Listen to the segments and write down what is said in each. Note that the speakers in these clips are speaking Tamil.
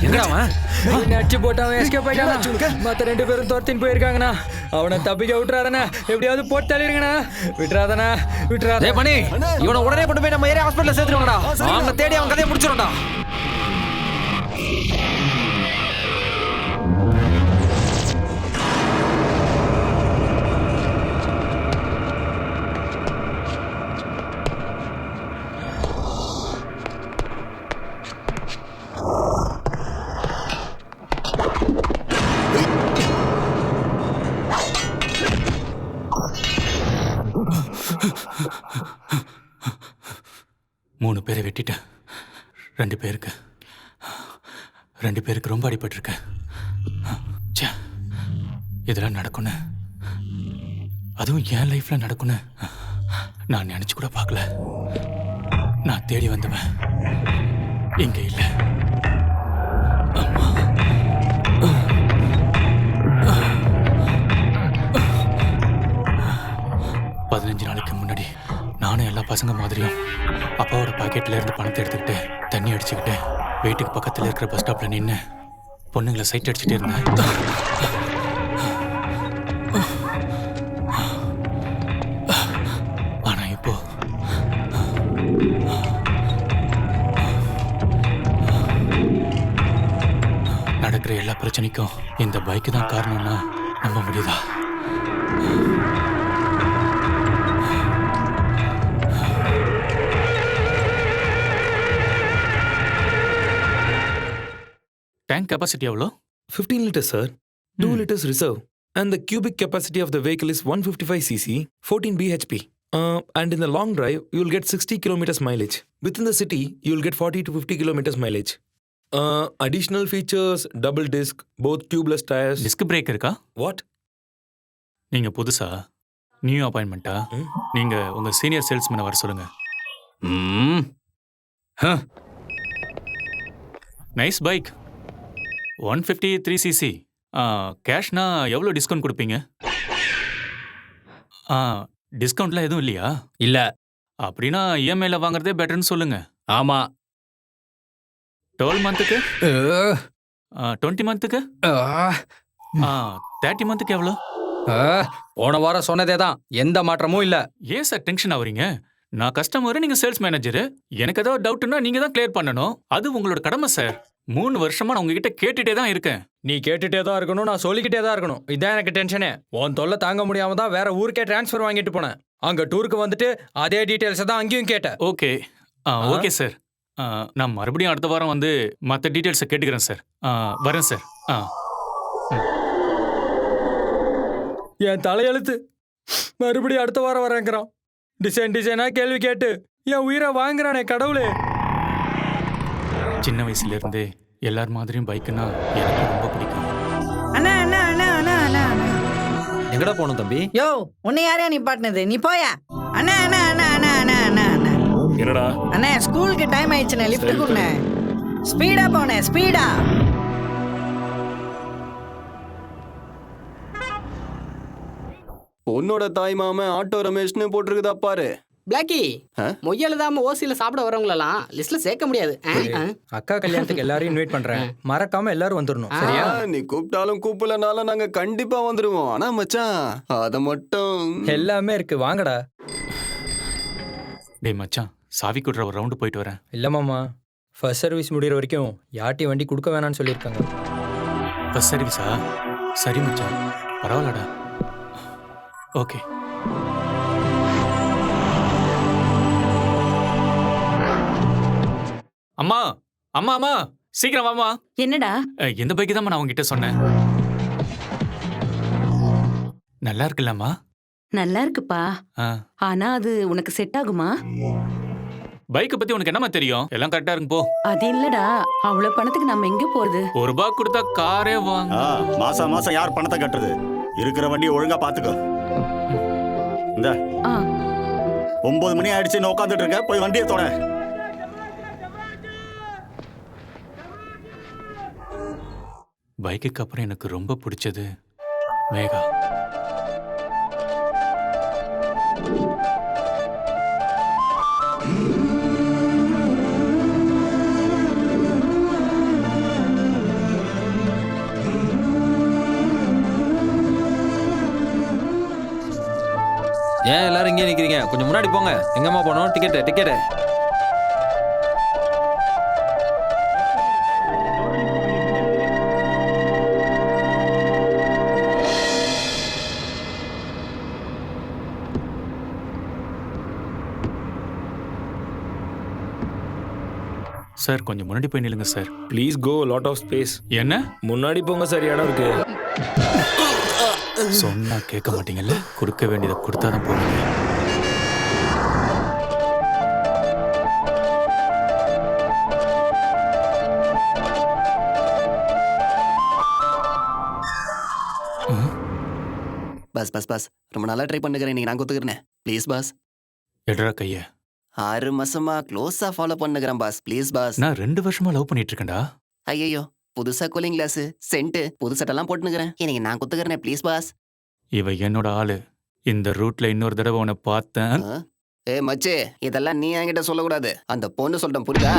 எங்கடா அவன்? நச்சு போட்டு அவன் எஸ்கேப் ஆயிட்டானா? மத்த 2 பேரும் துரத்தின்னு போயிருக்காங்கண்ணா. அவனை தப்பிக்க விட்டுறாதண்ணா. எப்படியாவது போட்டு தள்ளிருங்கண்ணா. விட்டுறாதண்ணா, விட்டுறாத. டேய் பண்ணி, இவனை உடனே கொண்டு போய் நம்ம ஏரியா ஹாஸ்பிட்டல்ல சேர்த்துருவாங்கடா. அவங்க தேடி அவன் கதையை முடிச்சிடும்டா. மூணு பேரை வெட்டிட்டேன். 2 பேருக்கு ரொம்ப அடிபட்டிருக்கு. இதெல்லாம் நடக்கும்னு, அதுவும் என் லைஃப்ல நடக்கும்னு நான் நினைச்சு கூட பார்க்கல. நான் தேடி வந்தவன் இங்க இல்லை. அம்மா, 15 நாளைக்கு முன்னாடி நானும் எல்லா பசங்க மாதிரியும் அப்பாவோட பாக்கெட்ல இருந்து பணத்தை எடுத்துக்கிட்டு தண்ணி அடிச்சுக்கிட்டு வீட்டுக்கு பக்கத்தில் இருக்கிற பஸ் ஸ்டாப்ல நின்று பொண்ணுங்களை சைட் அடிச்சுட்டே இருந்தேன். ஆனா இப்போ நடக்கிற எல்லா பிரச்சனைக்கும் இந்த பைக்கு தான் காரணம்னா நம்ப முடியுதா? Tank capacity எவ்வளோ? 15 liters, sir. 2 liters reserve. And the cubic capacity of the vehicle is 155 cc, 14 bhp. And in the long drive, you will get 60 kilometers mileage. Within the city, you will get 40 to 50 kilometers mileage. Additional features, double disc, both tubeless tires. Disc brake இருக்கா? What? நீங்க புதுசா நியூ அப்பாயின்மெண்ட்டா? நீங்க உங்க சீனியர் சேல்ஸ்மேனை வர சொல்லுங்க. Nice bike, 153 cc. கேஷ்னா எவ்வளோ டிஸ்கவுண்ட் கொடுப்பீங்க? டிஸ்கவுண்ட்லாம் எதுவும் இல்லையா? இல்ல. அப்படின்னா இஎம்ஐல வாங்குறதே பெட்டர்னு சொல்லுங்க. ஆமா. 12 மந்த்துக்கு, 20 மந்த்துக்கு, 30 மந்த்துக்கு எவ்வளோ? போன வாரம் சொன்னதே தான், எந்த மாற்றமும் இல்ல. ஏன் சார் டென்ஷன் ஆகுறீங்க? நான் கஸ்டமர், நீங்க சேல்ஸ் மேனேஜர். எனக்கு ஏதாவது டவுட்னா நீங்க தான் கிளியர் பண்ணணும். அது உங்களோட கடமை சார். 3 வருஷமா நான் உங்ககிட்ட கேட்டுட்டே தான் இருக்கேன். நீ கேட்டுட்டே தான் இருக்கணும், நான் சொல்லிக்கிட்டே தான் இருக்கணும். இதான் எனக்கு டென்ஷனே. உன் தொல்லை தாங்க முடியாம தான் வேற ஊருக்கே டிரான்ஸ்ஃபர் வாங்கிட்டு போனேன். அங்க டூருக்கு வந்துட்டு அதே டீட்டெயில்ஸை தான் அங்கேயும் கேட்டேன். Okay, okay sir. நான் மறுபடியும் அடுத்த வாரம் வந்து மற்ற டீட்டெயில்ஸை கேட்டுக்கிறேன் சார். வரேன் சார். என் தலையெழுத்து மறுபடியும் அடுத்த வாரம் வரேங்கிறான். டிசைனா கேள்வி கேட்டு என் உயிரை வாங்குறானே கடவுளே. சின்ன வயசுல இருந்தே எல்லார் மாதிரியும் பைக்குன்னா எனக்கு ரொம்ப பிடிக்கும். அண்ணா அண்ணா அண்ணா அண்ணா அண்ணா எங்கடா போகணும் தம்பி? யோ, உன்னை யாரையா நிப்பாட்டினது? நீ போயா. அண்ணா அண்ணா அண்ணா அண்ணா அண்ணா அண்ணா அண்ணா என்னடா? அண்ணா ஸ்கூலுக்கு டைம் ஆயிடுச்சுண்ணே, லிஃப்ட் கொடுண்ணே. ஸ்பீடா போனேன், ஸ்பீடா. உன்னோட தாய் மாமன் ஆட்டோ ரமேஷ்னு போட்டிருக்குதா பாரு. பிளாக்கி, மொய்யெழுதாம ஓசியில சாப்பிட வரவங்களெல்லாம் லிஸ்ட்ல சேர்க்க முடியாது. அக்கா கல்யாணத்துக்கு எல்லாரையும் இன்வைட் பண்றேன். மறக்காம எல்லாரும் வந்துடணும், சரியா? நீ கூப்பிட்டாலும் கூப்பிடலனாலும் நாங்க கண்டிப்பா வந்துருவோம். ஆனா மச்சான், அத மட்டும் எல்லாமே இருக்கு, வாங்கடா. டேய் மச்சான், சாவி கூட்டுற ஒரு ரவுண்டு போயிட்டு வரேன். இல்ல மாமா, ஃபர்ஸ்ட் சர்வீஸ் முடிகிற வரைக்கும் யார்ட்டையும் வண்டி கொடுக்க வேணாம்னு சொல்லியிருக்காங்க. ஃபர்ஸ்ட் சர்வீஸா? சரி மச்சான், பரவாயில்லடா. ஓகே. அம்மா அம்மா அம்மா, சீக்கிரம் வாமா. என்னடா? எந்த பைக்கு தான் நான் உங்ககிட்ட சொன்னேன். நல்லா இருக்குல்லம்மா? நல்லா இருக்குப்பா. ஆனா அது உனக்கு செட் ஆகுமா? பைக்கை பத்தி உனக்கு என்னமா தெரியும்? எல்லாம் கரெக்டா இருக்கும் போ. அது இல்லடா, அவ்வளவு பணத்துக்கு நம்ம எங்க போறது? ₹1 கொடுத்தா காரே வாங்க. மாசம் மாசம் யார் பணத்தை கட்டுறது? இருக்கிற வண்டியை ஒழுங்கா பாத்துக்கோ. இந்த 9 மணி ஆயிடுச்சு, உட்காந்துட்டு இருக்க, போய் வண்டியை தொட. பைக்குக்கு அப்புறம் எனக்கு ரொம்ப பிடிச்சது மேகா. ஏன் எல்லாரும் இங்கே நிக்கிறீங்க? கொஞ்சம் முன்னாடி போங்க. எங்கம்மா போனோம்? டிக்கெட்டு. சார் கொஞ்சம் முன்னாடி போய் நில்லுங்க sir. Please go, lot of space. என்ன முன்னாடி போங்க சார், இடம் இருக்கு. சொன்னா கேட்க மாட்டீங்கல்ல? கொடுக்க வேண்டியதை கொடுத்தாதான் போவீங்க. பாஸ் ரொம்ப நாளா ட்ரை பண்ணுகிறேன். இன்னைக்கு நான் குத்துக்கிறேன். Please boss. எடுறா கைய. 6 மாசமா க்ளோஸா ஃபாலோ பண்ணுகிறேன் பாஸ். Please boss. நான் 2 வருஷமா லவ் பண்ணிட்டு இருக்கேன்டா. ஐயோ, புதுசா கூலிங் கிளாஸ், சென்ட், புது சட்டெல்லாம் போட்டுக்கிறேன். இன்னைக்கு நான் குத்துக்கிறேன். Please boss. இவ என்னோட ஆளு. இந்த ரூட்ல இன்னொரு தடவை உன்னை பார்த்தேன். ஏ மச்சே, இதெல்லாம் நீ என்கிட்ட சொல்லக்கூடாது. அந்த பொண்ணு சொல்லிட்டேன், புரியுதா?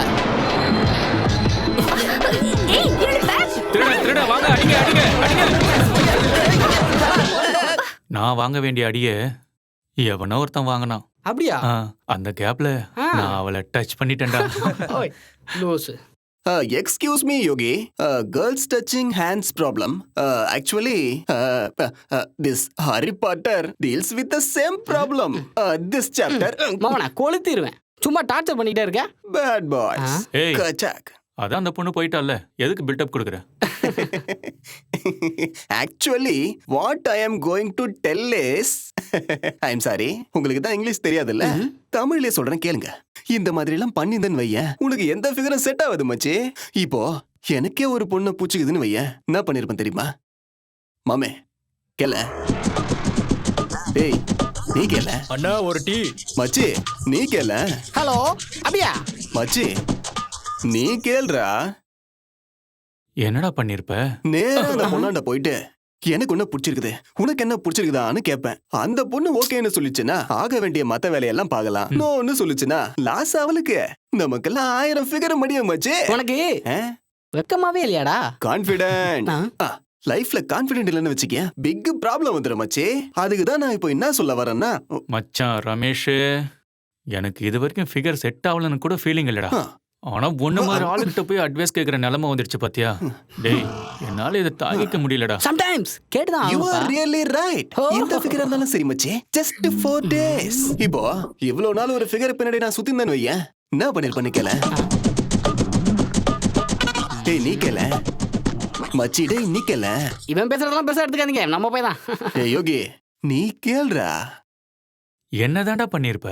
திருட வாங்க, அடிங்க. நான் வாங்க வேண்டிய அடிய எவனோ ஒருத்தன் வாங்கினான். அப்படியா? அந்த கேப்ல நான் அவளை touch பண்ணிட்டேன்டா. Loose. Excuse me, Yogi. Girls touching hands problem. Actually, this Harry Potter deals with the same problem. This chapter. மாமா நான் கொளுத்திடுவேன். சும்மா டார்ச்சர் பண்ணிட்டே இருக்க. Bad boys. ஏய், Kachak. அதான் அந்த பொண்ணு போயிட்டால, எதுக்கு பில்டப் கொடுக்குற? Actually, what I am going to tell is, I'm sorry, உங்களுக்கு தான் இங்கிலீஷ் தெரியாதுல்ல, தமிழ்லயே சொல்றேன் கேளுங்க. இந்த மாதிரி எல்லாம் பண்ணிந்தன்னு வையேன், உனக்கு எந்த ஃபிகரும் செட் ஆகுது மச்சி. இப்போ எனக்கே ஒரு பொண்ணு பூச்சிக்குதுன்னு வையேன், என்ன பண்ணிருப்பேன் தெரியுமா? மாமே கேள. டேய் நீ கேள. அண்ணா ஒரு டீ. மச்சி நீ கேள. ஹலோ அப்படியா? மச்சி நீ கேள்றா. என்னடா பண்ணிருப்ப? நேரா அந்த பொண்ணாண்ட போயிட்டு எனக்கு ஒண்ணு பிடிச்சிருக்குது, உனக்கு என்ன பிடிச்சிருக்குதான்னு கேட்பேன். அந்த பொண்ணு ஓகேன்னு சொல்லிச்சுன்னா ஆக வேண்டிய மத்த வேலையெல்லாம் பார்க்கலாம். நோன்னு சொல்லிச்சுன்னா லாஸ் அவளுக்கு. நமக்கெல்லாம் 1000 ஃபிகர் முடியும் மச்சி. உனக்கு வெக்கமாவே இல்லையாடா? கான்ஃபிடென்ட். லைஃப்ல கான்ஃபிடென்ட் இல்லைன்னு வச்சுக்க, பிக் ப்ராப்ளம் வந்துடும் மச்சி. அதுக்கு தான் நான் இப்போ என்ன சொல்ல வரேன்னா, மச்சான் ரமேஷ், எனக்கு இது வரைக்கும் ஃபிகர் செட் ஆகலன்னு கூட ஃபீலிங் இல்லடா. ஆனா ஒண்ணு மாதிரி ஆளுகிட்ட போய் அட்வைஸ் கேட்கிற நிலைமை வந்துருச்சு பாத்தியா? டேய் என்னால இதை தாங்கிக்க முடியலடா. சம்டைம்ஸ் கேட்டுதான். You are really right. இந்த ஃபிகர் இருந்தாலும் சரி மச்சி, just 4 days. இப்போ இவ்வளவு நாள் ஒரு ஃபிகர் பின்னாடி நான் சுத்திந்தேன்னு வையேன், என்ன பண்ணிருப்பேன்னு கேள. டேய் நீ கேள மச்சி. டேய் நீ கேள. இவன் பேசுறதெல்லாம் பெருசா எடுத்துக்காதீங்க, நம்ம போய் தான். டேய் யோகி நீ கேள்றா. என்னதான்டா பண்ணிருப்ப?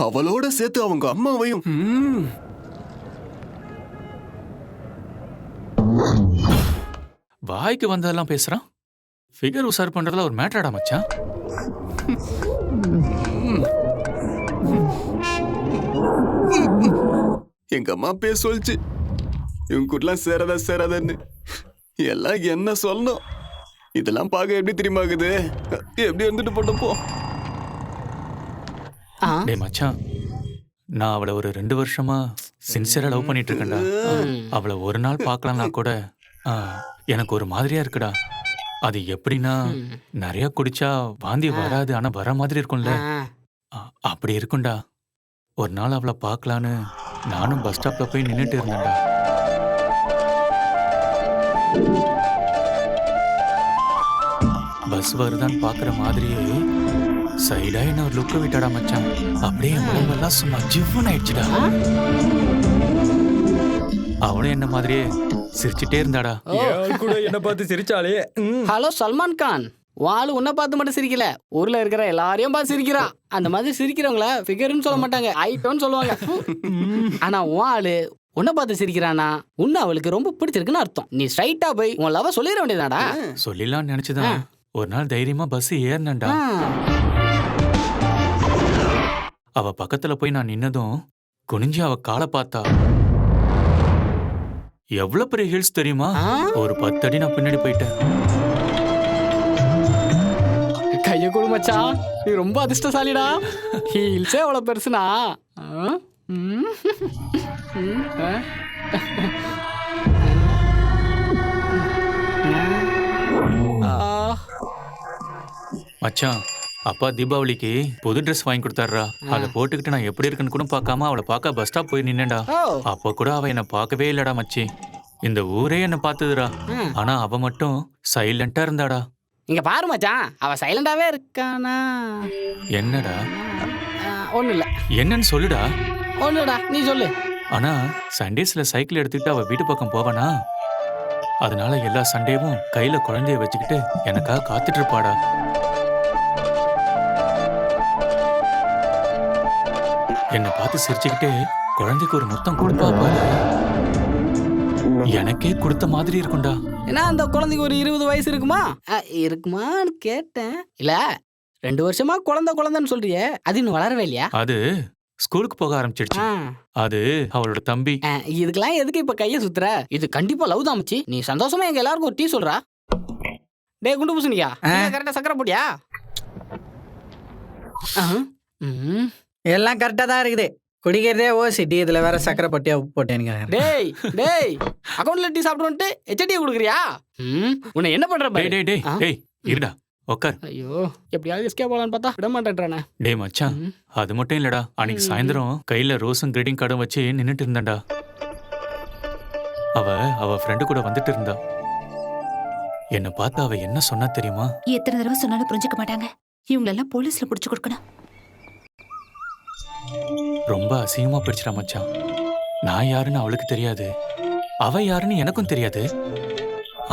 அவளோட சேர்த்து அவங்க அம்மாவையும். வாய்க்கு வந்ததெல்லாம் பேசுறான். ஃபிகர் உசார் பண்றதுல ஒரு மேட்டராடா மச்சான். எங்க அம்மா பேச சொல்லிச்சு, இவங்க கூடலாம் சேராதன்னு. எல்லாம் என்ன சொல்லணும், இதெல்லாம் பார்க்க எப்படி தெரியுமா இருக்குது? எப்படி இருந்துட்டு போட்டப்போ. டேய் மச்சான், நான் அவளை ஒரு 2 வருஷமா சின்சியரா லவ் பண்ணிட்டு இருக்கேன்டா. அவளை ஒரு நாள் பார்க்கலன்னா கூட எனக்கு ஒரு மாதிரியா இருக்குடா. அது எப்படின்னா, நிறைய குடிச்சா வாந்தி வராது, ஆனா வர மாதிரி இருக்கும்ல, அப்படி இருக்கும்டா. ஒரு நாள் அவளை பார்க்கலான்னு நானும் பஸ் ஸ்டாப்ல போய் நின்னுட்டு இருந்தேன்டா. பஸ் வருதான்னு பாக்குற மாதிரியே சைடா என்ன ஒரு லுக்க விட்டாடா மச்சான். அப்படியே உடம்பெல்லாம் சும்மா ஜிவ்வுன்னு ஆயிடுச்சுடா. அவளும் என்ன மாதிரியே சிரிச்சுட்டே இருந்தாடா. கூட என்ன பார்த்து சிரிச்சாலே. ஹலோ சல்மான் கான், வாளு உன்னை பார்த்து மட்டும் சிரிக்கல, ஊர்ல இருக்கிற எல்லாரையும் பார்த்து சிரிக்கிறான். அந்த மாதிரி சிரிக்கிறவங்கள ஃபிகர்னு சொல்ல மாட்டாங்க, ஐட்டோன்னு சொல்லுவாங்க. ஆனா வாளு உன்னை பார்த்து சிரிக்கிறானா, உன்னை அவளுக்கு ரொம்ப பிடிச்சிருக்குன்னு அர்த்தம். நீ ஸ்ட்ரைட்டா போய் உன் லவ் சொல்லிட வேண்டியதாடா. சொல்லிடலாம்னு நினைச்சுதான் ஒரு நாள் தைரியமா பஸ் ஏறினேன்டா. அவ பக்கத்துல போய் நான் நின்னதும் குனிஞ்சு அவ காலை பார்த்தா. எவ்வளவு பெரிய ஹில்ஸ் தெரியுமா? ஒரு 10 அடி நான் பின்னாடி போயிட்டேன். கைய கொடு மச்சான், நீ ரொம்ப அதிர்ஷ்டசாலிடா. ஹீல்ஸே அவ்வளவு பெருசுனா. மச்சான், அப்பா தீபாவளிக்கு புது ட்ரெஸ் வாங்கி கொடுத்தாருடா. அதை போட்டுக்கிட்டு நான் எப்படி இருக்குன்னு கூட பார்க்காம அவளை பார்க்க பஸ் ஸ்டாப் போய் நின்னேன்டா. ஓ அப்ப கூட அவ என்ன பார்க்கவே இல்லடா மச்சி. இந்த ஊரே என்ன பார்த்ததுடா. ம். ஆனா அவ மட்டும் சைலண்டா இருந்தாடா. இங்க பாரு மச்சான், அவ சைலண்டாவே இருக்கானா? என்னடா? ஒண்ணு இல்ல, என்னன்னு சொல்லுடா. ஒண்ணுடா, நீ சொல்லு. ஆனா சண்டேஸ்ல சைக்கிள் எடுத்துக்கிட்டு அவ வீட்டு பக்கம் போவானா? அதனால எல்லா சண்டேவும் கையில குழந்தைய வச்சுக்கிட்டு எனக்காக காத்துட்டு இருப்பாடா. என்னை பார்த்து சிரிச்சுக்கிட்டே குழந்தைக்கு ஒரு முத்தம் கொடுப்பா பாரு. எனக்கே கொடுத்த மாதிரி இருக்கும்டா. ஏன்னா அந்த குழந்தைக்கு ஒரு 20 வயசு இருக்குமா? இருக்குமான்னு கேட்டேன். இல்ல 2 வருஷமா குழந்தைன்னு சொல்றியே, அது இன்னும் வளரவே இல்லையா? அது ஸ்கூலுக்கு போக ஆரம்பிச்சிடுச்சு. ஆ. அது அவளோட தம்பி. இதுக்கெல்லாம் எதுக்கு இப்ப கைய சுத்துற? இது கண்டிப்பா லவ் தான் மச்சி. நீ சந்தோஷமா எங்க எல்லாருக்கும் ஒரு டீ சொல்றா. டேய் குண்டு பூசணிக்கா, கரெக்டா சக்கரை போட்டியா? எல்லாம் கரெக்டா தான் இருக்குது. குடிக்கிறதே ஓசிட்டி, இதுல வேற சக்கரை பட்டியா உப்பு போட்டேன்னு. டேய் அக்கவுண்ட்ல டீ சாப்பிட்டு வந்துட்டு எச்சடியை கொடுக்குறியா? உன்னை என்ன பண்ற பாரு. டேய் டேய் டேய் இருடா உட்கார். ஐயோ, எப்படியாவது எஸ்கேப் ஆகலான்னு பார்த்தா விட மாட்டேன்றானே. டேய் மச்சான், அது மட்டும் இல்லடா. அன்னைக்கு சாயந்தரம் கையில ரோஸும் கிரீட்டிங் கார்டும் வச்சு நின்னுட்டு இருந்தாண்டா. அவ ஃப்ரெண்டு கூட வந்துட்டு இருந்தா. என்ன பார்த்து அவ என்ன சொன்னா தெரியுமா? எத்தனை தடவை சொன்னாலும் புரிஞ்சுக்க மாட்டாங்க. இவங்களெல்லாம் போலீஸ்ல புடிச்சு கொடுக்கணும். ரொம்ப அசிங்கமா பிடிச்சிடா மச்சான். நான் யாருன்னு அவளுக்கு தெரியாது, அவ யாருன்னு எனக்கும் தெரியாது.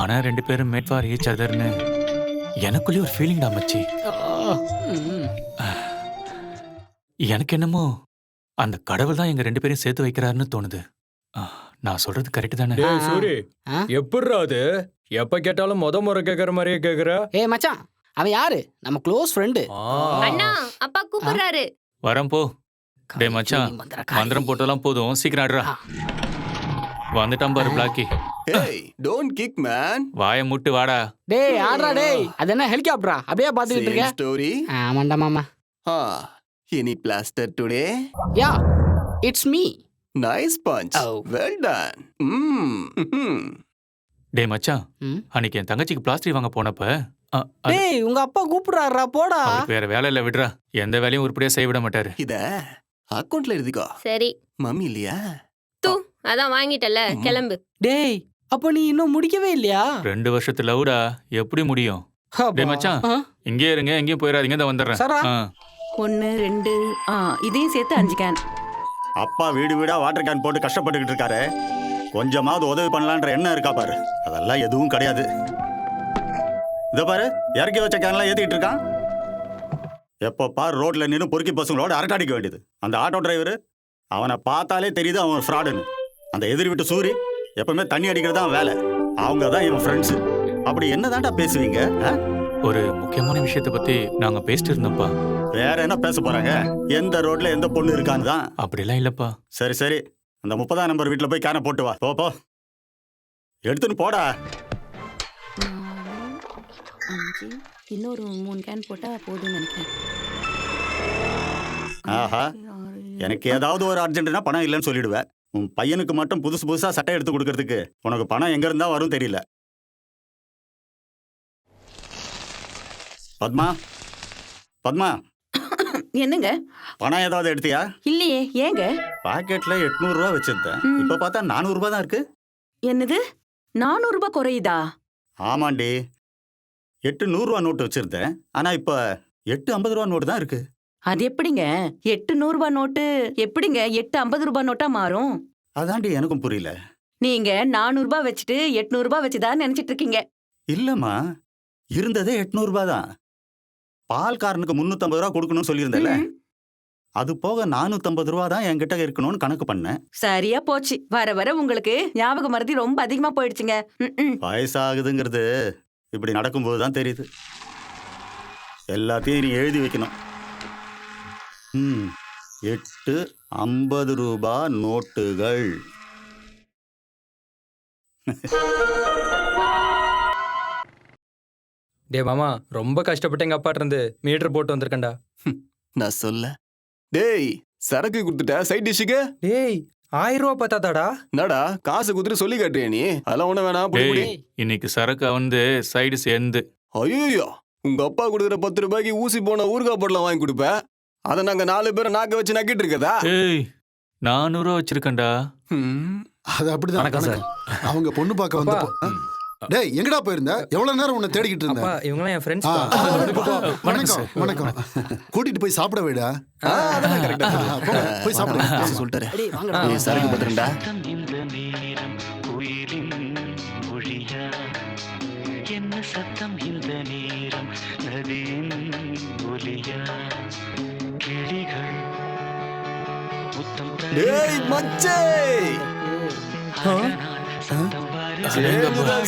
ஆனா 2 பேரும் மேட் ஃபார் ஈச் அதர்னு எனக்குள்ளே ஒரு ஃபீலிங்டா மச்சி. எனக்கு என்னமோ அந்த கடவுள் தான் எங்க 2 பேரையும் சேர்த்து வைக்கிறாருன்னு தோணுது. நான் சொல்றது கரெக்ட் தானே? டேய் சூரி, எப்படிரா அது? எப்ப கேட்டாலும் முறை கேக்குற மாதிரியே கேக்குற. ஏய் மச்சான், அவன் யாரு? நம்ம க்ளோஸ் ஃப்ரெண்டு. அண்ணா, அப்பா கூப்பிடுறாரு. வரேன் போ. டேய் மச்சான், மந்திரம் போட்டதெல்லாம் போதும், சீக்கிரம் ஆடுறா. வந்துட்டான் பாரு Blackie. Hey, don't kick, man. வாயை முட்டு வாடா. டேய் ஆடுறா டேய். அது என்ன ஹெலிகாப்டரா? அப்படியே பாத்துக்கிட்டு Same இருக்க? story. ஆமாண்டா மாமா. Any plaster today? Yeah, it's me. Nice punch. Oh. Well done. டேய் மச்சான், ம். அன்னைக்கு என் தங்கச்சிக்கு பிளாஸ்டிக் வாங்க போனப்ப அது டேய் உங்க அப்பா கூப்பிடுறாருடா, போடா. அவருக்கு வேற வேலை இல்ல, விடுறா. எந்த வேலையும் உருப்படியா செய்ய விட மாட்டாரு. இத அக்கவுண்ட்ல எழுதிக்கோ. சரி, மம்மி இல்லையா? அதான் வாங்கிட்டல, கிளம்பு. டேய் அப்ப நீ இன்னும் முடிக்கவே இல்லையா? 2 வருஷத்து லவ்டா, எப்படி முடியும்? டேய் மச்சான், ஆ. இங்கே இருங்க, எங்கேயும் போயிடாதீங்க, தான் வந்துடுறேன். சரா. 1 2 இதையும் சேர்த்து 5 கேன். அப்பா வீடு வீடா வாட்டர் கேன் போட்டு கஷ்டப்பட்டுக்கிட்டு இருக்காரு. கொஞ்சமாவது உதவி பண்ணலான்ற எண்ணம் இருக்கா பாரு. அதெல்லாம் எதுவும் கிடையாது. இதை பாரு, இறக்கி வச்ச கேன்லாம் ஏத்திட்டு இருக்கான். எப்போ பாரு ரோட்ல நின்று பொறுக்கி பசங்களோட அரட்டாடிக்க வேண்டியது. அந்த ஆட்டோ டிரைவர், அவனை பார்த்தாலே தெரியுது அவன் ஃப்ராடுன்னு. அந்த எதிர் வீட்டு சூரி எப்பவுமே தண்ணி அடிக்கிறது தான் வேலை. அவங்க தான் இவன் ஃப்ரெண்ட்ஸ். அப்படி என்னதான்டா பேசுவீங்க? ஒரு முக்கியமான விஷயத்தை பத்தி நாங்க பேசிட்டு இருந்தோம்ப்பா. வேற என்ன பேச போறாங்க? எந்த ரோட்ல எந்த பொண்ணு இருக்கான்னு தான். அப்படிலாம் இல்லப்பா. சரி சரி, அந்த 30ஆம் நம்பர் வீட்டுல போய் கேனை போட்டு வா. போ எடுத்துன்னு போடா. 5 இன்னொரு 3 கேன் போட்டா போதும்னு நினைக்கிறேன். ஆஹா, எனக்கு ஏதாவது ஒரு அர்ஜென்ட்னா பணம் இல்லைன்னு சொல்லிடுவேன். உன் பையனுக்கு மட்டும் புதுசா சட்டை எடுத்து கொடுக்கறதுக்கு உனக்கு பணம் எங்க இருந்தா வரும் தெரியல. பத்மா பத்மா, என்னங்க? பணம் ஏதாவது எடுத்தியா? இல்லையே, ஏங்க? பாக்கெட்ல 800 ரூபா வச்சிருந்தேன். இப்ப பார்த்தா 400 ரூபாய் தான் இருக்கு. என்னது, 400 ரூபாய் குறையுதா? ஆமாண்டி, 800 ரூபா நோட்டு வச்சிருந்தேன். ஆனா இப்ப 850 ரூபா நோட்டு தான் இருக்கு. அது எப்படிங்க 800 ரூபாய் நோட்டு எப்படிங்க 850 ரூபாய் நோட்டா மாறும்? அதாண்டி எனக்கும் புரியல. நீங்க 400 ரூபாய் வச்சுட்டு 800 ரூபாய் வச்சுதான் நினைச்சிட்டு இருக்கீங்க. இல்லம்மா, இருந்ததே 800 ரூபாய் தான். பால்காரனுக்கு 350 ரூபா கொடுக்கணும்னு சொல்லியிருந்தேன்ல, அது போக 450 ரூபா தான் என்கிட்ட இருக்கணும்னு கணக்கு பண்ணேன். சரியா போச்சு. வர வர உங்களுக்கு ஞாபக மறதி ரொம்ப அதிகமா போயிடுச்சுங்க. வயசாகுதுங்கிறது இப்படி நடக்கும்போது தான் தெரியுது. எல்லாத்தையும் நீ எழுதி வைக்கணும். 8 50 ரூபா நோட்டுகள். டே மாமா, ரொம்ப கஷ்டப்பட்டு எங்க அப்பாட்ட இருந்து மீட்டர் போட்டு வந்திருக்கேன்டா. நான் சொல்ல. டேய், சரக்கு கொடுத்துட்ட, சைட் டிஷ்ஷுக்கு? டேய் 1000 ரூபாய் பத்தாதாடா? என்னடா காசு குடுத்துட்டு சொல்லி காட்டுறியா நீ? அதெல்லாம் ஒண்ணு வேணாம். புடி புடி. இன்னைக்கு சரக்கு வந்து சைடு சேர்ந்து. ஐயோ, உங்க அப்பா கொடுக்குற 10 ரூபாய்க்கு ஊசி போன ஊறுகாய் பொருளாம் வாங்கி கொடுப்ப. அதை நாங்க 4 பேரும் நாக்க வச்சு நக்கிட்டு இருக்கதா? ஏய் 400 ரூபா வச்சிருக்கேன்டா. அது அப்படிதான். வணக்கம் சார். அவங்க பொண்ணு பார்க்க வந்தப்போ டேய் எங்கடா போயிருந்த? எவ்வளவு நேரம் உன்னை தேடிக்கிட்டு அப்பா இருந்தேன். இவங்களாம் என் ஃப்ரெண்ட்ஸ் வணக்கம் வணக்கம். கூட்டிட்டு போய் சாப்பிட வைடா. அதெல்லாம் கரெக்டா போங்க, போய் சாப்பிடுங்க. சொல்லிட்டாரு. டேய் வாங்கடா. ஏய், சரக்கு பத்திரண்டா. டேய் மச்சே,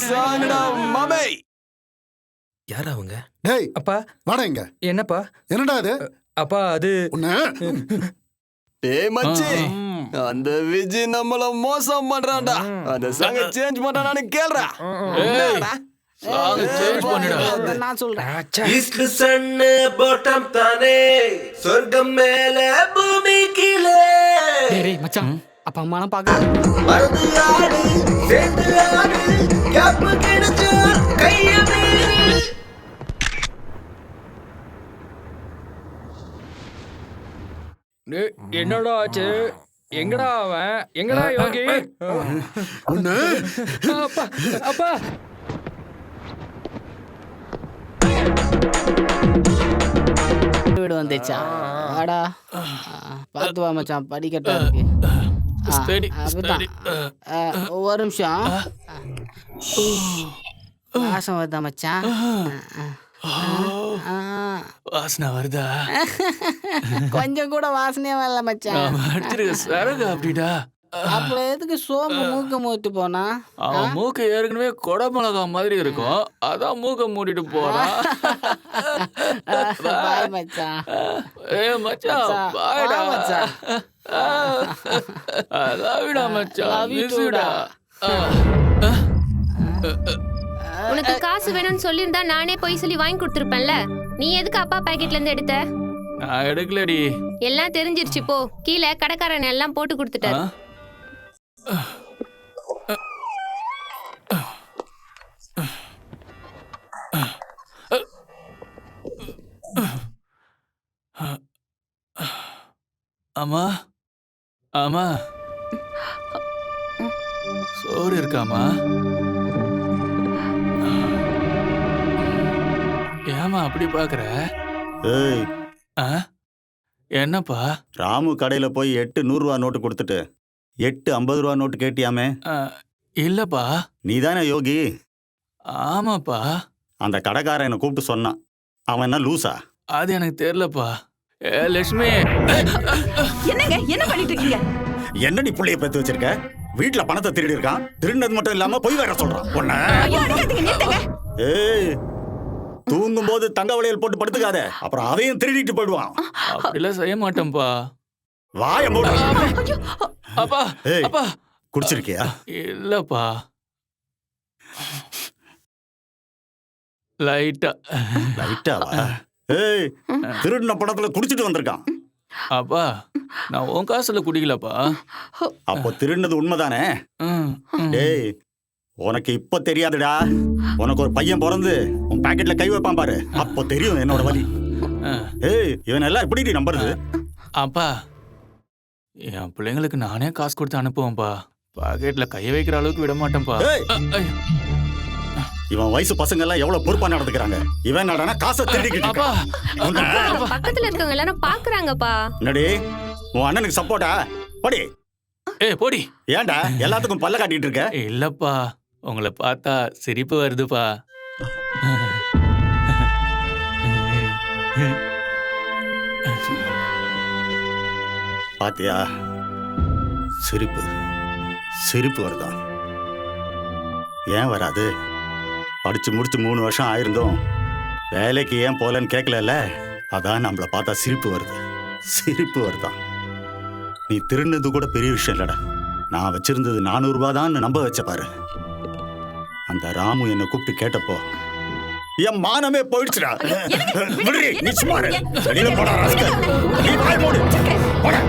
சாங்கடா மாமே. யார் அவங்க? டேய் அப்பா வாடா இங்க. என்னப்பா? என்னடா அது? அப்பா அது உன்னை டேய் மச்சே, அந்த விஜய் நம்மள மோசம் பண்றான்டா. அந்த சாங்க சேஞ்ச் பண்றானான்னு கேளுடா. என்னடா? சேஞ்ச் பண்ணிடா. நான் சொல்றேன். ஈஸ்ட் சன் பாட்டம் தானே, சொர்க்கம் மேல பூமி கீழே. டேய் மச்சான், அப்பா அம்மா நான் பாக்க மருந்து ஆடு சேர்ந்து ஆடு, கேப்பு கிடைச்சா கைய மீறி. டேய், என்னடா ஆச்சு? எங்கடா அவன்? எங்கடா யோகி? உன்னை அப்பா அப்பா வீடு வந்துச்சா? வாடா. பார்த்து வா மச்சான், படிக்கட்டா இருக்கு. ஸ்டடி அப்படிதான். ஒரு நிமிஷம். வாசம் வருதா மச்சான்? வாசனை வருதா? கொஞ்சம் கூட வாசனையே வரல மச்சான். அடிச்சிருக்க சரகு அப்படிடா. அப்புறம் எதுக்கு சோம்பு மூக்க மூத்து போனா? அவன் மூக்கு ஏற்கனவே கொடை மிளகா மாதிரி இருக்கும், அதான் மூக்க மூடிட்டு போறான். பாய் மச்சான். ஏய் மச்சான் மச்சான், பாய்டா வா மச்சான். அதான் விடா மச்சான், Love you too மிஸ்டா. உனக்கு காசு வேணும்னு சொல்லியிருந்தா நானே போய் சொல்லி வாங்கி கொடுத்துருப்பேன்ல. நீ எதுக்கு அப்பா பாக்கெட்ல இருந்து எடுத்த? நான் எடுக்கலடி. எல்லாம் தெரிஞ்சிருச்சு போ. கீழே கடைக்காரன் எல்லாம் போட்டு கொடுத்துட்டாரு. அம்மா அம்மா, சோறு இருக்காமா? ஏமா அப்படி பாக்குற? ஏய், என்னப்பா? ராமு கடையில போய் 8 100 ரூபா நோட்டு கொடுத்துட்டு 8 50 ரூபா நோட்டு கேட்டியாமே? இல்லப்பா. நீதானே யோகி? ஆமாப்பா. அந்த கடைக்காரன் என்னை கூப்பிட்டு சொன்னான். அவன் என்ன லூசா? அது எனக்கு தெரியலப்பா. ஏ லட்சுமி, என்னங்க என்ன பண்ணிட்டு இருக்கீங்க? என்ன நீ புள்ளைய பெத்து வச்சிருக்க? வீட்டுல பணத்தை திருடி இருக்கான். திருடினது மட்டும் இல்லாம பொய் வேற சொல்றான். உன்னை ஐயோ அடிக்காதீங்க, நிறுத்துங்க. ஏய், தூங்கும் போது தங்க வளையல் போட்டு படுத்துக்காத, அப்புறம் அதையும் திருடிட்டு போயிடுவான். அப்படிலாம் செய்ய மாட்டேன்ப்பா. வாய மூடு. அப்பா ஏய், அப்பா. குடிச்சிருக்கியா? இல்லப்பா, லைட்டா. லைட்டாவா? ஏய், திருடின பணத்துல குடிச்சிட்டு வந்திருக்கான். அப்பா நான் உன் காசுல குடிக்கலப்பா. அப்போ திருடினது உண்மைதானே? ம், ம். டேய், உனக்கு இப்ப தெரியாதுடா. உனக்கு ஒரு பையன் பிறந்து உன் பாக்கெட்ல கை வைப்பான் பாரு, அப்போ தெரியும் என்னோட வலி. ஏய், இவன் எல்லாம் எப்படி நம்புறது? அப்பா என் பிள்ளைங்களுக்கு நானே காசு கொடுத்து அனுப்புவேன்ப்பா. பாக்கெட்ல கைய வைக்கிற அளவுக்கு விட மாட்டேன்ப்பா. ஏய், இவன் வயசு பசங்க எல்லாம் எவ்வளவு பொறுப்பா நடந்துக்கிறாங்க. இவன் என்னடா காசை திருடிக்கிட்டு அப்பா இருக்கான். பக்கத்துல இருக்கவங்க எல்லாரும் பாக்குறாங்கப்பா. என்னடி உன் அண்ணனுக்கு சப்போர்ட்டா? படி. ஏய் போடி. ஏன்டா எல்லாத்துக்கும் பல்ல காட்டிட்டு இருக்க? இல்லப்பா, உங்களை பார்த்தா சிரிப்பு வருதுப்பா. பாத்தியா, சிரிப்பு சிரிப்பு வருதா? ஏன் வராது? படிச்சு முடிச்சு 3 வருஷம் ஆயிருந்தோம், வேலைக்கு ஏன் போலன்னு கேட்கல. அதான் நம்மள பார்த்தா சிரிப்பு வருது. சிரிப்பு வருதா? நீ திருடினது கூட பெரிய விஷயம் இல்லடா. நான் வச்சிருந்தது 400 ரூபாய் தான் நம்ப வச்ச பாரு. அந்த ராமு என்னை கூப்பிட்டு கேட்டப்போ என் மானமே போயிடுச்சுடா. விடுறி, நீ சும்மா இரு. வெளியில போடா ராஸ்கல். நீ வாய் மூடு. போடா.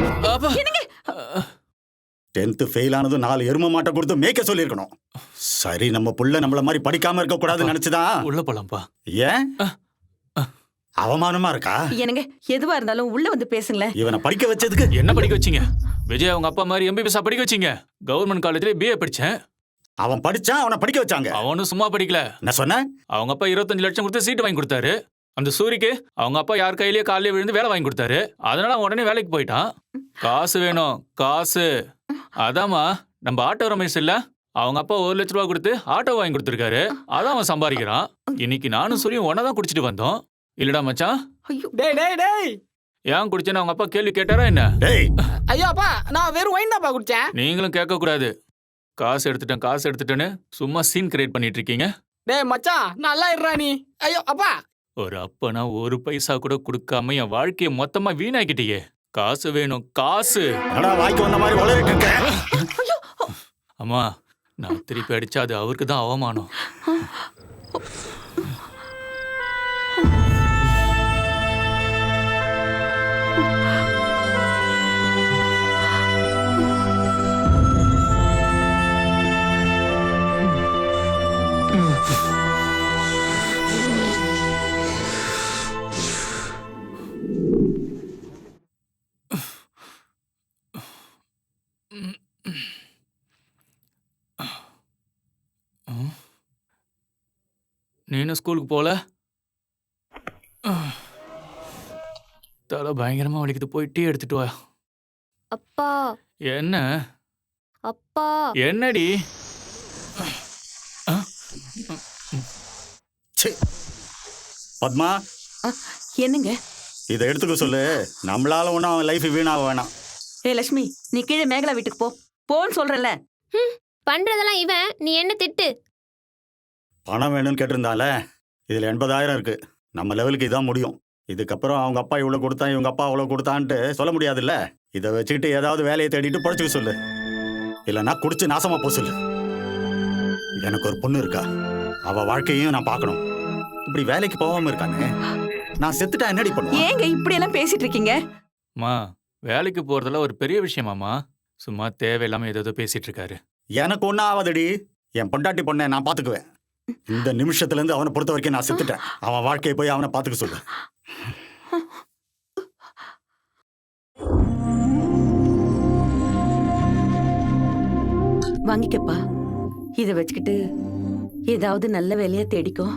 10th ஃபெயில் ஆனது 4 எரும மாட்டை கொடுத்து மேய்க்க சொல்லியிருக்கணும். சரி, நம்ம புள்ள நம்மள மாதிரி படிக்காம இருக்க கூடாதுன்னு நினைச்சுதான். உள்ள போலாம்ப்பா. ஏன்? அவமானமா இருக்கா? என்னங்க எதுவா இருந்தாலும் உள்ள வந்து பேசுங்களேன். இவனை படிக்க வச்சதுக்கு என்ன படிக்க வச்சீங்க? விஜய் அவங்க அப்பா மாதிரி எம்பிபிஎஸ் படிக்க வச்சீங்க. கவர்மெண்ட் காலேஜ்ல பிஏ படிச்சேன். அவன் படிச்சான், அவனை படிக்க வச்சாங்க. அவனும் சும்மா படிக்கல. என்ன சொன்ன? அவங்க அப்பா 25 லட்சம் கொடுத்து சீட்டு வாங்கி கொடுத்தாரு. அந்த சூரிக்கு அவங்க அப்பா யார் கையிலேயே காலையிலே விழுந்து வேலை வாங்கி கொடுத்தாரு. அதனால அவன் உடனே வேலைக்கு போயிட்டான். காசு வேணும், காசு. அதாம்மா நம்ம ஆட்டோ ரமேஷ் இல்ல, அவங்க அப்பா 1 லட்ச ரூபா கொடுத்து ஆட்டோ வாங்கி கொடுத்துருக்காரு. அதான் அவன் சம்பாதிக்கிறான். இன்னைக்கு நானும் சூரியும் ஒன்னதான் குடிச்சிட்டு வந்தோம். இல்லடா மச்சான்? டேய் டேய் டேய், ஏன் குடிச்சேன்னு அவங்க அப்பா கேள்வி கேட்டாரா என்ன? டேய், ஐயோ அப்பா, நான் வெறும் ஒயின் தான்ப்பா குடிச்சேன். நீங்களும் கேட்க கூடாது. காசு எடுத்துட்டேன்னு சும்மா சீன் கிரியேட் பண்ணிட்டு இருக்கீங்க. டேய் மச்சான், நல்லா இருடா நீ. ஐயோ அப்பா. ஒரு அப்பனா 1 பைசா கூட கொடுக்காம என் வாழ்க்கைய மொத்தமா வீணாக்கிட்டீங்க. காசு வேணும், காசு. என்னடா வாய்க்கு வந்த மாதிரி உளறிட்டு இருக்க? அம்மா, நான் திருப்பி அடிச்சா அது அவருக்கு தான் அவமானம். நீனும் ஸ்கூலுக்கு போல? தலை பயங்கரமா வலிக்குது, போய் டீ எடுத்துட்டு வா. அப்பா என்ன? அப்பா என்னடி? ச்சே. பத்மா, என்னங்க? இதை எடுத்துக்க சொல்லு. நம்மளால ஒன்றும் அவன் லைஃப் வீணாக வேணாம். லட்சுமி, நீ கீழே மேகலா வீட்டுக்கு போன்னு சொல்றல. பண்றதெல்லாம் இவன், நீ என்ன திட்டு. பணம் வேணும்னு கேட்டிருந்தால, இதில் 80,000 இருக்கு. நம்ம லெவலுக்கு இதான் முடியும். இதுக்கப்புறம் அவங்க அப்பா இவ்வளோ கொடுத்தான், இவங்க அப்பா அவ்வளோ கொடுத்தான்ட்டு சொல்ல முடியாதுல்ல. இதை வச்சுக்கிட்டு ஏதாவது வேலையை தேடிட்டு பழச்சிக்க சொல்லு. இல்லைன்னா குடிச்சு நாசமா போ சொல்லு. எனக்கு ஒரு பொண்ணு இருக்கா, அவ வாழ்க்கையும் நான் பார்க்கணும். இப்படி வேலைக்கு போகாம இருக்கானே, நான் செத்துட்டா என்னடி பண்ணுவேன்? ஏங்க இப்படி எல்லாம் பேசிட்டு இருக்கீங்க? மா, வேலைக்கு போறதெல்லாம் ஒரு பெரிய விஷயமாமா. சும்மா தேவையில்லாம ஏதோ பேசிட்டு இருக்காரு. எனக்கு ஒன்றும் ஆகாதடி. என் பொண்டாட்டி பொண்ணை நான் பார்த்துக்குவேன். இந்த நிமிஷத்துல இருந்து அவனை பொறுத்த வரைக்கும் நான் செத்துட்டேன். அவன் வாழ்க்கையை போய் அவனை பார்த்துக்க சொல்லு. வாங்கிக்கப்பா, இதை வச்சுக்கிட்டு ஏதாவது நல்ல வேலையா தேடிக்கோ.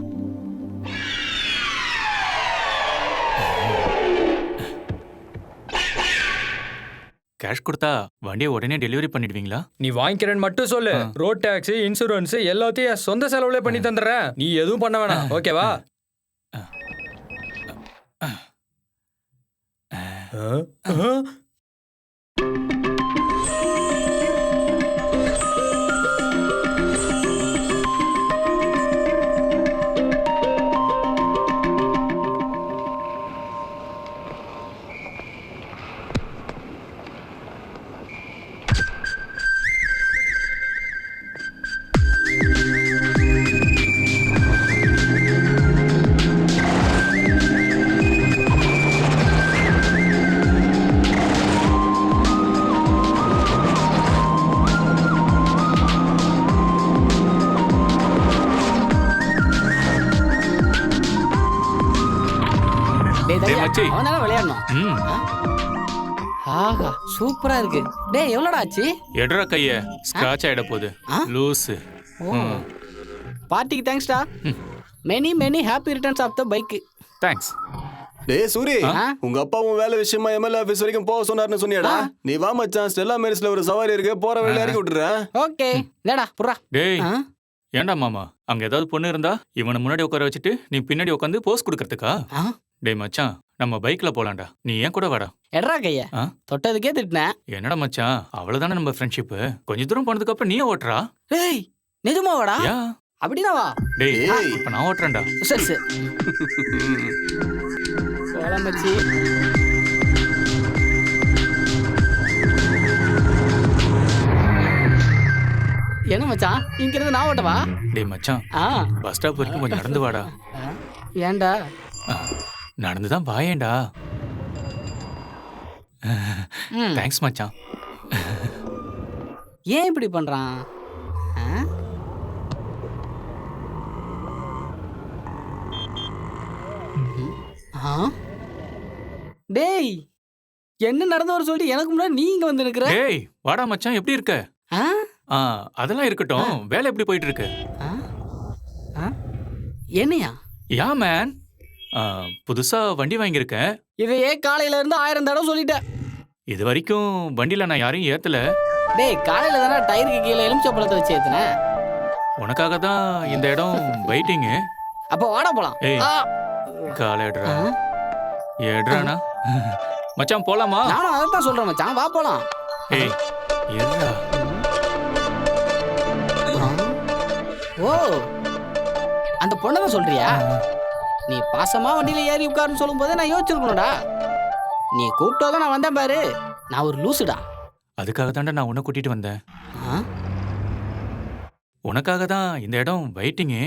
கேஷ் கொடுத்தா வண்டியை உடனே டெலிவரி பண்ணிடுவீங்களா? நீ வாங்கிக்கிறேன்னு மட்டும் சொல்லு. ரோட் டாக்ஸ், இன்சூரன்ஸ் எல்லாத்தையும் என் சொந்த செலவுல பண்ணி தந்துடுறேன். நீ எதுவும் பண்ண வேணாம், ஓகேவா? மச்சி. அவனால விளையாடணும். ம், ஆஹா, சூப்பரா இருக்கு. டேய் எவ்வளோடா ஆச்சு? எடுற கைய ஸ்கிராச் ஆயிட போகுது. லூசு. பார்ட்டிக்கு தேங்க்ஸ்டா. Many happy returns of the bike. Thanks. டேய் சூரி, உங்க அப்பா உன் வேலை விஷயமா எம்எல்ஏ ஆபீஸ் வரைக்கும் போக சொன்னாருன்னு சொன்னியாடா? நீ வா மச்சான், ஸ்டெல்லா மேரிஸ்ல ஒரு சவாரி இருக்கு, போற வழியில இறக்கி விட்டுறேன். ஓகே, இல்லடா புறா. டேய், ஏண்டா மாமா, அங்க ஏதாவது பொண்ணு இருந்தா இவனை முன்னாடி உட்கார வச்சுட்டு நீ பின்னாடி உட்காந்து போஸ் கொடுக்கறதுக்கா? டேய் மச்சான், நம்ம பைக்ல போலாம்டா. நீ ஏன் கூட வாடா. எட்ரா கைய, தொட்டதுக்கே திட்டினேன். என்னடா மச்சான், அவ்வளவுதானே நம்ம ஃப்ரெண்ட்ஷிப். கொஞ்ச தூரம் போனதுக்கு அப்புறம் நீயே ஓட்டுறா. டேய் நிஜமா வாடா? அப்படின்னா வா. டேய், இப்ப நான் ஓட்டுறேன்டா. சரி சரி. போலாம் மச்சி. என்ன மச்சான், இங்க இருந்து நான் ஓட்டவா? டேய் மச்சான், பஸ் ஸ்டாப் வரைக்கும் கொஞ்சம் நடந்து வாடா. ஏன்டா? நடந்துதான் வாயேண்டா. தேங்க்ஸ் மச்சான். ஏன் இப்படி பண்றான்? டேய் என்ன நடந்து வர சொல்லிட்டு எனக்கு முன்னாடி நீ இங்க வந்து நிக்கிற. டேய் வாடா மச்சான், எப்படி இருக்க? ஆ? அதெல்லாம் இருக்கட்டும், வேலை எப்படி போயிட்டு இருக்கு? ஆ? ஆ? என்னையா? யா மேன், புதுசா வண்டி வாங்கியிருக்கேன். இதையே காலையில இருந்து 1000 தடவை சொல்லிட்டேன். இது வரைக்கும் வண்டியில நான் யாரையும் ஏத்தல. டேய் காலையில தானே டயருக்கு கீழே எலுமிச்சம்பழத்தை வச்சு ஏத்துனேன். உனக்காக தான் இந்த இடம் வெயிட்டிங்கு. அப்போ வாடா போலாம். ஏய். ஆ. காலை எடுறா. எடுறானா? மச்சான் போலாமா? நானும் அதான் சொல்றேன் மச்சான், வா போலாம். ஏய் எடுறா. ஓ அந்த பொண்ணதான் சொல்றியா? நீ பாசமா வண்டியில ஏறி உட்காருன்னு சொல்லும் போதே நான் யோசிச்சிருக்கணும்டா. நீ கூப்பிட்டோதான் நான் வந்தேன் பாரு. நான் ஒரு லூசுடா. அதுக்காக தான்டா நான் உன்னை கூட்டிட்டு வந்தேன். ஆ? உனக்காக தான் இந்த இடம் வெயிட்டிங்கு.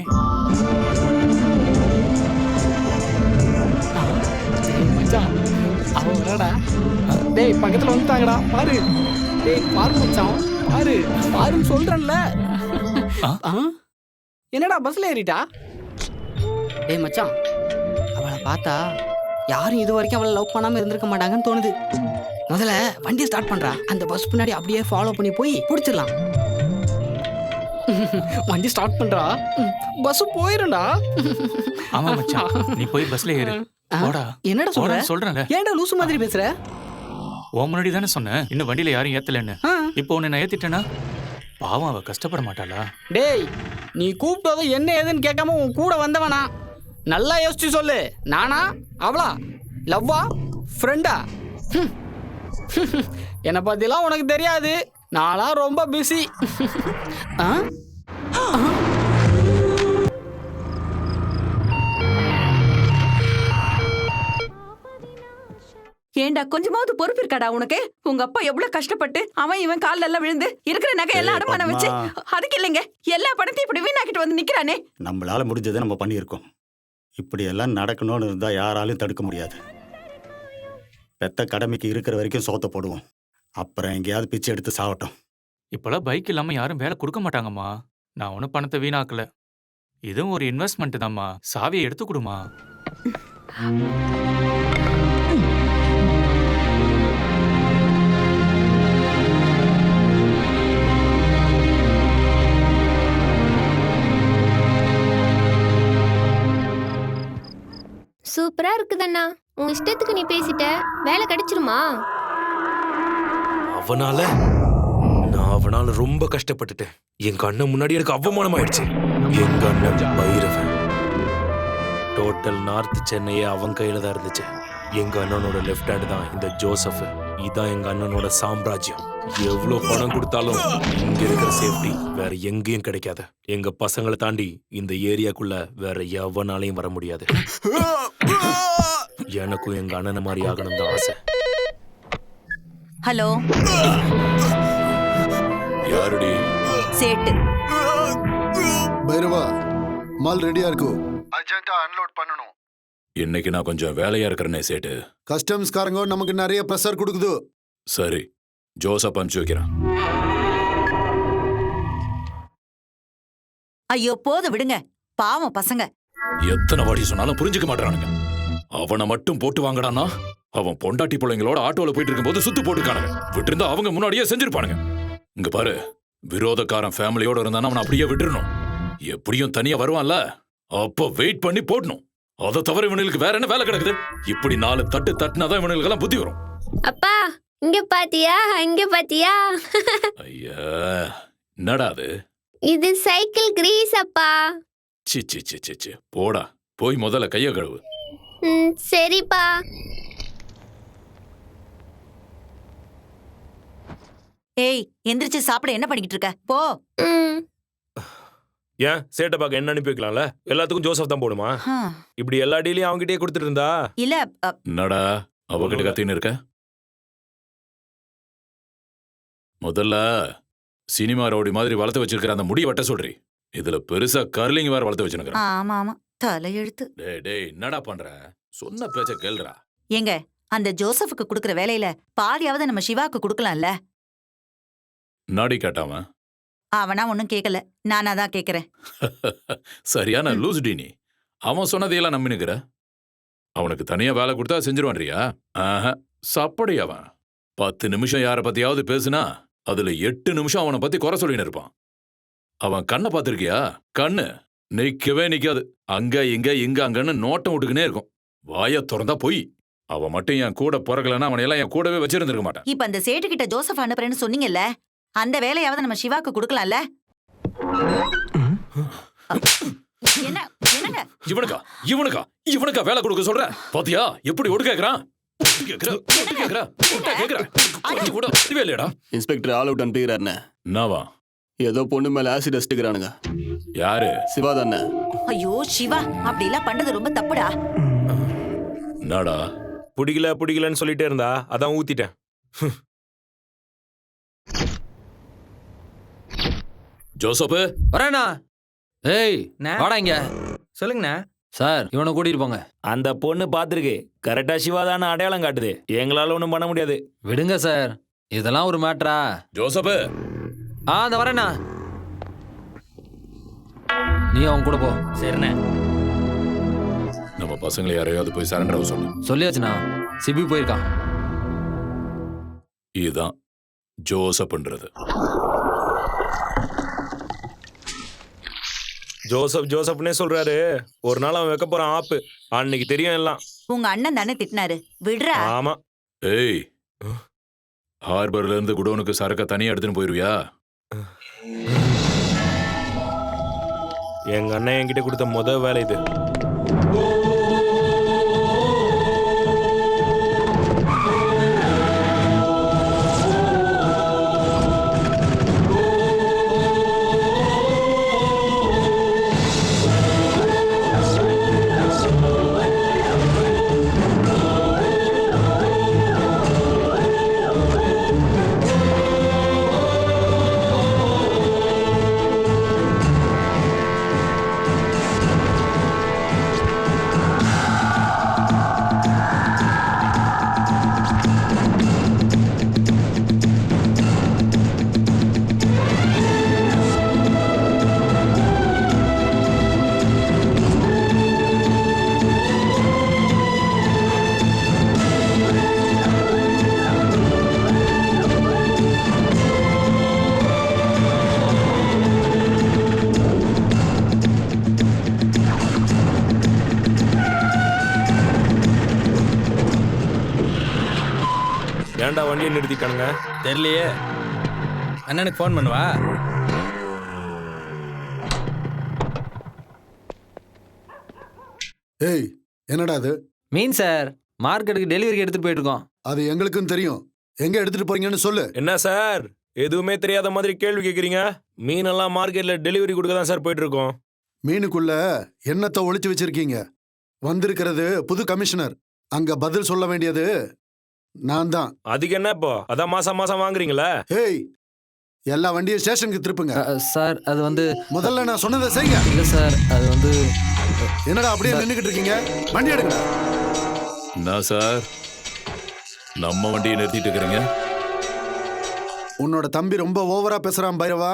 மச்சான் அவன் வரடா. டேய் பக்கத்துல வந்துட்டாங்கடா பாரு. டேய் பாரு மச்சான், பாரு பாருன்னு சொல்றேன்ல. ஆ? என்னடா பஸ்ல ஏறிட்டா? டேய் மச்சான், அவளை பார்த்தா யாரும் இது வரைக்கும் அவளை லவ் பண்ணாம இருந்திருக்க மாட்டாங்கன்னு தோணுது. முதல்ல வண்டியை ஸ்டார்ட் பண்றா. அந்த பஸ் பின்னாடி அப்படியே ஃபாலோ பண்ணி போய் பிடிச்சிடலாம். வண்டி ஸ்டார்ட் பண்றா, பஸ் போயிரும்டா. ஆமா மச்சான், நீ போய் பஸ்ல ஏறு. போடா. என்னடா சொல்ற? சொல்றேன்ல. ஏன்டா லூசு மாதிரி பேசுற? உன் முன்னாடி தானே சொன்னேன் இன்னும் வண்டியில யாரும் ஏத்தலன்னு. ஆ. இப்போ உன்னை நான் ஏத்திட்டேனா பாவம் அவ கஷ்டப்பட மாட்டாளா? டேய் நீ கூப்பிட்டதும் என்ன ஏதுன்னு கேட்காம உன் கூட வந்தவனா? நல்லா யோசிச்சு சொல்லு. நானா அவளா? லவ்வா ஃப்ரெண்டா? என்னை பத்திலாம் உனக்கு தெரியாது. நான்லாம் ரொம்ப பிஸி. ஏண்டா கொஞ்சமாவது பொறுப்பு இருக்காடா உனக்கு? உங்க அப்பா எவ்வளவு கஷ்டப்பட்டு அவன் இவன் கால்ல எல்லாம் விழுந்து இருக்கிற நகை எல்லாம் அடமானம் வச்சு, அதுக்கு இல்லைங்க எல்லா பணத்தையும் இப்படி வீணாக்கிட்டு வந்து நிக்கிறானே. நம்மளால முடிஞ்சதை நம்ம பண்ணியிருக்கோம். இப்படி எல்லாம் நடக்கணும்னு இருந்தா யாராலும் தடுக்க முடியாது. பெத்த கடமைக்கு இருக்கிற வரைக்கும் சோத்த போடுவோம். அப்புறம் எங்கேயாவது பிச்சை எடுத்து சாவட்டும். இப்பெல்லாம் பைக் இல்லாம யாரும் வேலை கொடுக்க மாட்டாங்கம்மா. நான் ஒன்றும் பணத்தை வீணாக்கல. இதுவும் ஒரு இன்வெஸ்ட்மெண்ட் தான்மா. சாவியை எடுத்து கொடுமா. சூப்பரா இருக்குதண்ணா. உன் இஷ்டத்துக்கு நீ பேசிட்ட. வேலை கிடைச்சிருமா? அவனால ரொம்ப கஷ்டப்பட்டுட்டேன். எங்க அண்ணன் முன்னாடி எனக்கு அவமானம் ஆயிடுச்சு. எங்க அண்ணன் பைரவன். டோட்டல் நார்த் சென்னையே அவன் கையில தான் இருந்துச்சு. எங்க அண்ணனோட லெஃப்ட் ஹேண்ட் தான் இந்த ஜோசப். இதான் எங்க அண்ணனோட சாம்ராஜ்யம். எவ்வளவு பணம் கொடுத்தாலும் இங்க இருக்கிற சேஃப்டி வேற எங்கேயும் கிடைக்காது. எங்க பசங்களை தாண்டி இந்த ஏரியாக்குள்ள வேற எவனாலையும் வர முடியாது. எனக்கும் எங்க அண்ணனை மாதிரி ஆகணும் தான் ஆசை. ஹலோ யாருடி? சேட்டு. பைரவா, மால் ரெடியா இருக்கு. அர்ஜென்ட்டா அன்லோட் பண்ணனும். இன்னைக்கு நான் கொஞ்சம் வேலையா இருக்கிறேனே சேட்டு. கஸ்டம்ஸ்காரங்க நமக்கு நிறைய பிரஷர் கொடுக்குது. சரி, ஜோசப் அனுப்பிச்சு வைக்கிறேன். ஐயோ போது விடுங்க, பாவம் பசங்க. எத்தனை வாட்டி சொன்னாலும் புரிஞ்சுக்க மாட்டானுங்க. அவனை மட்டும் போட்டு வாங்கடானா அவன் பொண்டாட்டி பிள்ளைங்களோட ஆட்டோல போயிட்டு இருக்கும்போது சுத்து போட்டுக்கானுங்க. விட்டுருந்தா அவங்க முன்னாடியே செஞ்சிருப்பானுங்க. இங்க பாரு, விரோதக்காரன் ஃபேமிலியோட இருந்தானா அவனை அப்படியே விட்டுறணும். எப்படியும் தனியா வருவான்ல, அப்போ வெயிட் பண்ணி போடணும். அதை தவிர இவனுக்கு வேற என்ன வேலை கிடக்குது? இப்படி 4 தட்டு தட்டுனாதான் இவனுக்கு எல்லாம் புத்தி வரும். அப்பா இங்க பாத்தியா, இங்க பாத்தியா? ஐயா, என்னடா அது? இது சைக்கிள் கிரீஸ் அப்பா. C C C C C, போடா, போய் முதல்ல கைய கழுவு. சரிப்பா. ஏய் எந்திரிச்சு சாப்பிட என்ன பண்ணிக்கிட்டு இருக்க? போ. ஏன் சேட்டை பார்க்க என்ன அனுப்பி வைக்கலாம்ல? எல்லாத்துக்கும் ஜோசப் தான் போடுமா? இப்படி எல்லா டீலையும் அவங்ககிட்டயே கொடுத்துட்டு இருந்தா இல்ல. என்னடா அவகிட்ட கத்தின்னு இருக்க? முதல்ல சினிமா ரவுடி மாதிரி வளர்த்து வச்சிருக்கிற அந்த முடி வெட்ட சொல்றி. இதுல பெருசா கர்லிங் வேற வளர்த்து வச்சிருக்க. ஆமா ஆமா, தலையெழுத்து. டேய் டேய், என்னடா பண்ற? சொன்ன பேச்ச கேளுடா. ஏங்க, அந்த ஜோசப்புக்கு கொடுக்கற வேலையில பாதியாவது நம்ம சிவாக்கு கொடுக்கலாம்ல? நாடி கேட்டாம அவனா ஒன்னும் கேட்கல, நானா தான் கேக்குறேன். சரியான லூஸ் டி நீ. அவன் சொன்னதையெல்லாம் நம்பினுக்கிற. அவனுக்கு தனியா வேலை கொடுத்தா செஞ்சிருவான்றியா? ஆஹா, சப்படி அவன். 10 நிமிஷம் யாரை பத்தியாவது பேசுனா அதுல 8 நிமிஷம் அவனை பத்தி குறை சொல்லின்னு இருப்பான். அவன் கண்ணை பார்த்திருக்கியா? கண்ணு நிக்கவே நிக்காது. அங்க இங்க அங்கன்னு நோட்டம் விட்டுக்கினே இருக்கும். வாய திறந்தா போய். அவன் மட்டும் என் கூட பிறக்கலன்னா அவனை எல்லாம் என் கூடவே வச்சிருந்திருக்க மாட்டான். இப்ப அந்த சேட்டு கிட்ட ஜோசப் அனுப்புறேன்னு சொன்னீங்கல்ல, அந்த வேலையாவது நம்ம சிவாக்கு கொடுக்கலாம்ல? என்ன என்னங்க இவனுக்கா வேலை கொடுக்க சொல்ற? பாத்தியா எப்படி ஒடு கேக்குறான்? இன்ஸ்பெக்டர் ஆல் அவுட் அனுப்பிக்கிறாருண்ணே. என்னவா? ஏதோ பொண்ணு மேல ஆசிட் அடிச்சுக்கிறானுங்க. யாரு? சிவா தானே. ஐயோ சிவா, அப்படி எல்லாம் பண்றது ரொம்ப தப்புடா. என்னடா? பிடிக்கலன்னு சொல்லிட்டே இருந்தா அதான் ஊத்திட்டேன். ஜோசப் வரேண்ணா. ஏய் வாடா இங்க. சொல்லுங்கண்ணா. சார் இவனை கூட்டிட்டு போங்க. அந்த பொண்ணு பாத்துருக்கு, கரெக்டா சிவாதான அடையாளம் காட்டுது. எங்களால ஒண்ணும் பண்ண முடியாது. விடுங்க சார், இதெல்லாம் ஒரு மேட்டரா? ஜோசப் அந்த வரேண்ணா. நீ அவன் கூட போ. சரிண்ணே. நம்ம பசங்களை யாரையாவது போய் சரண்டர் சொல்லு. சொல்லியாச்சுண்ணா, சிபி போயிருக்கான். இதுதான் ஜோசப்ன்றது. ஜோசப்னே சொல்றாரு. ஒரு நாள் அவன் வைக்க போறான் ஆப்பு. அன்னைக்கு தெரியும் எல்லாம். உங்க அண்ணன் தானே திட்டினாரு, விடுறா. ஆமா. ஏய், ஹார்பர்ல இருந்து குடோனுக்கு சரக்க தனியா எடுத்துன்னு போயிருவியா? எங்க அண்ணன் என்கிட்ட கொடுத்த முத வேலை இது. ஏன்டா வண்டியை நிறுத்திட்டானுங்க? தெரியலையே. அண்ணனுக்கு ஃபோன் பண்ணுவா. ஏய் என்னடா அது? மீன் சார், மார்க்கெட்டுக்கு டெலிவரிக்கு எடுத்துட்டு போயிட்டு இருக்கோம். அது எங்களுக்கும் தெரியும். எங்க எடுத்துட்டு போறீங்கன்னு சொல்லு. என்ன சார் எதுவுமே தெரியாத மாதிரி கேள்வி கேட்குறீங்க? மீனெல்லாம் மார்க்கெட்ல டெலிவரி கொடுக்க தான் சார் போயிட்டு இருக்கோம். மீனுக்குள்ள என்னத்தை ஒளிச்சு வச்சிருக்கீங்க? வந்திருக்கிறது புது கமிஷனர். அங்க பதில் சொல்ல வேண்டியது நான் தான். அதுக்கு என்ன இப்போ? அதான் மாசம் வாங்குறீங்களா? ஏய், எல்லா வண்டியும் ஸ்டேஷனுக்கு திருப்புங்க. சார் அது வந்து முதல்ல நான் சொன்னதை செய்யுங்க. இல்ல சார், அது வந்து என்னடா அப்படியே நின்னுக்கிட்டு இருக்கீங்க? வண்டி எடுங்க. என்ன சார் நம்ம வண்டியை நிறுத்திட்டு இருக்கிறீங்க? உன்னோட தம்பி ரொம்ப ஓவரா பேசுறான் பைரவா.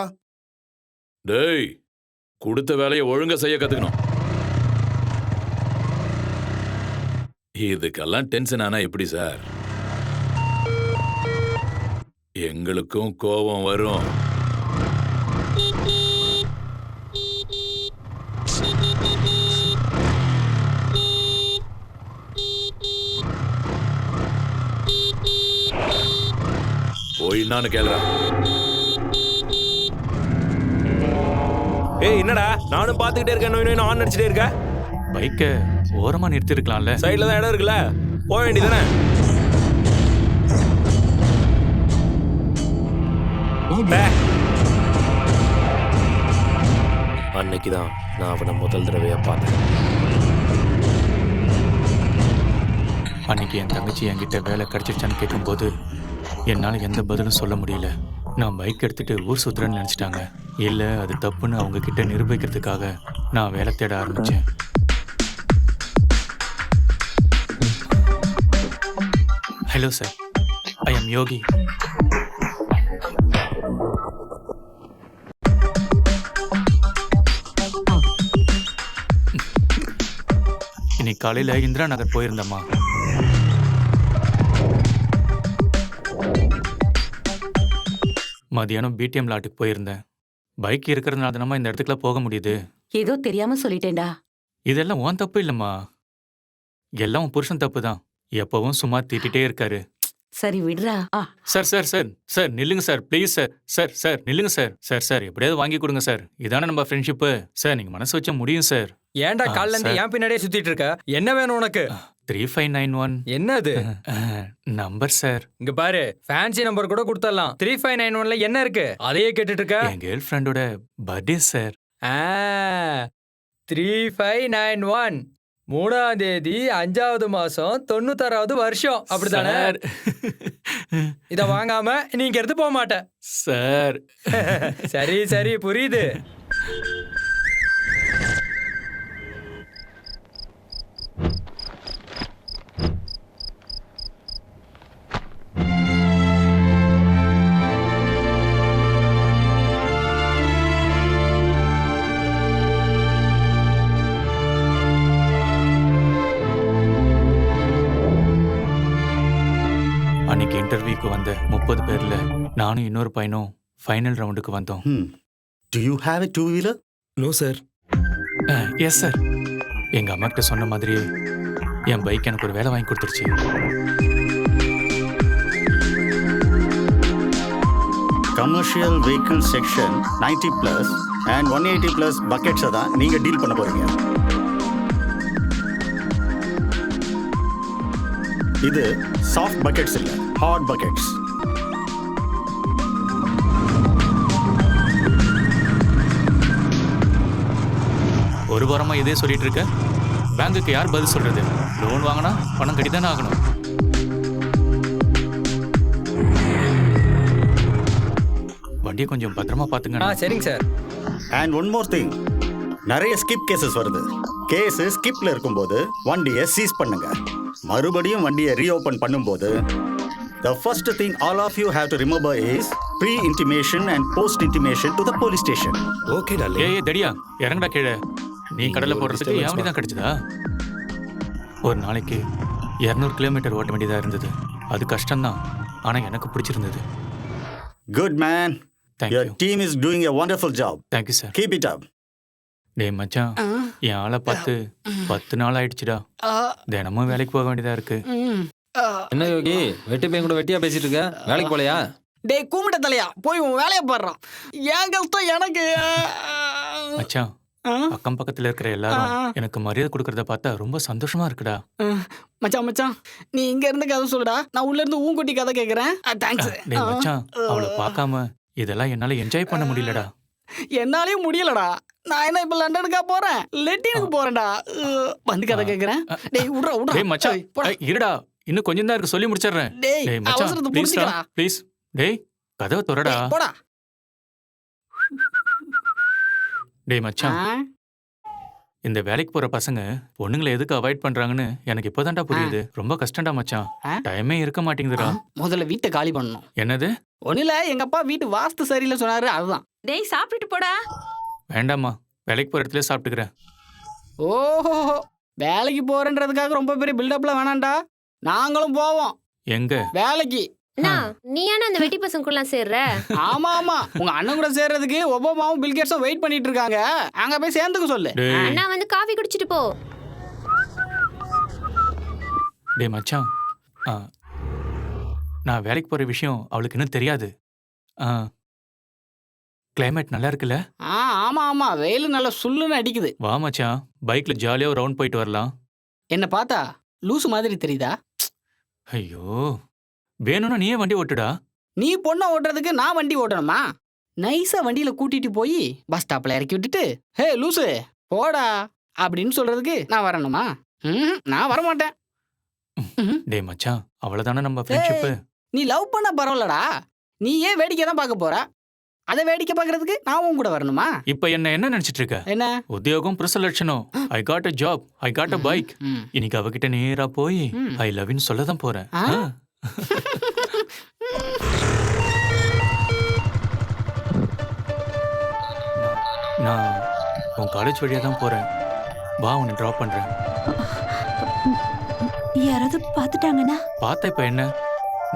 டேய், கொடுத்த வேலையை ஒழுங்கா செய்ய கத்துக்கணும். இதுக்கெல்லாம் டென்ஷன் ஆனா எப்படி சார்? எங்களுக்கும் கோபம் வரும். போய் நானு கேளுறேன். ஏய் என்னடா நானும் பாத்துக்கிட்டே இருக்கேன், ஆன் அடிச்சுட்டே இருக்க. பைக்கை ஓரமா நிறுத்தி இருக்கலாம்ல. சைட்ல தான் இடம் இருக்குல்ல, போக வேண்டியதானே? அன்னைக்குதான் நான் அவனை முதல் தடவையா பார்த்தேன். அன்னைக்கு என் தங்கச்சி என்கிட்ட வேலை கிடைச்சிருச்சான்னு கேட்கும்போது என்னால் எந்த பதிலும் சொல்ல முடியல. நான் பைக் எடுத்துட்டு ஊர் சுத்துறேன்னு நினச்சிட்டாங்க. இல்லை, அது தப்புன்னு அவங்க கிட்ட நிரூபிக்கிறதுக்காக நான் வேலை தேட ஆரம்பித்தேன். ஹலோ சார், ஐ எம் யோகி. இன்னைக்கு காலையில இந்திரா நகர் போயிருந்தம்மா. மதியானம் பிடிஎம் லாட்டுக்கு போயிருந்தேன். பைக் இருக்கிறதுனால தானம்மா இந்த இடத்துக்குலாம் போக முடியுது. ஏதோ தெரியாம சொல்லிட்டேன்டா. இதெல்லாம் உன் தப்பு இல்லம்மா, எல்லாம் உன் புருஷன் தப்பு தான். எப்பவும் சும்மா திட்டிகிட்டே இருக்காரு. சரி விடுறா. சார் சார் சார் சார் நில்லுங்க sir, please sir. Sir sir நில்லுங்க சார். சார் சார் எப்படியாவது வாங்கி கொடுங்க சார். இதானே நம்ம ஃப்ரெண்ட்ஷிப்பு சார். நீங்க மனசு வச்சா முடியும் சார். ஏன்டா கால்ல இருந்து ஏன் பின்னாடியே சுத்திட்டு இருக்க? என்ன வேணும் உனக்கு? 3591. என்னது நம்பர் சார். இங்க பாரு, ஃபேன்சி நம்பர் கூட கொடுத்துடலாம். 3591ல என்ன இருக்கு? அதையே கேட்டுட்டு இருக்க? என் கேர்ள் ஃப்ரெண்டோட பர்த்டே சார். 3591 3ஆம் தேதி 5வது மாசம் 96வது வருஷம், அப்படிதானே? இத வாங்காம நீங்க எடுத்து போக மாட்ட சார். சரி சரி புரியுது. அன்னைக்கு இன்டர்வியூக்கு வந்த 30 பேர்ல நானும் இன்னொரு பையனும் ஃபைனல் ரவுண்டுக்கு வந்தோம். Do you have a two-wheeler? No, sir. Yes sir. எங்க அம்மா கிட்ட சொன்ன மாதிரி என் பைக் எனக்கு ஒரு வேலை வாங்கி கொடுத்துருச்சு. Commercial vehicle section 90+ and 180+ buckets தான் நீங்க டீல் பண்ண போறீங்க. இது சாஃப்ட் பக்கெட்ஸ் இல்ல, ஹார்ட் பக்கெட்ஸ். ஒரு வாரமா இதே சொல்லிட்டு இருக்க. பேங்குக்கு யார் பதில் சொல்றது? லோன் வாங்கினா பணம் கட்டித்தானே ஆகணும். வண்டியை கொஞ்சம் பத்திரமா பாத்துங்க. சரிங்க sir. And one more thing, நிறைய ஸ்கிப் கேசஸ் வருது. கேஸ் ஸ்கிப்ல இருக்கும்போது வண்டியை சீஸ் பண்ணுங்க. மறுபடியும் வண்டியை ரீஓபன் பண்ணும்போது the first thing all of you have to remember is pre-intimation and post-intimation to the police station. Okay, darling. ஏய் தடியா, இறங்கடா கீழே. நீ கடலை போடுறதுக்கு என் வண்டி தான் கிடைச்சதா? ஒரு நாளைக்கு 200 கிலோமீட்டர் ஓட்ட வேண்டியதா இருந்தது. அது கஷ்டம்தான், ஆனா எனக்கு பிடிச்சிருந்தது. Good man. Thank Your you. team is doing a wonderful job. Thank you, sir. Keep it up. டேய் மச்சான், என் ஆளை பார்த்து 10 நாள் ஆயிடுச்சுடா. தினமும் வேலைக்கு போக வேண்டியதா இருக்கு. என்ன யோகி, வெட்டி பையன் கூட வெட்டியா பேசிட்டு இருக்க? வேலைக்கு போலையா? டேய் கூமிட்ட தலையா, போய் உன் வேலையை பாடுறான். ஏன் கஷ்டம் எனக்கு. மச்சான், அக்கம் பக்கத்துல இருக்கிற எல்லாரும் எனக்கு மரியாதை கொடுக்கறத பார்த்தா ரொம்ப சந்தோஷமா இருக்குடா. மச்சான் மச்சான், நீ இங்க இருந்து கதை சொல்லுடா, நான் உள்ள இருந்து ஊங்குட்டி கதை கேக்குறேன். தேங்க்ஸ். டேய் மச்சான், அவளை பார்க்காம இதெல்லாம் என்னால என்ஜாய் பண்ண முடியலடா. என்னாலையும் முடியலடா. நான் என்ன இப்ப லண்டனுக்கா போறேன், லெட்டினுக்கு போறேன்டா. வந்து கதை கேக்குறேன். டேய் உட்றா உட்றா. டேய் மச்சான், இருடா, இன்னும் கொஞ்சம் தான் இருக்கு, சொல்லி முடிச்சிடுறேன். டேய் மச்சான் அவசரத்தை ப்ளீஸ் புரிஞ்சுக்கடா. ப்ளீஸ். டேய் கதவை திறடா. போடா. டேய் மச்சான், இந்த வேலைக்கு போற பசங்க பொண்ணுங்களை எதுக்கு அவாய்ட் பண்றாங்கன்னு எனக்கு இப்போதான்டா புரியுது. ரொம்ப கஷ்டம்டா மச்சான், டைமே இருக்க மாட்டேங்குதுடா. முதல்ல வீட்டை காலி பண்ணணும். என்னது? ஒண்ணுல எங்க அப்பா வீட்டு வாஸ்து சரியில்லை சொன்னாரு, அதுதான். டேய் சாப்பிட்டுட்டு போடா. வேண்டாம்மா, வேலைக்கு போற இடத்துல சாப்பிட்டுக்கிறேன். ஓஹோ, வேலைக்கு போறேன்றதுக்காக ரொம்ப பெரிய பில்டப்லாம் வேணாம்டா. நாங்களும் போவோம். எங்க வேலைக்கு? நீ ஏன்னா அந்த வெட்டி பசங்க சேர்ற? ஆமா ஆமா, உங்க அண்ணன் கூட சேர்றதுக்கு ஒபாமாவும் பில்கேட்ஸும் வெயிட் பண்ணிட்டு இருக்காங்க. அங்க போய் சேர்ந்துக்க சொல்லு. அண்ணா வந்து காஃபி குடிச்சிட்டு போ. டேய் மச்சான், நான் வேலைக்கு போற விஷயம் அவளுக்கு இன்னும் தெரியாது. கிளைமேட் நல்லா இருக்குல்ல? ஆமா ஆமா, வெயில் நல்லா சுள்ளுன்னு அடிக்குது. வா மச்சான், பைக்ல ஜாலியா ரவுண்ட் போயிட்டு வரலாம். என்ன பார்த்தா லூசு மாதிரி தெரியுதா? ஐயோ, வேணும்னா நீயே வண்டி ஓட்டுடா. நீ பொண்ணை ஓட்டுறதுக்கு நான் வண்டி ஓட்டணுமா? நைஸா வண்டியில கூட்டிட்டு போய் பஸ் ஸ்டாப்ல இறக்கி விட்டுட்டு, ஹே லூசு போடா அப்படின்னு சொல்றதுக்கு நான் வரணுமா? நான் வரமாட்டேன். டேய் மச்சான், அவ்வளவுதானே நம்ம ஃப்ரெண்ட்ஷிப். நீ லவ் பண்ண பரவாயில்லடா, நீ ஏன் வேடிக்கை தான் பார்க்க போற? அதை வேடிக்கை பார்க்கறதுக்கு நான் உன் கூட வரணுமா? இப்ப என்ன நினைச்சிட்டு இருக்க? என்ன உத்தியோகம் புருஷ லட்சணம். I got a job, I got a bike. இன்னைக்கு அவகிட்ட நேரா போய் ஐ லவ் யூ சொல்ல தான் போறேன். நான் உன் காலேஜ் வழியா தான் போறேன். வா, உன்னை டிராப் பண்றேன். யாராவது பாத்துட்டாங்கன்னா? பார்த்த இப்ப என்ன?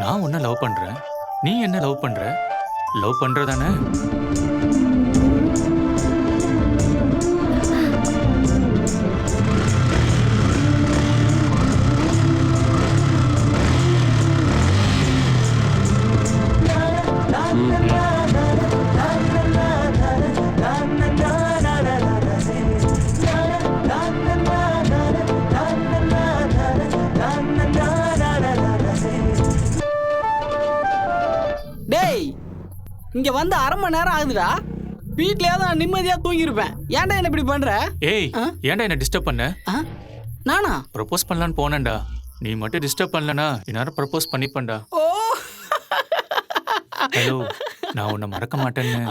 நான் உன்னை லவ் பண்றேன், நீ என்ன லவ் பண்ற? லவ் பண்றதானே? டேய், இங்க வந்து 1/2 மணி நேரம் ஆகுதுடா. வீட்லயாவது நான் நிம்மதியா தூங்கியிருப்பேன். ஏன்டா என்ன இப்படி பண்ற? ஏய், ஏன்டா என்ன டிஸ்டர்ப் பண்ண? நானா ப்ரப்போஸ் பண்ணலான்னு போனேன்டா. நீ மட்டும் டிஸ்டர்ப் பண்ணலனா இந்நேரம் ப்ரப்போஸ் பண்ணிப்பேன்டா. ஓ ஹலோ, நான் உன்னை மறக்க மாட்டேன்னு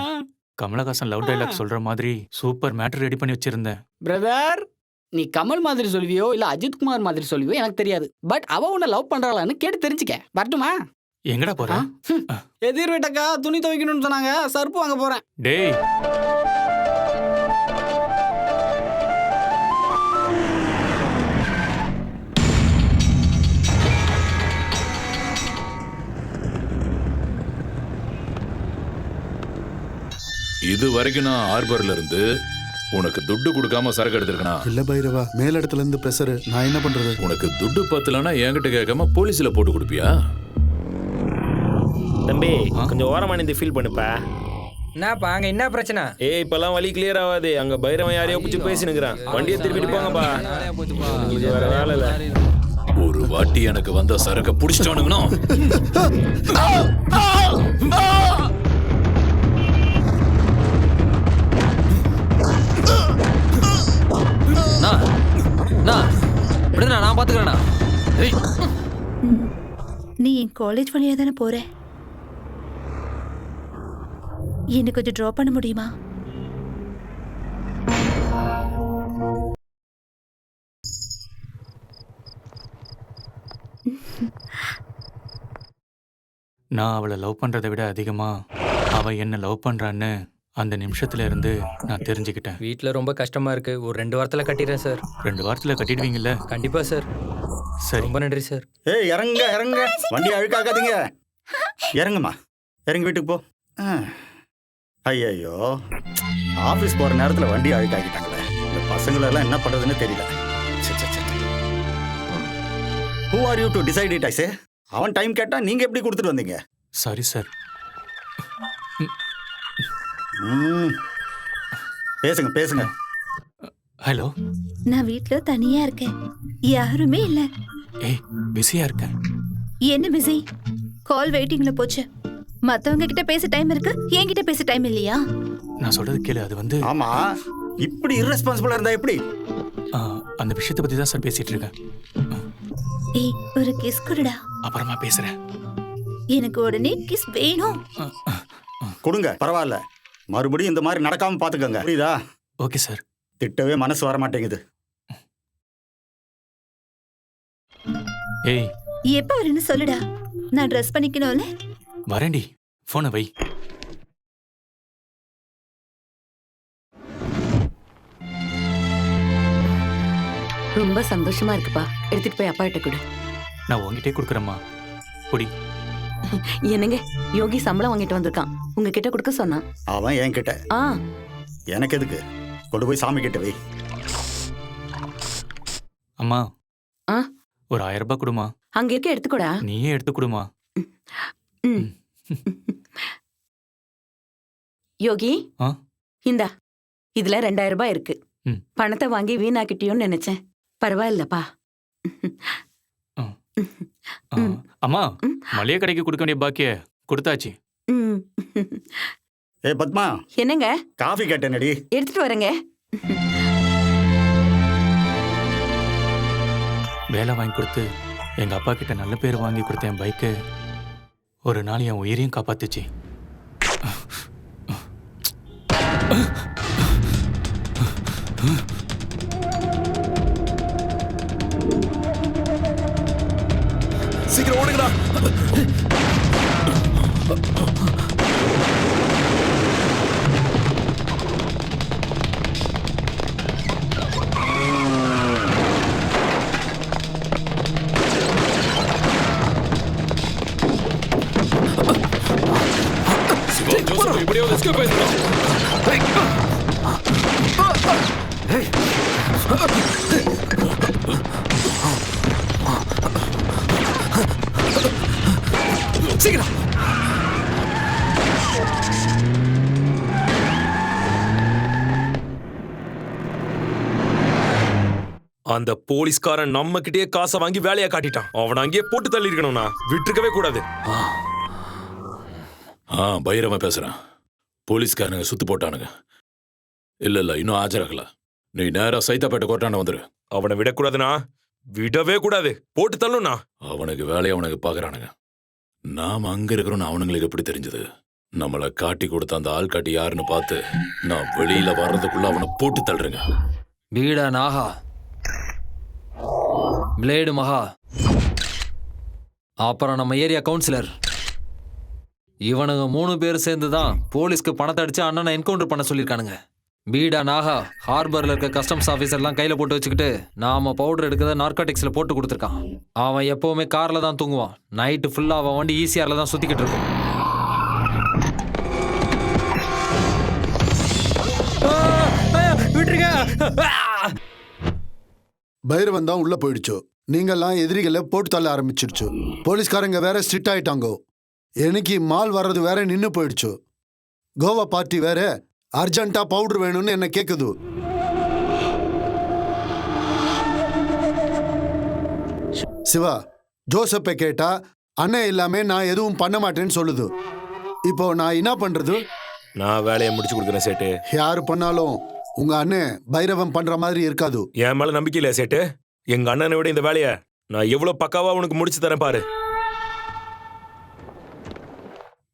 கமலஹாசன் லவ் டைலாக் சொல்ற மாதிரி சூப்பர் மேட்டர் ரெடி பண்ணி வச்சிருந்தேன். பிரதர், நீ கமல் மாதிரி சொல்வியோ இல்ல அஜித் குமார் மாதிரி சொல்வியோ எனக்கு தெரியாது. பட் அவ உன்னை லவ் பண்றாளான்னு கேட்டு தெரிஞ்சுக்க. வரட்டுமா? எங்கடா போற? எதிர் வீட்டக்கா துணி துவைக்கணும்னு சொன்னாங்க, சர்ப்பு வாங்க போறேன். டேய், இது வரைக்கும் நான் ஹார்பர்ல இருந்து உனக்கு துட்டு கொடுக்காம சரக்கு எடுத்திருக்கனா? இல்ல பைரவா, மேல் இடத்துல இருந்து பிரஷர். நான் என்ன பண்றது? உனக்கு துட்டு பத்தலன்னா என்கிட்ட கேட்காம போலீஸ்ல போட்டு கொடுப்பியா? தம்பி, கொஞ்சம் ஓரமா நின்று ஃபீல் பண்ணுப்பா. என்னப்பா அங்க என்ன பிரச்சனை? ஏய், இப்பெல்லாம் வழி கிளியர் ஆகாது. அங்க பைரவன் யாரையோ பிடிச்சி பேசினுக்கிறான். வண்டியை திருப்பிட்டு போங்கப்பா. உங்களுக்கு வேற வேலை இல்ல. ஒரு வாட்டி எனக்கு வந்த சரக்க புடிச்சிட்டானுங்கன்னா நான் பாத்துக்கிறேன்னா. நீ என் காலேஜ் வழியா தானே போற? என்ன கொஞ்சம் ட்ராப் பண்ண முடியுமா? நான் அவளை லவ் பண்றதை விட அதிகமா அவ என்ன லவ் பண்றான்னு அந்த நிமிஷத்துல இருந்து நான் தெரிஞ்சுக்கிட்டேன். வீட்ல ரொம்ப கஷ்டமா இருக்கு. ஒரு 2 வாரத்துல கட்டிடுறேன் சார். 2 வாரத்துல கட்டிடுவீங்கல்ல? கண்டிப்பா சார். சரி, ரொம்ப நன்றி சார். ஏய், இறங்க இறங்க, வண்டி அழுக்காக்காதீங்க. இறங்குமா, இறங்கி வீட்டுக்கு போ. ஐயோ, ஆபீஸ் போற நேரத்துல வண்டி அழுக்காக்கிட்டாங்களே. இந்த பசங்களெல்லாம் என்ன பண்றதுன்னு தெரியல. Who are you to decide it, I say? அவன் டைம் கேட்டா நீங்க எப்படி கொடுத்துட்டு வந்தீங்க? Sorry sir. பேசுங்க பேசுங்க. ஹலோ, நான் வீட்ல தனியா இருக்கேன், யாருமே இல்ல. ஏய், பிஸியா இருக்கேன். என்ன பிஸி? கால் வெயிட்டிங்ல போச்சு. மத்தவங்க கிட்ட பேச டைம் இருக்கு, என்கிட்ட பேச டைம் இல்லையா? நான் சொல்றது கேளு. அது வந்து ஆமா, இப்படி irresponsible இருந்தா எப்படி? அந்த விஷயத்தை பத்தி தான் சார் பேசிட்டு இருக்கேன். ஏய், ஒரு கிஸ் கொடுடா. அப்புறமா பேசுறேன். எனக்கு உடனே கிஸ் வேணும். கொடுங்க, பரவாயில்ல. மறுபடியும் இந்த மாதிரி நடக்காம பாத்துக்கங்க, புரியுதா? Okay sir. திட்டவே மனசு வர மாட்டேங்குது. ஏய், எப்ப வரேன்னு சொல்லுடா. நான் ட்ரெஸ் பண்ணிக்கணும்ல. வரேன்டி, போனை வை. ரொம்ப சந்தோஷமா இருக்குப்பா. எடுத்துட்டு போய் அப்பா கிட்ட கொடு. நான் உங்ககிட்டே கொடுக்குறேம்மா. புடி. என்னங்க, யோகி சம்பளம் வாங்கிட்டு வந்திருக்கான், உங்ககிட்ட கொடுக்க சொன்னான். அவன் என்கிட்ட. எனக்கு எதுக்கு? கொண்டு போய் சாமி கிட்ட வை. அம்மா, ஒரு 1000 ரூபாய் கொடுமா. அங்க இருக்க எடுத்துக்கூடா. நீயே எடுத்து கொடுமா. யோகி, இந்தா, இதுல 2000 ரூபாய் இருக்கு. பணத்தை வாங்கி வீணாக்கிட்டியோன்னு நினைச்சேன். பரவாயில்லப்பா. அம்மா, மளிகை கடைக்கு கொடுக்க வேண்டிய பாக்கிய கொடுத்தாச்சு. ஏ பத்மா, என்னங்க? காஃபி கேட்டேனடி. எடுத்துட்டு வரேங்க. வேலை வாங்கி கொடுத்து எங்க அப்பா கிட்ட நல்ல பேர் வாங்கி கொடுத்த என் பைக்கு ஒரு நாள் என் உயிரையும் காப்பாத்துச்சு. சீக்கிரம் ஓடுங்கடா. எப்படியாவது எஸ்கேப் ஆயிடணும். சீக்கிரம். அந்த போலீஸ்காரன் நம்ம கிட்டயே காசை வாங்கி வேலையை காட்டிட்டான். அவனை அங்கேயே போட்டு தள்ளி இருக்கணும்னா விட்டுருக்கவே கூடாது. பைரவன் பேசுறான். போலீஸ்காரனுங்க சுத்து போட்டானுங்க. இல்ல இன்னும் ஆஜராகல. நீ நேரா சைதாப்பேட்டை கோர்ட்டாண்ட வந்துரு. அவனை விடக்கூடாதுண்ணா, விடவே கூடாது. போட்டு தள்ளுண்ணா. அவனுக்கு வேலையை அவனுக்கு பாக்குறானுங்க. நாம அங்க இருக்கிறோன்னு அவனுங்களுக்கு எப்படி தெரிஞ்சது? நம்மளை காட்டி கொடுத்த அந்த ஆள் காட்டி யாருன்னு பார்த்து நான் வெளியில வர்றதுக்குள்ள அவனை போட்டு தள்ளுறேங்க. பீடா நாகா, பிளேடு மகா, அப்புறம் நம்ம ஏரியா கவுன்சிலர், இவனுங்க 3 பேர் சேர்ந்து தான் போலீஸ்க்கு பணத்தை அடிச்சு அண்ணனை என்கவுண்டர் பண்ண சொல்லியிருக்கானுங்க. பீடா நாகா ஹார்பர்ல இருக்க கஸ்டம்ஸ் ஆஃபீஸர்லாம் கையில போட்டு வச்சுக்கிட்டு நாம பவுடர் எடுக்கிறத நார்காட்டிக்ஸ்ல போட்டு கொடுத்துருக்கான். அவன் எப்பவுமே கார்ல தான் தூங்குவான். நைட்டு ஃபுல்லா அவன் வண்டி ஈசிஆர்ல தான் சுத்திக்கிட்டு இருக்கும். விட்டுருங்க. பைரவன் தான் உள்ள போயிடுச்சோ. நீங்கெல்லாம் எதிரிகளை போட்டு தள்ள ஆரம்பிச்சிருச்சு. போலீஸ்காரங்க வேற ஸ்ட்ரிக்ட் ஆயிட்டாங்கோ. எனக்கு மால் வர்றது வேற நின்று போயிடுச்சு. கோவா பார்ட்டி வேற அர்ஜென்ட்டா பவுடர் வேணும்னு என்ன கேக்குது. சிவா, ஜோசப்பை கேட்டா அண்ணன் இல்லாம நான் எதுவும் பண்ண மாட்டேன்னு சொல்லுது. இப்போ நான் என்ன பண்றது? நான் வேலையை முடிச்சு கொடுக்குறேன் சேட்டு. யாரு பண்ணாலும் உங்க அண்ணன் பைரவம் பண்ற மாதிரி இருக்காது. என் மேல நம்பிக்கை இல்லையா சேட்டு? எங்க அண்ணனை விட இந்த வேலையை நான் எவ்வளவு பக்காவா உனக்கு முடிச்சு தரேன் பாரு.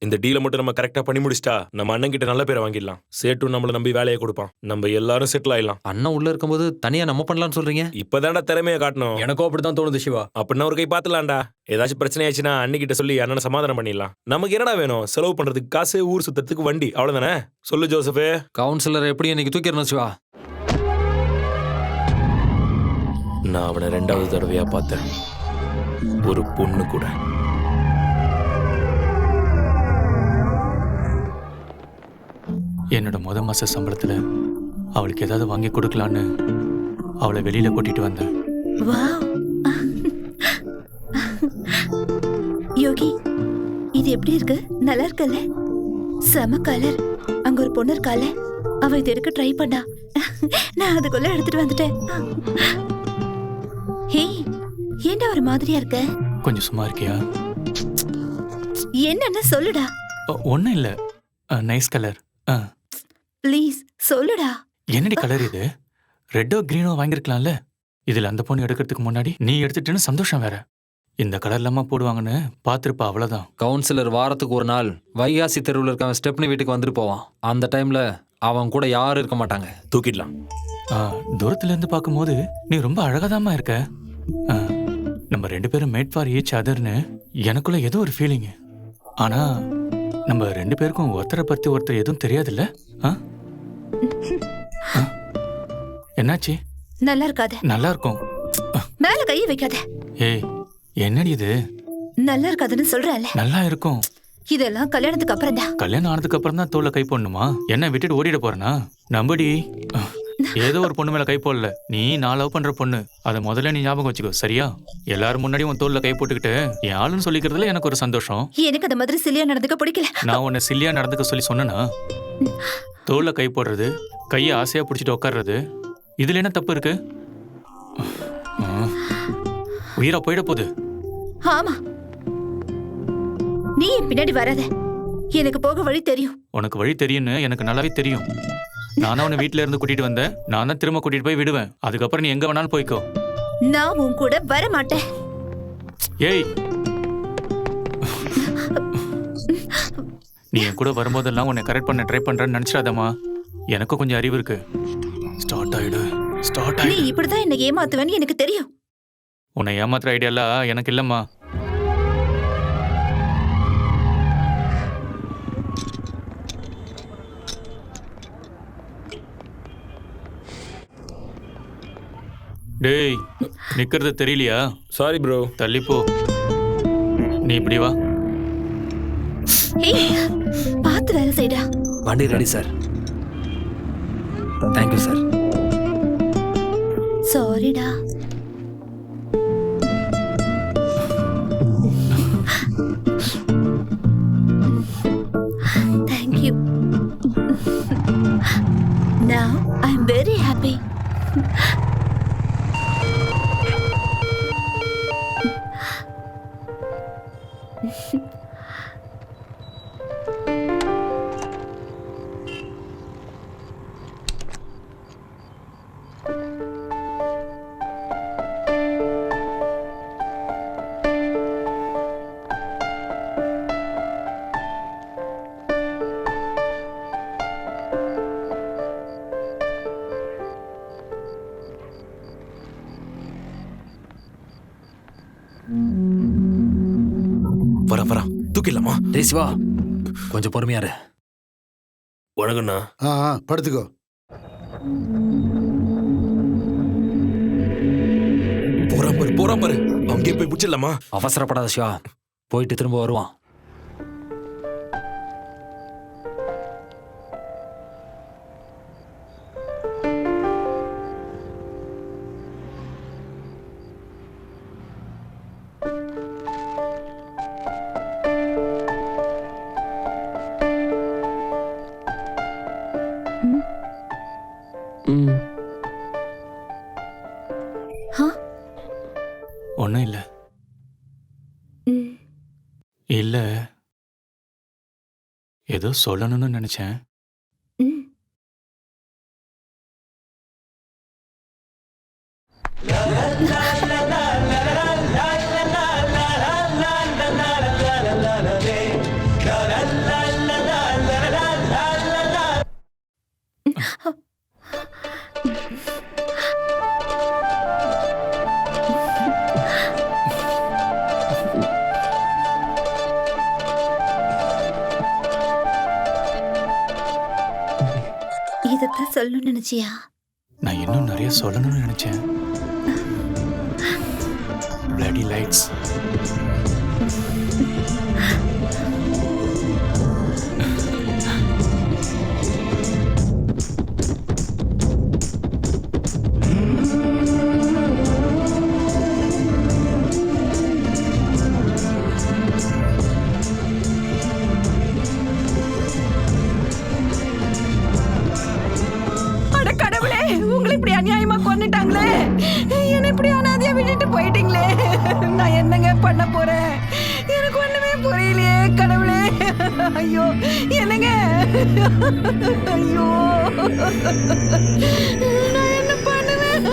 இந்த டீலை மட்டும் நம்ம கரெக்டா பண்ணி முடிச்சிட்டா நம்ம அண்ணன் கிட்ட நல்ல பேரை வாங்கிடலாம். சேட்டும் நம்மள நம்பி வேலையை கொடுப்பான். நம்ம எல்லாரும் செட்டில் ஆயிடலாம். அண்ணன் உள்ள இருக்கும்போது தனியா நம்ம பண்ணலாம்னு சொல்றீங்க? இப்பதான்டா திறமையை காட்டணும். எனக்கும் அப்படிதான் தோணுது சிவா. அப்படின்னா ஒரு கை பாத்துலாம்டா. ஏதாச்சும் பிரச்சனை ஆயிடுச்சுன்னா அன்னிக்கிட்ட சொல்லி அண்ணனை சமாதானம் பண்ணிடலாம். நமக்கு என்னடா வேணும்? செலவு பண்றதுக்கு காசு, ஊர் சுத்தத்துக்கு வண்டி, அவ்வளவுதானே? சொல்லு ஜோசப். கவுன்சிலர் எப்படி இன்னைக்கு தூக்கிடணும் சிவா? நான் அவனை 2வது தடவையா பார்த்தேன். ஒரு பொண்ணு கூட. என்னோட மாச சம்பளத்துல அவளுக்கு ஏதாவது வாங்கி கொடுக்கலான்னு அவளை வெளியில கூட்டிட்டு வந்தேன். யோகி, இது எப்படி இருக்கு? நல்லா இருக்குல்ல? செம கலர். அங்க ஒரு பொண்ணு இருக்கால, அவ இது எடுக்க ட்ரை பண்ணா. நான் அதுக்குள்ள எடுத்துட்டு வந்துட்டேன். ஹே, ஏன்டா ஒரு மாதிரியா இருக்க? கொஞ்சம் சும்மா இருக்கியா? என்னன்னு சொல்லுடா. ஒன்னும் இல்ல, நைஸ் கலர். ப்ளீஸ் சொல்லுடா. என்னடி கலர் இது? ரெட்டோ கிரீனோ வாங்கிருக்கலாம்ல. இதுல அந்த பொண்ணு எடுக்கிறதுக்கு முன்னாடி நீ எடுத்துட்டேன்னு சந்தோஷம் வேற. இந்த கலர்லாமா போடுவாங்கன்னு பாத்துருப்பா, அவ்வளவுதான். கவுன்சிலர் வாரத்துக்கு ஒரு நாள் வைகாசி தெருவில் இருக்க ஸ்டெப்னி வீட்டுக்கு வந்துட்டு போவான். அந்த டைம்ல அவன் கூட யாரும் இருக்க மாட்டாங்க. தூக்கிடலாம். தூரத்துல இருந்து பார்க்கும்போது நீ ரொம்ப அழகாதாமா இருக்க. நம்ம 2 பேரும் மேட் ஃபார் ஈச் அதர்னு எனக்குள்ள ஏதோ ஒரு ஃபீலிங். ஆனா நம்ம 2 பேருக்கும் ஒருத்தரை பத்தி ஒருத்தர் எதுவும் தெரியாதுல்ல? என்னாச்சு? நல்லா இருக்காது. நல்லா இருக்கும். மேல கையை வைக்காத. ஏய், என்னடி இது? நல்லா இருக்காதுன்னு சொல்றேன்ல. நல்லா இருக்கும். இதெல்லாம் கல்யாணத்துக்கு அப்புறம் தான். கல்யாணம் ஆனதுக்கு அப்புறம் தான் தோல்ல கை போடணுமா? என்ன விட்டுட்டு ஓடிட போறனா? நம்படி. ஏதோ ஒரு பொண்ணு மேல கை போடல. நீ நான் லவ் பண்ற பொண்ணு. அதை முதல்ல நீ ஞாபகம் வச்சுக்கோ, சரியா? எல்லாரும் முன்னாடி உன் தோல்ல கை போட்டுக்கிட்டு என் ஆளுன்னு சொல்லிக்கிறதுல எனக்கு ஒரு சந்தோஷம். எனக்கு அந்த மாதிரி சில்லியா நடந்துக்க பிடிக்கல. நான் உன்னை சில்லியா நடந்துக்க சொல்லி சொன்னேனா? தோல்ல கை போடுறது, கையை ஆசையா பிடிச்சிட்டு உட்கார்றது, இதுல என்ன தப்பு இருக்கு? உயிரா போயிட போகுது. ஆமா, நீ பின்னாடி வராத. எனக்கு போக வழி தெரியும். உனக்கு வழி தெரியும்னு எனக்கு நல்லாவே தெரியும். நானும் உன்னை வீட்டுல இருந்து கூட்டிட்டு வந்தேன். நான் தான் திரும்ப கூட்டிட்டு போய் விடுவேன். அதுக்கப்புறம் நீ எங்க வேணாலும் போய்க்கோ. நான் உன் கூட வர மாட்டேன். ஏய், நீ என் கூட வரும்போதெல்லாம் உன்னை கரெக்ட் பண்ண ட்ரை பண்றேன்னு நினைச்சிடாதம்மா. எனக்கும் கொஞ்சம் அறிவு இருக்கு. ஸ்டார்ட் ஆயிடு. நீ இப்படிதான் என்ன ஏமாத்துவேன்னு எனக்கு தெரியும். உன்னை ஏமாத்துற ஐடியாலாம் எனக்கு இல்லம்மா. டேய், நிக்கிறது தெரியலையா? Sorry bro. தள்ளி போ. நீ இப்படி வா. பாத்து பார்த்து வேலை செய்டா. வண்டி ரெடி சார். Thank you sir. சாரிடா. Thank you. Now I'm very happy. வரா தூக்கிடலாமா? டேய் சிவா, கொஞ்சம் பொறுமையா இரு. வணக்கண்ணா. படுத்துக்கோ. போறான் பாரு. அங்கே போய் பிடிச்சிடலாமா? அவசரப்படாத சிவா, போயிட்டு திரும்ப வருவான். ஒன்றும் இல்லை. இல்லை, ஏதோ சொல்லணும்னு நினைச்சேன். இதத்தான் சொல்லணும்னு நினைச்சியா? நான் இன்னும் நிறைய சொல்லணும்னு நினைச்சேன். Bloody lights. உங்களை இப்படி அநியாயமா கொன்னுட்டாங்களே, என்ன இப்படி அனாதையா விட்டுட்டு போயிட்டீங்களே, நான் என்னங்க பண்ண போறேன்? எனக்கு ஒண்ணுமே புரியலையே கடவுளே. ஐயோ என்னங்க, ஐயோ நான் என்ன பண்ணுவேன்?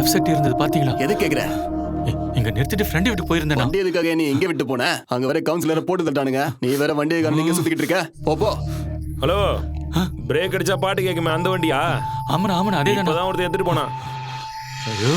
எஃப்செட் இருந்தது பாத்தீங்களா? எது கேக்குற? இங்க நிறுத்திட்டு ஃப்ரெண்ட் வீட்டுக்கு போயிருந்தேன். வண்டி எதுக்காக நீ எங்க விட்டு போன? அங்க வர கவுன்சிலரை போட்டு தட்டானுங்க. நீ வேற வண்டியை கண்டிக்க சுத்திக்கிட்டு இருக்க. போ. ஹலோ, பிரேக் அடிச்சா பாட்டு கேக்குமே, அந்த வண்டியா? ஆமாண்ணா ஆமாண்ணா, அதே தான். ஒருத்தர் எடுத்துட்டு போனா. ஐயோ,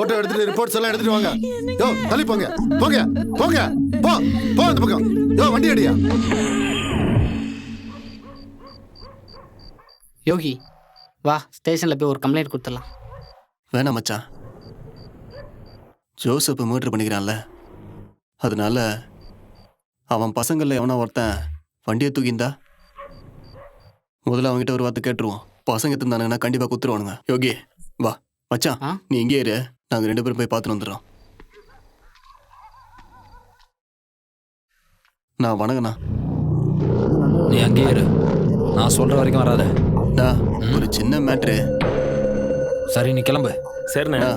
போட்டோ எடுத்துட்டு ரிப்போர்ட்ஸ் எல்லாம் எடுத்துட்டு வாங்க. யோ தள்ளி போங்க போங்க போங்க போ போ அந்த பக்கம். யோ வண்டி அடியா. யோகி வா ஸ்டேஷன்ல போய் ஒரு கம்ப்ளைண்ட் கொடுத்துடலாம். வேணாம் மச்சான், ஜோசப் மர்டர் பண்ணிக்கிறான்ல, அதனால அவன் பசங்களில் எவனா ஒருத்தன் வண்டியை தூக்கிந்தா முதல்ல அவங்ககிட்ட ஒரு வார்த்தை கேட்டுருவோம். பசங்க இருந்தானுங்கன்னா கண்டிப்பாக குத்துருவானுங்க. யோகி வா மச்சான், நீ இங்கே இரு, நாங்கள் 2 பேரும் போய் பார்த்துட்டு வந்துடுறோம். நான் வணங்கண்ணா. நீ அங்கேயே இரு, நான் சொல்ற வரைக்கும் வராத. ஒரு சின்ன மேட்ரு. சரி நீ கிளம்பு. சரிண்ணா.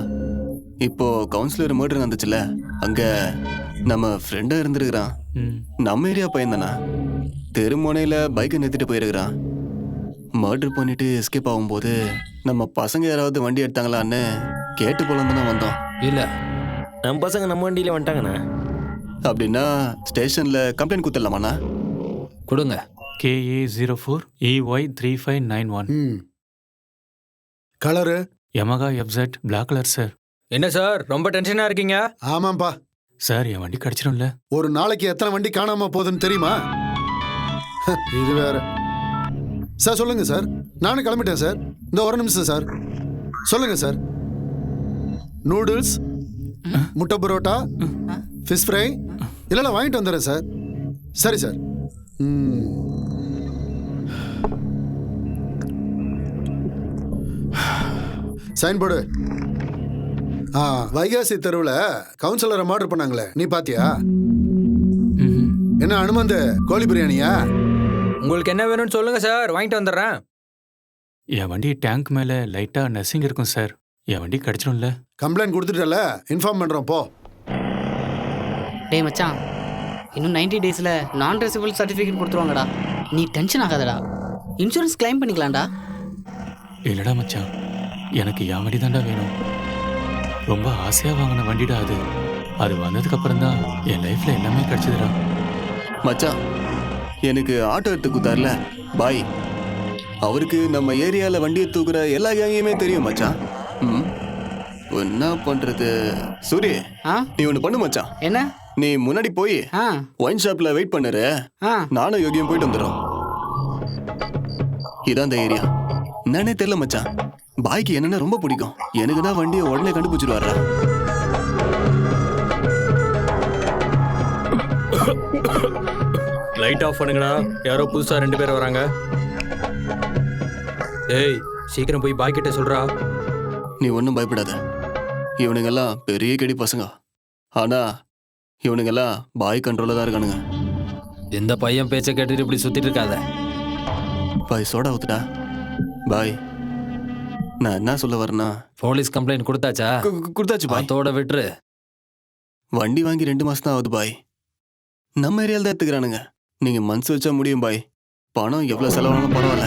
இப்போ கவுன்சிலர் மர்டர் நடந்துச்சுல, அங்க நம்ம ஃப்ரெண்டா இருந்திருக்கிறான். நம்ம ஏரியா பையன் தானா, தெருமுனையில பைக்கை நிறுத்திட்டு போயிருக்கிறான். மர்டர் பண்ணிட்டு எஸ்கேப் ஆகும்போது நம்ம பசங்க யாராவது வண்டி எடுத்தாங்களான்னு கேட்டு போலாம் தானே வந்தோம். இல்ல நம்ம பசங்க நம்ம வண்டியில வந்துட்டாங்கண்ணா. அப்படின்னா ஸ்டேஷன்ல கம்ப்ளைண்ட் கொடுத்துடலாமாண்ணா? கொடுங்க. KA04 EY3591. Colour Yamaha FZ Black colour sir. என்ன சார் ரொம்ப டென்ஷனா இருக்கீங்க? ஆமாம்பா சார் என் வண்டி கிடைச்சிடும்ல? ஒரு நாளைக்கு எத்தனை வண்டி காணாம போகுதுன்னு தெரியுமா? இது வேற. சார் சொல்லுங்க சார், நானும் கிளம்பிட்டேன் சார். இந்த ஒரு நிமிஷம் சார். சொல்லுங்க சார். நூடுல்ஸ், முட்டை பரோட்டா, ஃபிஷ் ஃப்ரை இல்லைல்ல வாங்கிட்டு வந்துடுறேன் சார். சரி சார். Sign board. வைகாசி தெருவில் கவுன்சிலரை மர்டர் பண்ணாங்களே, நீ பாத்தியா? என்ன அனுமந்த கோழி பிரியாணியா? உங்களுக்கு என்ன வேணும்னு சொல்லுங்க சார், வாங்கிட்டு வந்துடுறேன். என் வண்டி டேங்க் மேல லைட்டா நர்சிங் இருக்கும் சார். என் வண்டி கிடைச்சிடும்ல? கம்ப்ளைண்ட் கொடுத்துட்டல, இன்ஃபார்ம் பண்றோம் போ. டேய் மச்சான், இன்னும் 90 டேஸ்ல நான் ரெசிபிள் சர்டிஃபிகேட் கொடுத்துருவாங்கடா. நீ டென்ஷன் ஆகாதடா, இன்சூரன்ஸ் கிளைம் பண்ணிக்கலாம்டா. இல்லடா மச்சான், எனக்கு என் வண்டி தான்டா வேணும். ரொம்ப ஆசையா வாங்கின வண்டிடா அது. அது வந்ததுக்கு அப்புறம் தான் என் லைஃப்ல எல்லாமே கிடைச்சதுடா. மச்சான், எனக்கு ஆட்டோ எடுத்து கொடுத்தாருல பாய், அவருக்கு நம்ம ஏரியாவில் வண்டியை தூக்குற எல்லா கேங்கையுமே தெரியும் மச்சான். என்ன பண்றது சூரி, நீ ஒன்று பண்ணு மச்சான். என்ன? நீ முன்னாடி போய் ஒயின் ஷாப்ல வெயிட் பண்ணுற, நானும் யோகியும் போயிட்டு வந்துடும். இதான் அந்த ஏரியா. என்னன்னே தெரியல மச்சான், பாய்க்கு என்னன்னா ரொம்ப பிடிக்கும். எனக்கு தான் வண்டியை உடனே கண்டுபிடிச்சிருவாரா. லைட் ஆஃப் பண்ணுங்கடா, யாரோ புதுசா 2 பேர் வராங்க. ஏய் சீக்கிரம் போய் பாய் கிட்ட சொல்றா. நீ ஒன்றும் பயப்படாத, இவனுங்கெல்லாம் பெரிய கெடி பசங்க. ஆனா இவனுங்கெல்லாம் பாய் கண்ட்ரோல தான் இருக்கானுங்க. இந்த பையன் பேச்சை கேட்டுட்டு இப்படி சுத்திட்டு இருக்காத. பாய் சோடா ஊத்துடா. பாய், நான் என்ன சொல்ல வரேன்னா, போலீஸ் கம்ப்ளைண்ட் கொடுத்தாச்சா? கொடுத்தாச்சு பாய். அதோட விட்டுரு. வண்டி வாங்கி 2 மாசம் தான் ஆகுது பாய். நம்ம ஏரியால தான் எடுத்துக்கிறானுங்க. நீங்க மனசு வச்சா முடியும் பாய். பணம் எவ்வளவு செலவானாலும் பரவாயில்ல.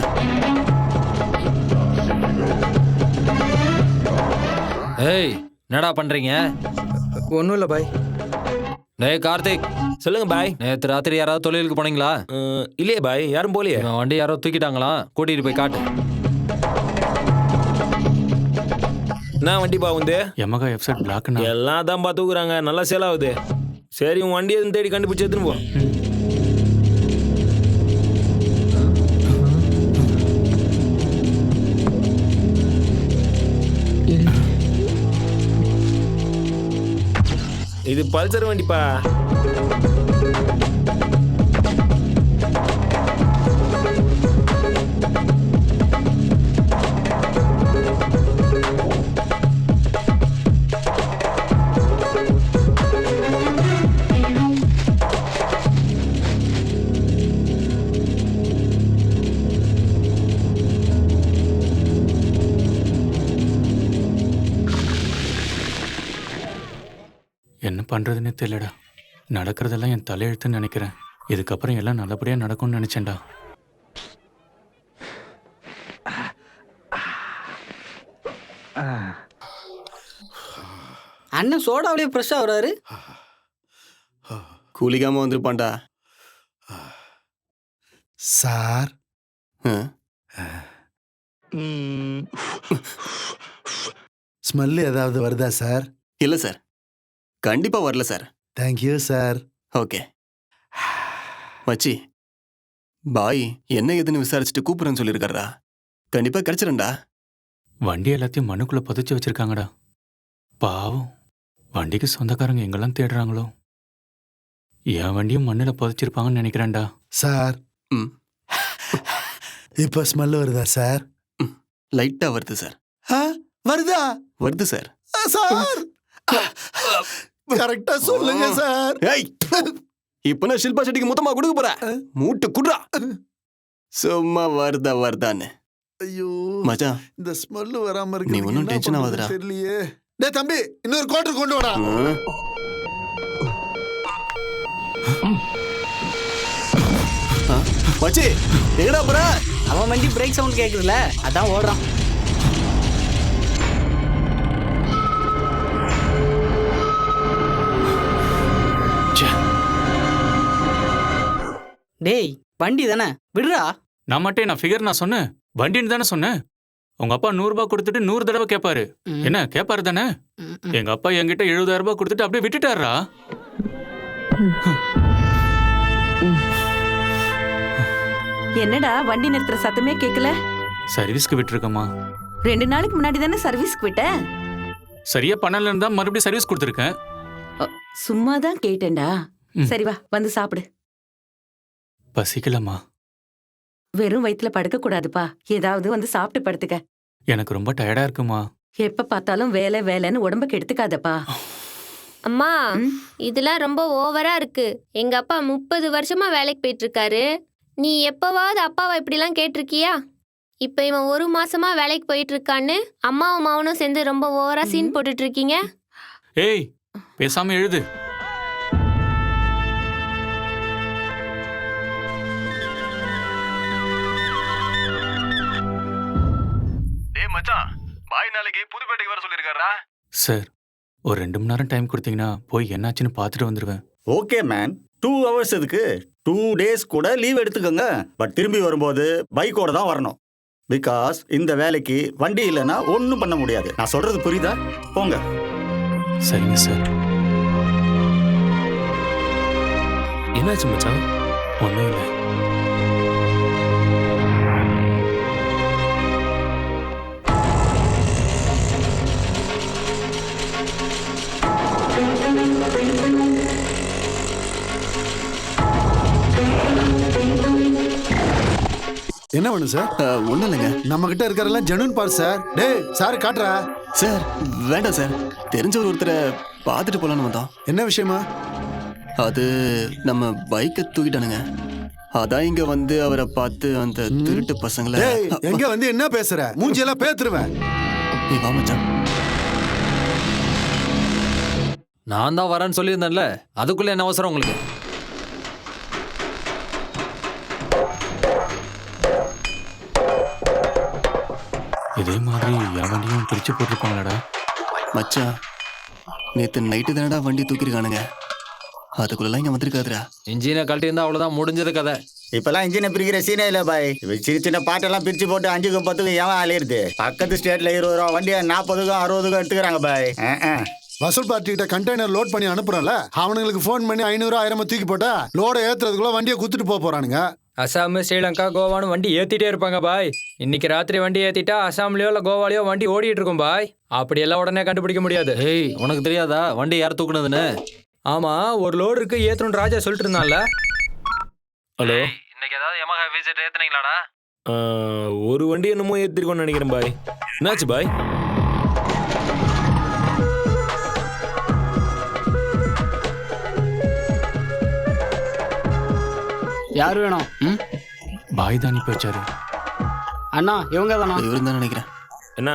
ஏய் என்னடா பண்றீங்க? ஒன்றும் இல்லை பாய். டேய் கார்த்திக். சொல்லுங்க பாய். நேற்று ராத்திரி யாராவது தொழிலுக்கு போனீங்களா? இல்லையே பாய், யாரும் போலியே. வண்டி யாரோ தூக்கிட்டாங்களா? கூட்டிட்டு போய் காட்டு. நான் வண்டி பாவுந்து Yamaha FZ Black எல்லாம் தான் தூக்குறாங்க, நல்லா சேல் ஆகுது. சரி உன் வண்டியை தேடி கண்டுபிடிச்சு எடுத்துன்னு போ. இது பல்சர் வண்டிப்பா. என்ன பண்றதுன்னு தெரியலடா. நடக்கிறதெல்லாம் என் தலையெழுத்துன்னு நினைக்கிறேன். இதுக்கப்புறம் எல்லாம் நல்லபடியா நடக்கும்னு நினைச்சேன்டா. அண்ணன் சோடாவிலேயே ஃப்ரெஷ்ஷா வராரு. கூலிக்காம வந்துருப்பான்டா சார். ஸ்மெல் ஏதாவது வருதா சார்? இல்ல சார், கண்டிப்பா வரல சார். Thank you sir. ஓகே மச்சி, பாய் என்ன ஏதுன்னு விசாரிச்சுட்டு கூப்பிடுறேன்னு சொல்லியிருக்காரா? கண்டிப்பா கிடைச்சிருண்டா. வண்டி எல்லாத்தையும் மண்ணுக்குள்ள புதைச்சு வச்சிருக்காங்கடா. பாவம், வண்டிக்கு சொந்தக்காரங்க எங்கெல்லாம் தேடுறாங்களோ. என் வண்டியும் மண்ணில் புதைச்சிருப்பாங்கன்னு நினைக்கிறேன்டா. சார், இப்ப ஸ்மெல் வருதா சார்? லைட்டா வருது சார். வருதா? வருது சார். சார் கரெக்டா சொல்லுங்க சார். இப்ப நான் ஷில்பா செட்டிக்கு மொத்தமா கொடுக்க போறேன். மூட்டு குடுறா. சும்மா வருதான்னு. ஐயோ மச்சான், இந்த ஸ்மெல் வராம இருக்கு. நீ ஒன்னும் டென்ஷன் ஆகாதடா. தெரியலையே. டேய் தம்பி, இன்னொரு குவார்டர் கொண்டு வாடா. மச்சி, எங்கடா போற? அவன் வண்டி பிரேக் சவுண்ட் கேக்குதுல, அதான் ஓடுறான். டேய், வண்டி தானே, விடுறா. நான் மட்டும் நான் ஃபிகர் நான் சொன்னேன், வண்டின்னு தானே சொன்னேன். உங்க அப்பா 100 ரூபாய் கொடுத்துட்டு 100 தடவை கேட்பாரு. என்ன கேட்பாரு தானே? எங்க அப்பா என்கிட்ட 70,000 ரூபாய் கொடுத்துட்டு அப்படியே விட்டுட்டாரா? என்னடா வண்டி நிறுத்துற சத்தமே கேட்கல? சர்வீஸ்க்கு விட்டுருக்கமா. 2 நாளைக்கு முன்னாடி தானே சர்வீஸ்க்கு விட்ட. சரியா பண்ணல இருந்தா மறுபடியும் சர்வீஸ் கொடுத்துருக்கேன். சும்மா தான் கேட்டேன்டா. சரி வா, வந்து சாப்பிடு. பசிக்கலமா. வெறும் வயித்துல படுக்க கூடாதுப்பா, ஏதாவது வந்து சாப்பிட்டு படுத்துக்க. எனக்கு ரொம்ப டயர்டா இருக்குமா. எப்ப பார்த்தாலும் வேலை வேலைன்னு உடம்புக்கு எடுத்துக்காதப்பா. அம்மா, இதெல்லாம் ரொம்ப ஓவரா இருக்கு. எங்க அப்பா 30 வருஷமா வேலைக்கு போயிட்டு இருக்காரு. நீ எப்பவாவது அப்பாவை இப்படிலாம் கேட்டிருக்கியா? இப்ப இவன் 1 மாசமா வேலைக்கு போயிட்டு இருக்கான்னு அம்மாவும் மாவனும் சேர்ந்து ரொம்ப ஓவரா சீன் போட்டுட்டு இருக்கீங்க. ஏய், பேசாம எழுது. டேய் மச்சான், பாய் நாளைக்கு புதுப்பேட்டைக்கு வர சொல்லிருக்காரா? சார், ஒரு 2 மணி நேரம் டைம் கொடுத்தீங்கன்னா போய் என்னாச்சுன்னு பார்த்துட்டு வந்துடுவேன். ஓகே மேன், 2 ஹவர்ஸ் எதுக்கு? 2 days கூட லீவ் எடுத்துக்கோங்க. பட் திரும்பி வரும்போது பைக்கோட தான் வரணும். பிகாஸ் இந்த வேலைக்கு வண்டி இல்லைன்னா ஒன்றும் பண்ண முடியாது. நான் சொல்றது புரியுதா? போங்க. சரிங்க சார். என்னாச்சு மச்சான்? ஒன்றும் இல்லை. என்ன வேணும் சார்? ஒன்றும் இல்லைங்க. நம்ம கிட்ட இருக்கிறதெல்லாம் ஜெனூன் பார் சார். டேய் சார் காட்டுறா. சார் வேண்டாம் சார், தெரிஞ்சவர் ஒருத்தரை பார்த்துட்டு போலான்னு வந்தோம். என்ன விஷயமா? அது நம்ம பைக்கை தூக்கிட்டானுங்க. அதான் இங்க வந்து அவரை பார்த்து அந்த திருட்டு பசங்களை. எங்க வந்து என்ன பேசுற? மூஞ்சியெல்லாம் பேத்துருவேன். நீ வா மச்சான். நான் தான் வரேன்னு சொல்லியிருந்தேன்ல, அதுக்குள்ள என்ன அவசரம் உங்களுக்கு? இதே மாதிரி என் வண்டியும் பிரிச்சு போட்டிருப்பாங்களாடா. மச்சான், நேத்து நைட்டு தானடா வண்டி தூக்கிருக்கானுங்க. அதுக்குள்ளலாம் இங்க வந்திருக்காதுடா. இன்ஜினை கழட்டி இருந்தா அவ்வளவுதான், முடிஞ்சது கதை. இப்பெல்லாம் இன்ஜினை பிரிக்கிற சீனே இல்லை பாய். சின்ன சின்ன பாட்டெல்லாம் பிரிச்சு போட்டு 5க்கும் 10க்கும் ஏன் அலையிறது? பக்கத்து ஸ்டேட்ல 20 ரூபா வண்டியை 40க்கும் 60க்கும் எடுத்துக்கிறாங்க பாய். வசூல் பார்ட்டி கிட்ட கண்டெய்னர் லோட் பண்ணி அனுப்புறோம்ல, அவனுங்களுக்கு ஃபோன் பண்ணி 500 1000 தூக்கி போட்டா லோட ஏத்துறதுக்குள்ள வண்டியை குத்துட்டு போறானுங்க. அசாம், ஸ்ரீலங்கா, கோவான்னு வண்டி ஏத்திட்டே இருப்பாங்க பாய். இன்னைக்கு ராத்திரி வண்டி ஏத்திட்டா அசாம்லயோ இல்ல கோவாலயோ வண்டி ஓடிட்டு இருக்கும் பாய். அப்படியெல்லாம் உடனே கண்டுபிடிக்க முடியாது. ஏய், உனக்கு தெரியாதா வண்டி யார் தூக்குனதுன்னு? ஆமா, ஒரு லோடு இருக்கு ஏத்தணும் ராஜா சொல்லிட்டு இருந்தான்ல. ஹலோ, இன்னைக்கு ஏதாவது யமஹா விசிட் ஏத்துனீங்களாடா? ஒரு வண்டி என்னமோ ஏத்திருக்கோன்னு நினைக்கிறேன் பாய். என்னாச்சு பாய்? யார் வேணும்? பாய் தான் அனுப்பி வச்சாரு. அண்ணா, இவங்க தானா? இவரு தான் நினைக்கிறேன். என்ன?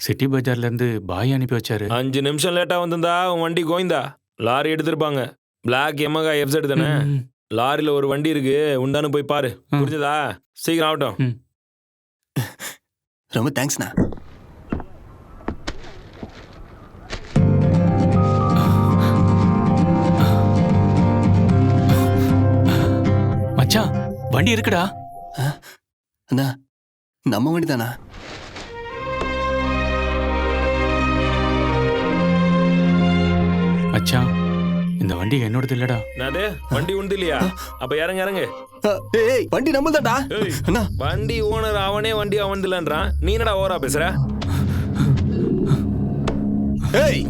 சிட்டி பஜார்ல இருந்து பாய் அனுப்பி வச்சாரு. 5 நிமிஷம் லேட்டா வந்திருந்தா உன் வண்டி கோயந்தா. லாரி எடுத்திருப்பாங்க. பிளாக் எமகா எஃப்செட் தானே? லாரியில ஒரு வண்டி இருக்கு, உண்டானு போய் பாரு. புரிஞ்சதா? சீக்கிரம் ஆகட்டும். ரொம்ப தேங்க்ஸ்ண்ணா. மச்சான், வண்டி இருக்குடா. அண்ணா, நம்ம வண்டி தானா? மச்சான் இந்த வண்டி என்னோடது இல்லடா. நாது வண்டி உண்டு இல்லையா? அப்ப இறங்க இறங்க. ஏய் வண்டி நம்மள்தான்டா. அண்ணா வண்டி ஓனர் அவனே வண்டி அவன்து இல்லன்றான். நீ என்னடா ஓவரா பேசுற? ஏய்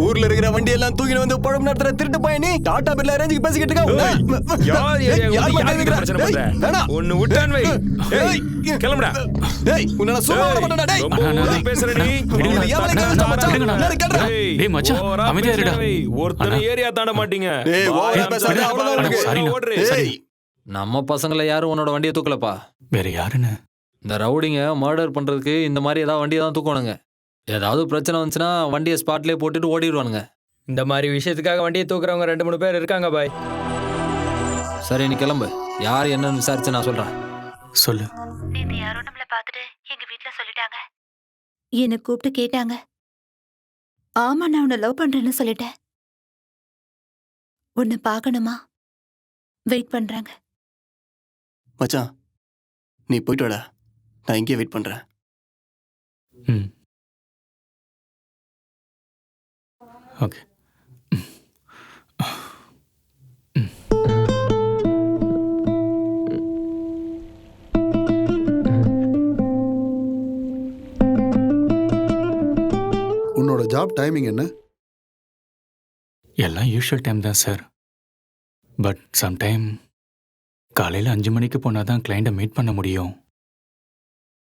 ஊர்ல இருக்கிற வண்டி எல்லாம் தூக்கிட்டு வந்து பழம் நடத்துற திருட்டு பையன் நீ டாடா பிர்லா ரேஞ்சுக்கு பேசிக்கிட்டு இருக்க. யார் யாருக்கு பிரச்சனை பண்ற? ஒன்னு விட்டான் வை. ஏய் கிளம்புடா. ஏய் உன்ன சும்மா விட மாட்டேன்டா டேய். ரொம்ப பேசுற நீ. டேய் மச்சான் அமைதியா இருடா. ஒருத்தனை ஏரியா தாண்ட மாட்டீங்க. ஏய் ஓவரா பேசாத அவ்வளவுதான். ஏய் நம்ம பசங்களை யாரும் உன்னோட வண்டியை தூக்கலப்பா. வேற யாருன்னு? இந்த ரவுடிங்க மர்டர் பண்றதுக்கு இந்த மாதிரி ஏதாவது வண்டியை தான் தூக்கணுங்க. ஏதாவது பிரச்சனை வந்துச்சுன்னா வண்டியை ஸ்பாட்லேயே போட்டுட்டு ஓடிடுவானுங்க. இந்த மாதிரி விஷயத்துக்காக வண்டியை தூக்குறவங்க 2-3 பேர் இருக்காங்க பாய். சரி நீ கிளம்பு. யார் என்னன்னு விசாரிச்சு நான் சொல்றேன். சொல்லு. நேத்து யாரோ நம்மள பார்த்துட்டு எங்க வீட்ல சொல்லிட்டாங்க. என்ன கூப்பிட்டு கேட்டாங்க. ஆமா நான் உன்னை லவ் பண்றேன்னு சொல்லிட்டேன். உன்னை பார்க்கணுமா? வெயிட் பண்றாங்க. மச்சான் நீ போயிட்டு வாடா. நான் இங்கே வெயிட் பண்றேன். ம் ஓகே. உன்னோட ஜாப் டைமிங் என்ன? எல்லாம் யூஷுவல் டைம் தான் சார். பட் சம்டைம் காலையில் 5 மணிக்கு போனால் தான் கிளைண்ட்டை மீட் பண்ண முடியும்.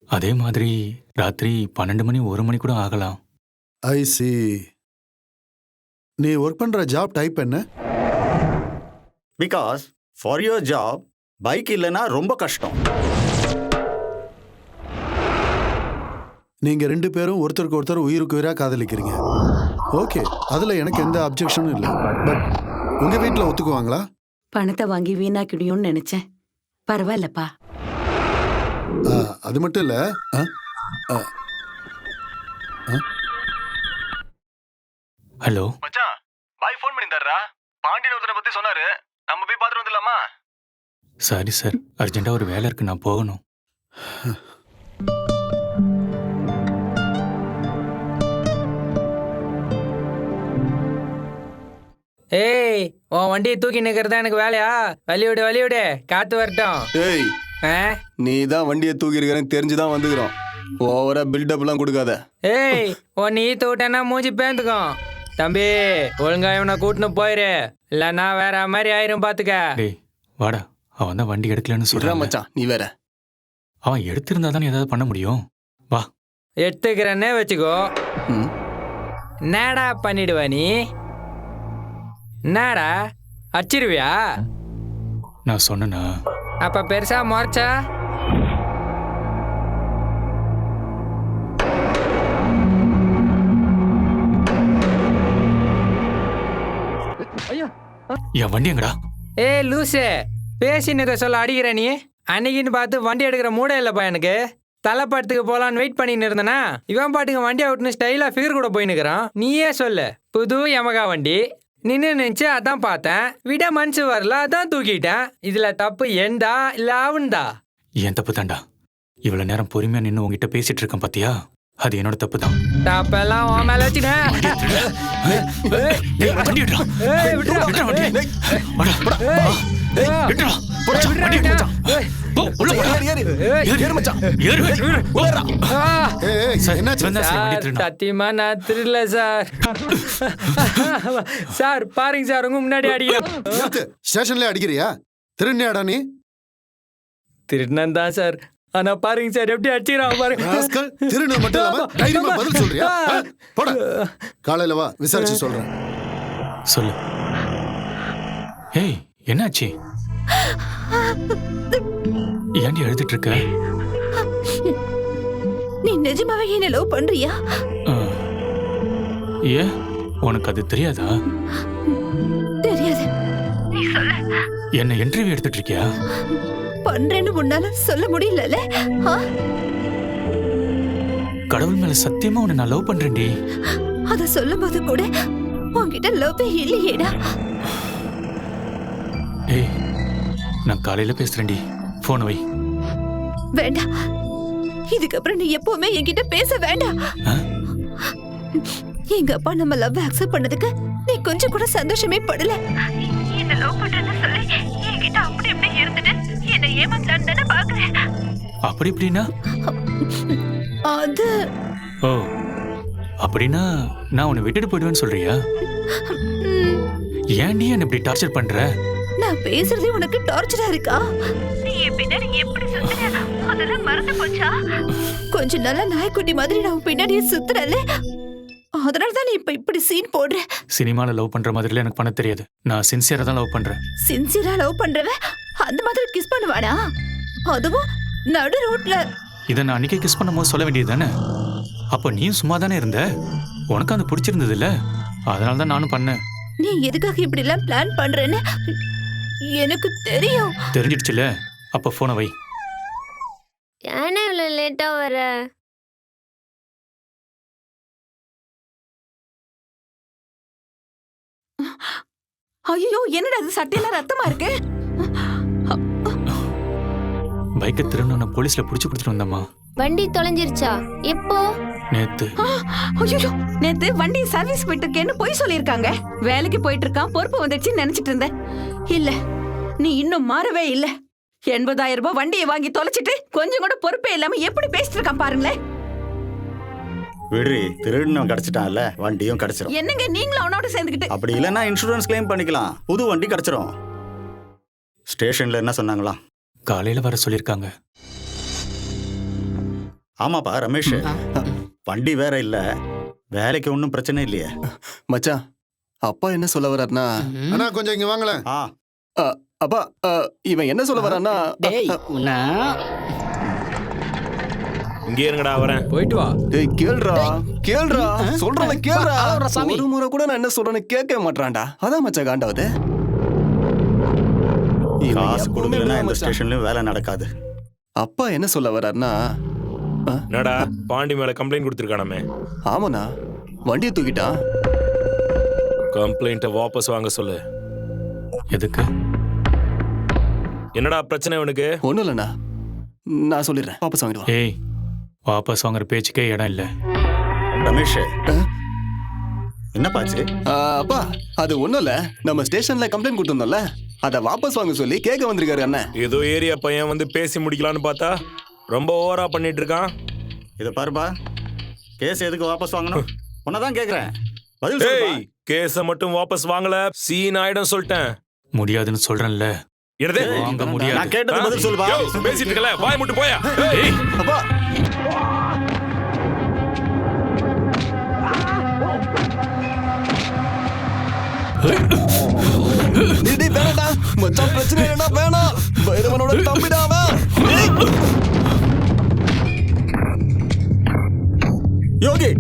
அதே மாதிரி ராத்திரி 12 மணி 1 மணி கூட ஆகலாம். ஐ சி. நீ ஒர்க் பண்ற ஜாப் டைப் என்ன? Because for your job bike இல்லைன்னா ரொம்ப கஷ்டம். நீங்க 2 பேரும் ஒருத்தருக்கு ஒருத்தர் உயிருக்கு உயிரா காதலிக்கிறீங்க. ஓகே, அதுல எனக்கு எந்த அப்ஜெக்ஷனும் இல்லை. பட் உங்க வீட்டில் ஒத்துக்குவாங்களா? பணத்தை வாங்கி வீணாக்கிடியோன்னு நினைச்சேன். பரவாயில்லப்பா. அது மட்டும் இல்ல. ஹலோ மச்சான் பாய் ஃபோன் பண்ணி தர்றா. பாண்டியன் ஒருத்தனை பத்தி சொன்னாரு. நம்ம போய் பார்த்துட்டு வந்துடலாமா? சாரி சார், அர்ஜென்ட்டாக ஒரு வேலை இருக்கு, நான் போகணும். ஏய் உன் வண்டியை தூக்கி நிற்கிறதா எனக்கு வேலையா? வழிவிடு காத்து வரட்டும். ஏய் நீ தான் வண்டியை தூக்கி இருக்கிறேன்னு தெரிஞ்சுதான் வந்துக்கிறோம். ஓவரா பில்டப் எல்லாம் கொடுக்காத. ஏய் உன் நீ தூட்டனா மூஞ்சி பேந்துக்கும். தம்பி ஒழுங்கா இவனை கூட்டின்னு போயிரு, இல்லைன்னா வேற மாதிரி ஆயிரும் பாத்துக்க. டேய் வாடா, அவன் தான் வண்டி எடுக்கலன்னு சொல்றான் மச்சான். நீ வேற அவன் எடுத்திருந்தா தானே ஏதாவது பண்ண முடியும். வா எடுத்துக்கிறேன்னே வச்சுக்கோ. என்னடா பண்ணிடுவ நீ? என்னடா அச்சிருவியா? நான் சொன்னேனா? அப்ப பெருசா முறைச்சா? என் வண்டி எங்கடா? ஏ லூசே, பேசினதை சொல்ல அடிக்கிற நீ. அன்னைக்குன்னு பார்த்து வண்டி எடுக்கிற மூட இல்லப்பா எனக்கு. தலைப்பாட்டுக்கு போலான்னு வெயிட் பண்ணின்னு இருந்தனா இவன் பாட்டுக்கு வண்டி அவுட்னு ஸ்டைலா ஃபிகர் கூட போயின்னுக்கிறான். நீயே சொல்லு, புது யமகா வண்டி நின்று நினைச்சு அதான் பார்த்தேன். விட மனசு வரல, அதான் தூக்கிட்டேன். இதுல தப்பு எந்தா இல்ல அவன்தா? என் தப்பு தான்டா. இவ்வளவு நேரம் பொறுமையா நின்று உங்ககிட்ட பேசிட்டு இருக்கேன் பாத்தியா? அது என்னோட தப்பு தான். தப்பெல்லாம் உன் மேல வச்சுட்டேன். சத்தியமா நான் திருடல சார். சார் பாருங்க சார், உங்க முன்னாடி அடிக்கிறேன். ஸ்டேஷன்ல அடிக்கிறியா? திருநேடா நீ? திருநன் தான் சார், ஆனா பாருங்க சார் எப்படி அடிச்சிரான் பாருங்க. திருந மட்டும் இல்லாம தைரியமா பதில் சொல்றியா? போடா, காலையில வா, விசாரிச்சு சொல்றேன். சொல்லு. ஏய் என்னாச்சு? ஏன்டி எழுதிட்டு இருக்க? நீ நிஜமாவே என்ன லவ் பண்றியா? ஏ உனக்கு அது தெரியாதா? தெரியாது. நீ சொல்லு. என்ன இன்டர்வியூ எடுத்துட்டு இருக்கியா? பண்றேன்னு உன்னால சொல்ல முடியல. கடவுள் மேல சத்தியமா உன்னை நான் லவ் பண்றேன்டி. அத சொல்லும் போது கூட உன்கிட்ட லவ்வே இல்லையேடா. ஏய் நான் காலையில பேசுறேன்டி, போன் வை. வேண்டாம், இதுக்கப்புறம் நீ எப்பவுமே என்கிட்ட பேச வேண்டாம். எங்க அப்பா நம்ம லவ் அக்செப்ட் பண்ணதுக்கு நீ கொஞ்சம் கூட சந்தோஷமே படல. என்ன லவ் பண்றேன்னு சொல்லி என்கிட்ட அப்படி இப்படி இருந்துட்டு என்ன ஏமாத்தலான்னு தானே பாக்குறேன். அப்படி இப்படின்னா? அது ஓ, அப்படின்னா நான் உன்னை விட்டுட்டு போயிடுவேன்னு சொல்றியா? ஏன்டி என்ன இப்படி டார்ச்சர் பண்ற? நான் பேசுறதே உனக்கு டார்ச்சரா இருக்கா? நீ என் பின்னாடி எப்படி சுத்துற அதெல்லாம் மறந்து போச்சா? கொஞ்ச நாளா நாய்க்குட்டி மாதிரி நான் பின்னாடியே சுத்துறல, அதனால தான் நீ இப்ப இப்படி சீன் போடுற. சினிமால லவ் பண்ற மாதிரில எனக்கு பண்ண தெரியாது. நான் சின்சியரா தான் லவ் பண்றேன். சின்சியரா லவ் பண்றவ அந்த மாதிரி கிஸ் பண்ணுவானா? அதுவும் நடு ரோட்ல. இதை நான் அன்னைக்கே கிஸ் பண்ணும்போது சொல்ல வேண்டியது தானே? அப்போ நீயும் சும்மா தானே இருந்த, உனக்கு அது பிடிச்சிருந்தது இல்ல, அதனால தான் நானும் பண்ணேன். நீ எதுக்காக இப்படி எல்லாம் பிளான் பண்றேன்னு எனக்கு தெரியும். தெரிஞ்சிடுச்சுல, அப்ப போனை வை. ஏன்னா இவ்வளவு லேட்டா வர? ஐயோ, என்னடா அது சட்டையெல்லாம் ரத்தமா இருக்கு? பைக்கை திருநூன போலீஸ்ல புடிச்சு கொடுத்துட்டு வந்தம்மா. வண்டி தொலைஞ்சிருச்சா? எப்போ? நேத்து. ஐயோ, நேத்து வண்டி சர்வீஸ் போயிட்டு இருக்கேன்னு போய் சொல்லிருக்காங்க. வேலைக்கு போயிட்டு இருக்கான், பொறுப்பு வந்துடுச்சுன்னு நினைச்சிட்டு இருந்தேன். இல்ல, நீ இன்னும் மாறவே இல்ல. 80,000 ரூபாய் வண்டியை வாங்கி தொலைச்சிட்டு கொஞ்சம் கூட பொறுப்பே இல்லாம எப்படி பேசிட்டு இருக்கான் பாருங்களேன். விடுறி, திருடனும் கிடைச்சிட்டான்ல, வண்டியும் கிடைச்சிரும். என்னங்க நீங்களும் அவனோட சேர்ந்துக்கிட்டு? அப்படி இல்லைன்னா இன்சூரன்ஸ் கிளைம் பண்ணிக்கலாம், புது வண்டி கிடைச்சிரும். ஸ்டேஷன்ல என்ன சொன்னாங்களா? காலையில வர சொல்லிருக்காங்க. ஆமாப்பா ரமேஷ், வண்டி வேற இல்ல, வேலைக்கு ஒன்றும் பிரச்சனை இல்லையே. மச்சான், அப்பா என்ன சொல்ல வர்றாருன்னா, அண்ணா கொஞ்சம் இங்க வாங்கல. அப்பா இவன் என்ன சொல்ல வர்றான்னா, இங்கே இருங்கடா, வரேன். போயிட்டு வா. டேய் கேளுடா, கேளுடா, சொல்றத கேளுடா. ஒரு முறை கூட நான் என்ன சொல்றேன்னு கேட்க மாட்டான்டா. அதான் மச்சான் காண்டாவது. காசு கொடுக்கலன்னா இந்த ஸ்டேஷன்லயும் வேலை நடக்காது. அப்பா என்ன சொல்ல வர்றாருன்னா, என்னடா பாண்டி மேல கம்ப்ளைண்ட் கொடுத்துருக்கானமே? ஆமாண்ணா, வண்டியை தூக்கிட்டான். கம்ப்ளைண்ட்டை வாபஸ் வாங்க சொல்லு. எதுக்கு? என்னடா பிரச்சனை உனக்கு? ஒண்ணும் இல்லைண்ணா, நான் சொல்லிடுறேன், வாபஸ் வாங்கிடுவா. ஏய், வாபஸ் வாங்குற பேச்சுக்கே இடம் இல்ல. ரமேஷ், என்ன பாச்சு? அப்பா அது ஒண்ணும் இல்ல, நம்ம ஸ்டேஷன்ல கம்ப்ளைண்ட் கொடுத்திருந்தோம்ல, அத வாபஸ் வாங்க சொல்லி கேட்க வந்திருக்காரு அண்ணன். ஏதோ ஏரியா பையன் வந்து பேசி முடிக்கலான்னு பார்த்தா ரொம்ப ஓவரா பண்ணிட்டு இருக்கான். இத பாருப்பா, கேஸ் எதுக்கு வாபஸ் வாங்கணும்? உன்னதான் கேக்குறேன், பதில் டேய், சொல்லுப்பா. கேஸ மட்டும் வாபஸ் வாங்கல சீன் ஆயிடும் சொல்லிட்டேன். முடியாதுன்னு சொல்றேன்ல. என்னது? வாங்க முடியாது. நான் கேட்டது பதில் சொல்லுப்பா. பேசிட்டு இருக்கல, வாய் மட்டும் போயா. ஏய், அப்பா வேணாடா மச்சான், பிரச்சனை என்ன வேணாம். பைரவனோட தம்பிடாவ. யோகி,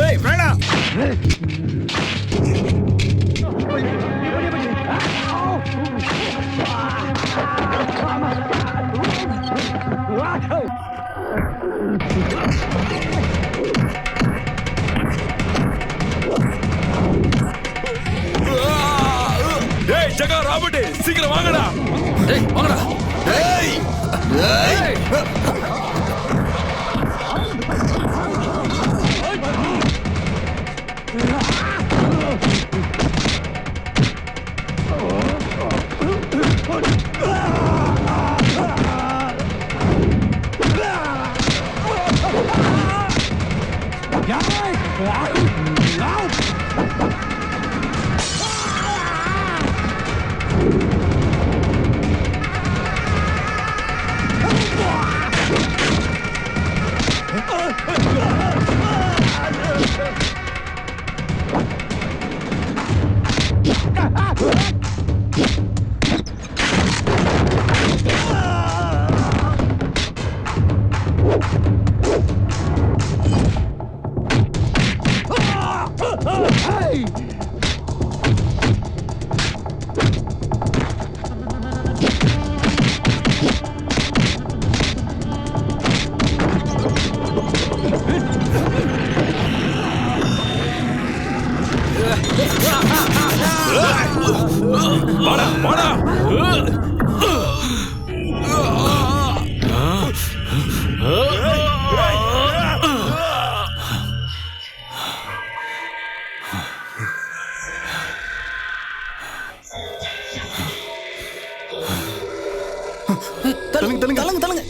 ஏய் வேணாம். டேய் ஜகா, ராபர்ட், சீக்கிரம் வாங்கடா. டேய் வாங்கடா. ஏய் ஏய் தள்ளுங்க தள்ளுங்க தள்ளுங்க தள்ளுங்க.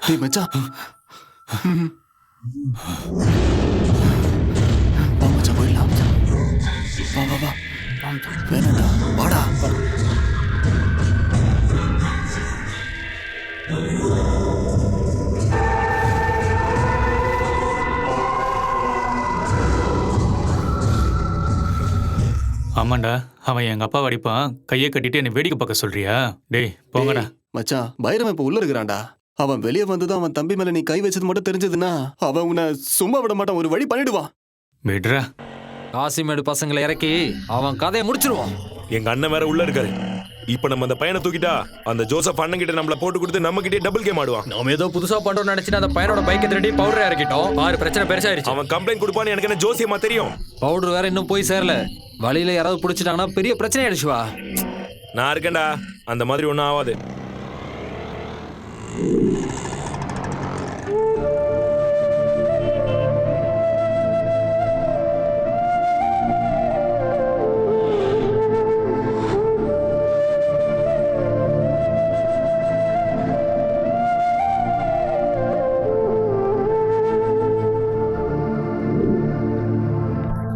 டேய் மச்சான். வா மச்சான் போயிடலாம். வா வா வா. வேணாடா வாடா. ஆமாண்டா, அவன் எங்க அப்பா அடிப்பான், கையை கட்டிட்டு என்னை வேடிக்கை பார்க்க சொல்றியா? டேய் போங்கடா. மச்சான் பைரவன் இப்ப உள்ள இருக்கிறான்டா. அவன் வெளியே வந்ததும் அவன் தம்பி மேல நீ கை வச்சது மட்டும் தெரிஞ்சதுன்னா அவன் உன்னை சும்மா விட மாட்டான், ஒரு வழி பண்ணிடுவான். விடுறா. காசிமேடு பசங்களை இறக்கி அவன் கதையை முடிச்சிருவான். எங்க அண்ணன் வேற உள்ள இருக்காரு. இப்ப நம்ம அந்த பையனை தூக்கிட்டா அந்த ஜோசப் அண்ணன் கிட்ட நம்மள போட்டு கொடுத்து நம்ம கிட்டே டபுள் கேம் ஆடுவான். நாம ஏதோ புதுசா பண்றோம்னு நினைச்சிட்டு அந்த பையனோட பைக்கை திருடி பவுடர் இறக்கிட்டோம். ஆறு பிரச்சனை பெருசாயிருச்சு. அவன் கம்ப்ளைண்ட் கொடுப்பான்னு எனக்கு என்ன ஜோசியமா தெரியும்? பவுடர் வேற இன்னும் போய் சேரல. வழியில யாராவது பிடிச்சிட்டாங்கன்னா பெரிய பிரச்சனை ஆயிடுச்சுவா. நான் இருக்கேன்டா, அந்த மாதிரி ஒன்றும் ஆகாது.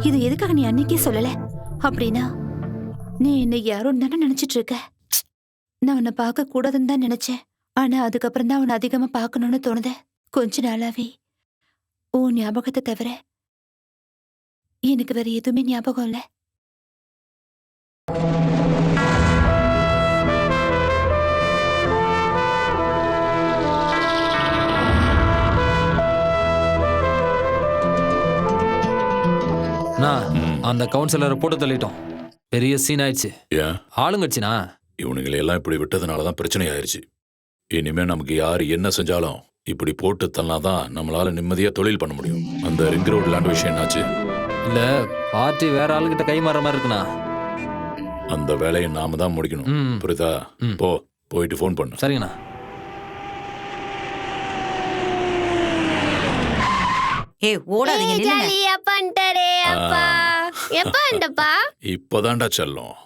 இது எதுக்காக நீ அன்னைக்கே சொல்லல? அப்படின்னா நீ என்னை யாரும் தானே நினைச்சிட்டு இருக்க. நான் உன்னை பார்க்க கூடாதுன்னு தான் நினைச்சேன். ஆனா அதுக்கப்புறம் தான் உன்னை அதிகமா பார்க்கணும்னு தோணுது. கொஞ்ச நாளாவே உன் ஞாபகத்தை தவிர எனக்கு வேற எதுவுமே ஞாபகம் இல்லை. அந்த கவுன்சிலரை போட்டு தள்ளிட்டோம். பெரிய சீன் ஆயிடுச்சு. ஏன் ஆளுங்கட்சினா இவனுங்களை எல்லாம் இப்படி விட்டதுனாலதான் பிரச்சனை ஆயிடுச்சு. இனிமே நமக்கு யாரு என்ன செஞ்சாலும் இப்படி போட்டு தள்ளாதான் நம்மளால நிம்மதியா தொழில் பண்ண முடியும். அந்த ரிங் ரோட் லேண்ட் விஷயம் என்னாச்சு? இல்ல பார்ட்டி வேற ஆளுகிட்ட கை மாற மாதிரி இருக்குண்ணா. அந்த வேலையை நாம தான் முடிக்கணும். புரியுதா? போயிட்டு ஃபோன் பண்ணு. சரிங்கண்ணா. ஓடாதீங்க நில்லுங்க. இப்பதான்டா செல்லும்.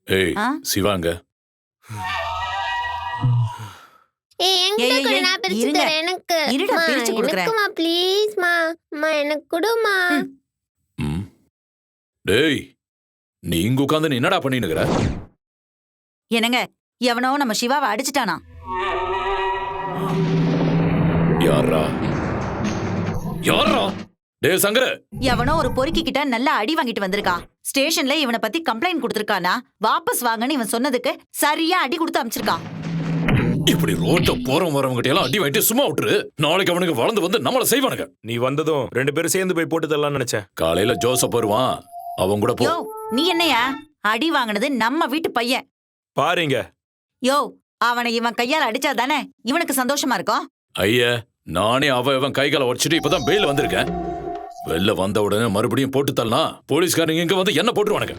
ஏய் சிவாங்க. டேய் நீ இங்க உட்கார்ந்து என்னடா பண்ணிட்டு இருக்கற? என்னங்க எவனோ நம்ம சிவாவை அடிச்சிட்டானா? யாரா? யாரா? டேய் சங்கர. எவனோ ஒரு பொறுக்கி கிட்ட நல்லா அடி வாங்கிட்டு வந்திருக்கா. ஸ்டேஷன்ல இவனை பத்தி கம்ப்ளைண்ட் கொடுத்திருக்கானா? வாபஸ் வாங்கன்னு இவன் சொன்னதுக்கு சரியா அடி கொடுத்து அமிச்சிருக்கான். இப்படி ரோட்ட போறவங்க வரவங்க எல்லாம் அடி வாங்கிட்டு சும்மா விட்டுரு. நாளைக்கு அவனுக்கு வளர்ந்து வந்து நம்மள செய்வானுங்க. நீ வந்ததும் 2 பேரும் சேர்ந்து போய் போட்டு தரலாம்னு நினைச்சேன். காலையில ஜோசப் வருவான், அவன் கூட போ. யோ நீ என்னையா அடி வாங்கினது நம்ம வீட்டு பையன். பாருங்க. யோ அவனை இவன் கையால அடிச்சா தானே இவனுக்கு சந்தோஷமா இருக்கும். ஐயா நானே அவன் கைகால உடச்சிட்டு இப்பதான் பெயில் வந்திருக்கேன். வெளில வந்த உடனே மறுபடியும் போட்டு தரலாம். போலீஸ்காரங்க இங்க வந்து என்ன போட்டுருவானுங்க.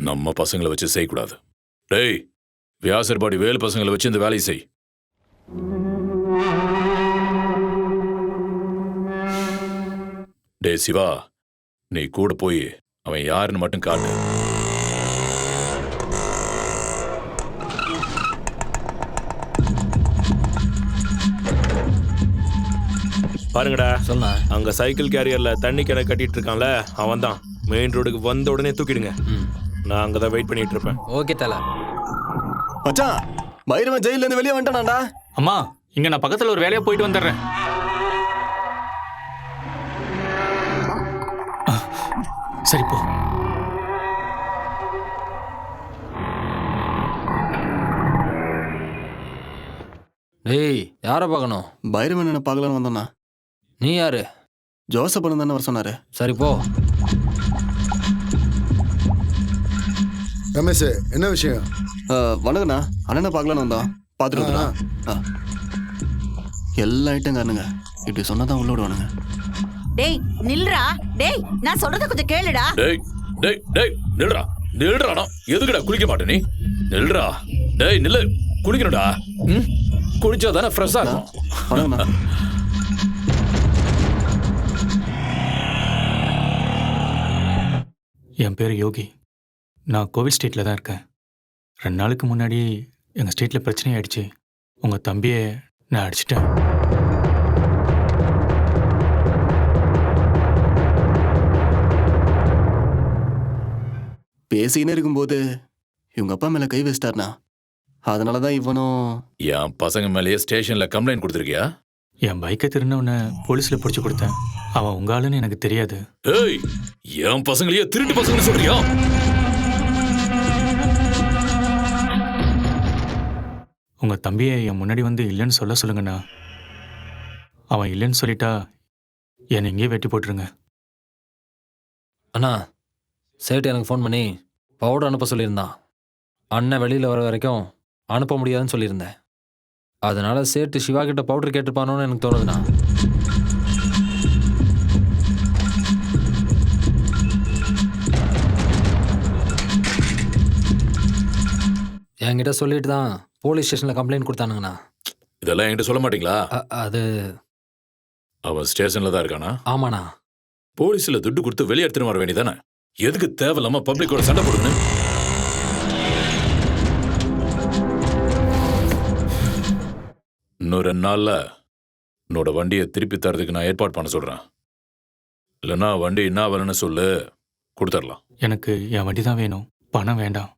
நம்ம பசங்களை வச்சு செய்யக்கூடாது. டேய் வியாசர்பாடி வேலு பசங்களை வச்சு இந்த வேலையை செய். டேய் சிவா நீ கூட போய் அவன் யாருன்னு மட்டும் காட்டு. பாருங்கடா சொல்ல அங்க சைக்கிள் கேரியர்ல தண்ணி கிணறு கட்டிட்டு இருக்கான்ல, அவன் தான். மெயின் ரோடுக்கு வந்த உடனே தூக்கிடுங்க. நான் அங்கதான் வெயிட் பண்ணிட்டு இருப்பேன். ஓகே தல. மச்சான் பைரவன் ஜெயில இருந்து வெளியே வந்துட்டான்டா. அம்மா இங்க நான் பக்கத்துல ஒரு வேலையா போயிட்டு வந்துடுறேன். சரி போ. டேய் யார பார்க்கணும்? பைரவன் என்ன பார்க்கலான்னு வந்தோண்ணா. நீ யாரு? ஜோசப் தானே வர சொன்னாரு. சரி போ. ரமேஷ் என்ன விஷயம்? வணக்கண்ணா, அண்ணனை பார்க்கலான்னு வந்தோம். பார்த்துட்டு எல்லா ஐட்டம் காரணங்க இப்படி சொன்னாதான் உள்ள விடுவானுங்க. டேய் நில்றா. டேய் நான் சொல்றத கொஞ்சம் கேளுடா. டேய் டேய் டேய் நில்றா நில்றானா? எதுக்குடா குளிக்க மாட்டே நீ? நில்றா. டேய் நில்லு, குளிக்கணும்டா. குளிச்சா தானே ஃப்ரெஷ்ஷா இருக்கும். என் பேர் யோகி. நான் கோவில் ஸ்ட்ரீட்டில் தான் இருக்கேன். 2 நாளுக்கு முன்னாடி எங்கள் ஸ்ட்ரீட்டில் பிரச்சனை ஆயிடுச்சு. உங்கள் தம்பியை நான் அடிச்சிட்டேன். பேசிக்கினே இருக்கும்போது இவங்க அப்பா மேல கை வச்சிட்டார்னா, அதனாலதான் இவனும். என் பசங்க மேலேயே ஸ்டேஷன்ல கம்ப்ளைண்ட் கொடுத்துருக்கியா? என் பைக்கை திருநவனை போலீஸில் பிடிச்சி கொடுத்தேன். அவன் உங்க ஆளுன்னு எனக்கு தெரியாது. ஏய், என் பசங்களையே திருட்டு பசங்கன்னு சொல்றியா? உங்கள் தம்பியை என் முன்னாடி வந்து இல்லைன்னு சொல்ல சொல்லுங்கண்ணா. அவன் இல்லைன்னு சொல்லிட்டா என்னை இங்கேயே வெட்டி போட்டுருங்க. அண்ணா, சேட்டு எனக்கு ஃபோன் பண்ணி பவுடர் அனுப்ப சொல்லியிருந்தான். அண்ணன் வெளியில் வர வரைக்கும் அனுப்ப முடியாதுன்னு சொல்லியிருந்தேன். அதனால சேட்டு சிவா கிட்ட பவுடர் கேட்டுப்பானோன்னு எனக்கு தோணுதுண்ணா. என்கிட்ட சொல்லிட்டு தான் போலீஸ் ஸ்டேஷனில் கம்ப்ளைண்ட் கொடுத்தானுங்கண்ணா. இதெல்லாம் என்கிட்ட சொல்ல மாட்டீங்களா? அது அவன் ஸ்டேஷன்ல தான் இருக்கானா? ஆமாண்ணா. போலீஸ்ல துட்டு கொடுத்து வெளியே எடுத்துன்னு வர வேண்டியதானே? எதுக்கு தேவையில்லாம பப்ளிக்கோட சண்டை போடுன்னு? இன்னும் 2 நாள்ல என்னோட வண்டியை திருப்பி தரதுக்கு நான் ஏற்பாடு பண்ண சொல்றேன். இல்லைன்னா வண்டி என்ன வரலன்னு சொல்லு, கொடுத்துடலாம். எனக்கு என் வண்டி தான் வேணும், பணம் வேண்டாம்.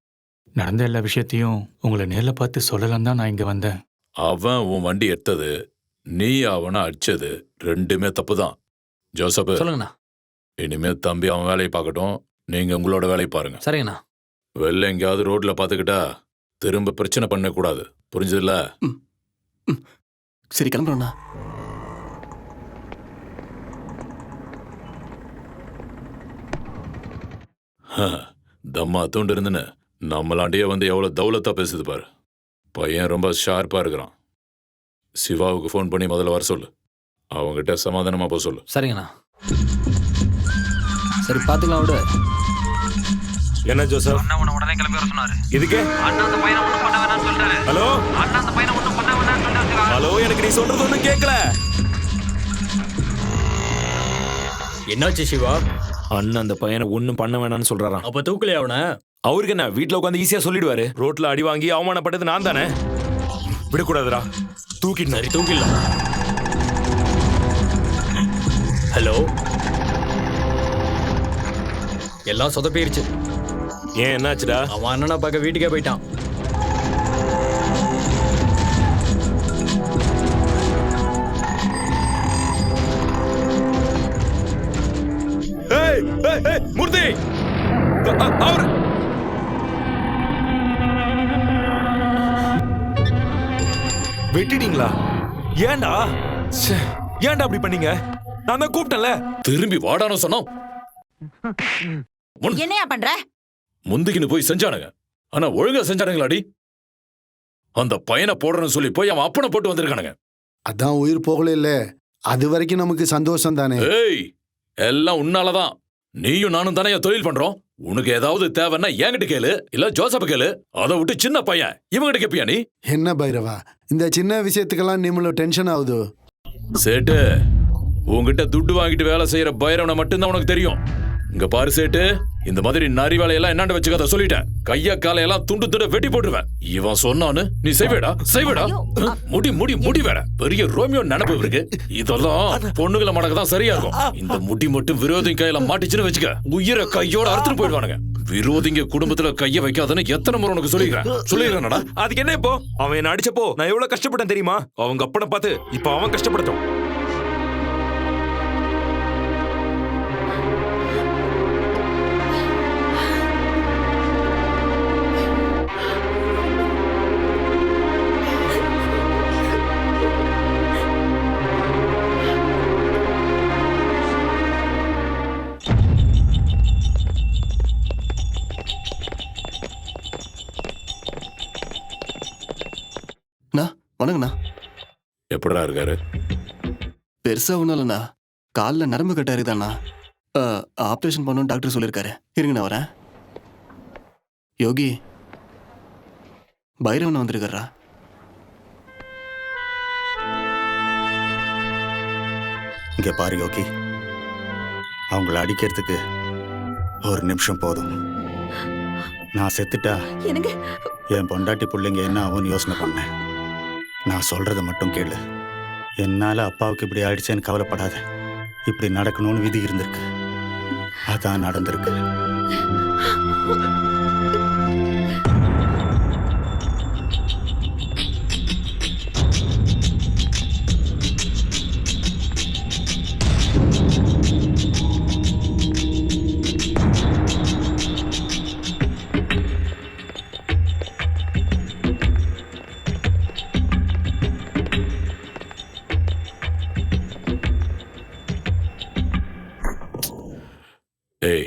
நடந்த எல்லா விஷயத்தையும் உங்களை நேரில் பார்த்து சொல்லலாம் தான் நான் இங்கே வந்தேன். அவன் உன் வண்டி எடுத்தது, நீ அவனை அடிச்சது 2மே தப்பு தான். ஜோசப், சொல்லுங்கண்ணா. இனிமே தம்பி அவன் வேலையை பார்க்கட்டும், நீங்க உங்களோட வேலையை பாருங்க. சரிங்கண்ணா. வெளில எங்கேயாவது ரோட்ல பார்த்துக்கிட்டா திரும்ப பிரச்சனை பண்ணக்கூடாது, புரிஞ்சதுல? சரி, கிளம்புறோண்ணா. தம்மா தூண்டு இருந்துன்னு நம்மளாண்டியே வந்து எவ்வளோ தௌலத்தா பேசுது பாரு. பையன் ரொம்ப ஷார்ப்பா இருக்கிறான். சிவாவுக்கு ஃபோன் பண்ணி முதல்ல வர சொல்லு, அவங்ககிட்ட சமாதானமா போக சொல்லு. சரிங்கண்ணா. சரி, பார்த்துக்கலாம் விடு. என்ன ஜோசப்? அண்ணா உன்னை உடனே கிளம்பி வர சொன்னாரு. இதுக்கு அண்ணா அந்த பையனை ஒன்றும் பண்ண வேணாம்னு சொல்றாரு. ஹலோ அண்ணா அந்த பையனை ஒன்றும் பண்ண வேணாம்னு சொல்றாரு. ஹலோ, எனக்கு நீ சொல்றது ஒன்றும் கேட்கல. என்னாச்சு சிவா? அண்ணன் அந்த பையனை ஒன்றும் பண்ண வேணாம்னு சொல்றாராம். அப்ப தூக்கலையா அவனை? அவருக்கு என்ன, வீட்டில் உட்காந்து ஈஸியா சொல்லிடுவாரு. ரோட்ல அடி வாங்கி அவமானப்பட்டது நான் தானே. விடக்கூடாதுடா, தூக்கிட்டு. சரி, தூக்கிடலாம். ஹலோ, எல்லாம் சொதப்பிருச்சு. ஏன், என்னாச்சுடா? அவன் அண்ணனை பார்க்க வீட்டுக்கே போயிட்டான். மூர்த்தி, அவர் வெட்டிட்டீங்களா? ஏன்டா ஏன்டா அப்படி பண்ணீங்க? நான் தான் கூப்பிட்டேன்ல. திரும்பி வாடானு சொன்னோம். என்னையா பண்ற? முந்திக்கின்னு போய் செஞ்சானுங்க, ஆனா ஒழுங்கா செஞ்சானுங்களாடி? அந்த பையனை போடுறேன்னு சொல்லி போய் அவன் அப்பனை போட்டு வந்திருக்கானுங்க. அதான் உயிர் போகல இல்ல, அது வரைக்கும் நமக்கு சந்தோஷம் தானே. ஏய், எல்லாம் உன்னாலதான். நீயும் நானும் தானே தொழில் பண்றோம். உனக்கு ஏதாவது தேவைன்னா என்கிட்ட கேளு, இல்ல ஜோசப் கேளு. அதை விட்டு சின்ன பையன் இவங்கிட்ட கேப்பியா நீ? என்ன பைரவா, இந்த சின்ன விஷயத்துக்கெல்லாம் நீங்களும் டென்ஷன் ஆகுது. சேட்டு, உங்ககிட்ட துட்டு வாங்கிட்டு வேலை செய்யற பைரவனை மட்டும்தான் உனக்கு தெரியும். இங்க பாரு சேட்டு, இந்த மாதிரி நரி வேலையெல்லாம் என்னாண்ட வச்சுக்காத சொல்லிட்டேன். கைய காலையெல்லாம் துண்டு துண்டு வெட்டி போட்டுருவேன். இவன் சொன்னான்னு நீ செய்வேடா? செய்வேடா? முடி முடி முடி வேற பெரிய ரோமியோ நினைப்பு இருக்கு. இதெல்லாம் பொண்ணுகளை மடக்கதான் சரியா இருக்கும். இந்த முடி மட்டும் விரோதிங்க கையில மாட்டிச்சுன்னு வச்சுக்க, உயிரை கையோட அறுத்துட்டு போயிடுவானுங்க. விரோதிங்க குடும்பத்துல கைய வைக்காதன்னு எத்தனை முறை உனக்கு சொல்லிடுறேன்டா. அதுக்கு என்ன இப்போ? அவன் என்ன அடிச்சப்போ நான் எவ்வளவு கஷ்டப்பட்டேன் தெரியுமா? அவங்க அப்பனை பார்த்து இப்ப அவன் கஷ்டப்படட்டும். வணக்கண்ணா. எப்படா இருக்காரு? பெருசா ஒன்றும் இல்லைண்ணா, காலில் நரம்பு கட்டா இருக்குதாண்ணா. ஆப்ரேஷன் பண்ணணும்னு டாக்டர் சொல்லியிருக்காரு. இருங்கண்ணா வரேன். யோகி, பைரவன் வந்திருக்காரா? இங்க பாரு யோகி, அவங்கள அடிக்கிறதுக்கு ஒரு நிமிஷம் போதும். நான் செத்துட்டா எனக்கு என் பொண்டாட்டி பிள்ளைங்க என்ன ஆகும்னு யோசனை பண்ணேன். நான் சொல்றத மட்டும் கேளு. என்னால அப்பாவுக்கு இப்படி ஆயிடுச்சேன்னு கவலைப்படாத. இப்படி நடக்கணும்னு விதி இருந்திருக்கு, அதான் நடந்திருக்கு. ஏய்,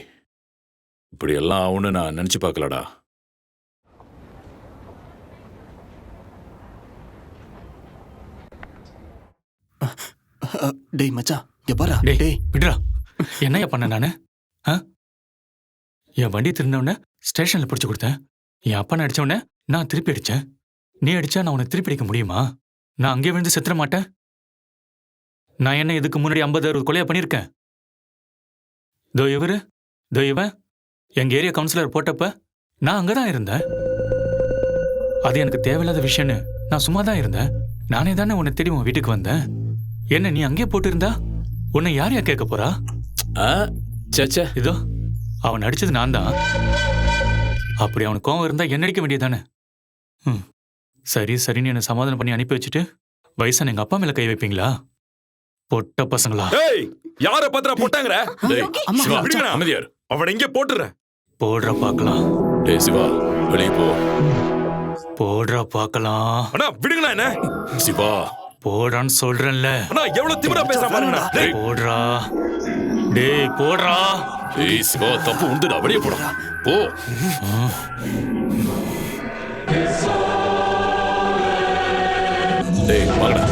இப்படி எல்லாம் ஆகும்னு நான் நினைச்சு பார்க்கலடா. டேய் மச்சான், இங்க பாரா. டேய் விடுறா. என்னையா பண்ண நானு? என் வண்டி திருந்தவொடனே ஸ்டேஷன்ல பிடிச்சு கொடுத்தேன். என் அப்பா அடிச்ச உடனே நான் திருப்பி அடிச்சேன். நீ அடிச்சா நான் உன்னை திருப்பி அடிக்க முடியுமா? நான் அங்கே விழுந்து செத்துற மாட்டேன். நான் என்ன இதுக்கு முன்னாடி 50-60 கொலையா பண்ணியிருக்கேன்? தோ இவரு, தோ இவன் எங்க ஏரியா கவுன்சிலர் போட்டப்ப நான் அங்கதான் இருந்தேன். அது எனக்கு தேவையில்லாத விஷயம்னு நான் சும்மா தான் இருந்தேன். நானே தானே உன்னை தேடி உன் வீட்டுக்கு வந்தேன். என்ன நீ அங்கே போட்டு இருந்தா உன்னை யாரையா கேட்க போறா? சேச்சே, இதோ அவன் அடிச்சது நான் தான். அப்படி அவனுக்கு கோவம் இருந்தா என்ன அடிக்க வேண்டியதானே? சரி சரின்னு என்ன சமாதானம் பண்ணி அனுப்பி வச்சுட்டு வயசான எங்க அப்பா மேல கை வைப்பீங்களா? பொட்ட பசங்களா? யார பத்திரா போட்டாங்கற? அமைதியார். அவனை இங்கே போட்டுற. போடுற பாக்கலாம். டேய் சிவா, வெளியே போ. போடுற பாக்கலாம். அண்ணா விடுங்கண்ணா. என்ன சிவா போடான்னு சொல்றேன்ல. அண்ணா எவ்வளவு திமிரா பேசுற பாருங்கண்ணா. போடுறா. டேய் போடுறா. டேய் சிவா, தப்பு உண்டுடா, வெளியே போடா. போ. டேய் வாங்கடா.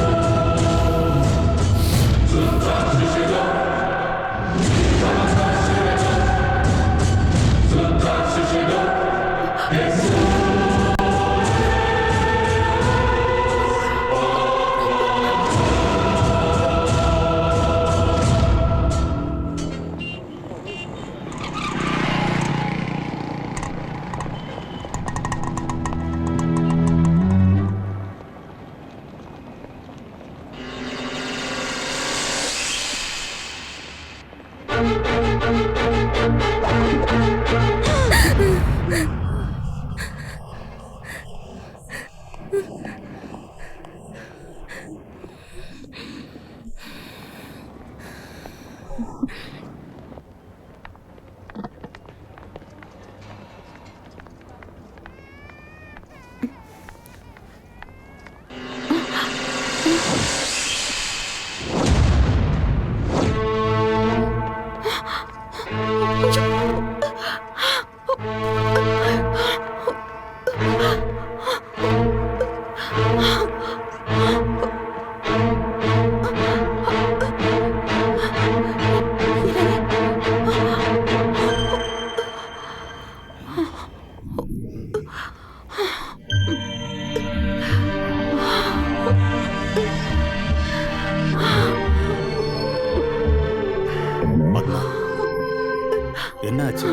என்னாச்சு?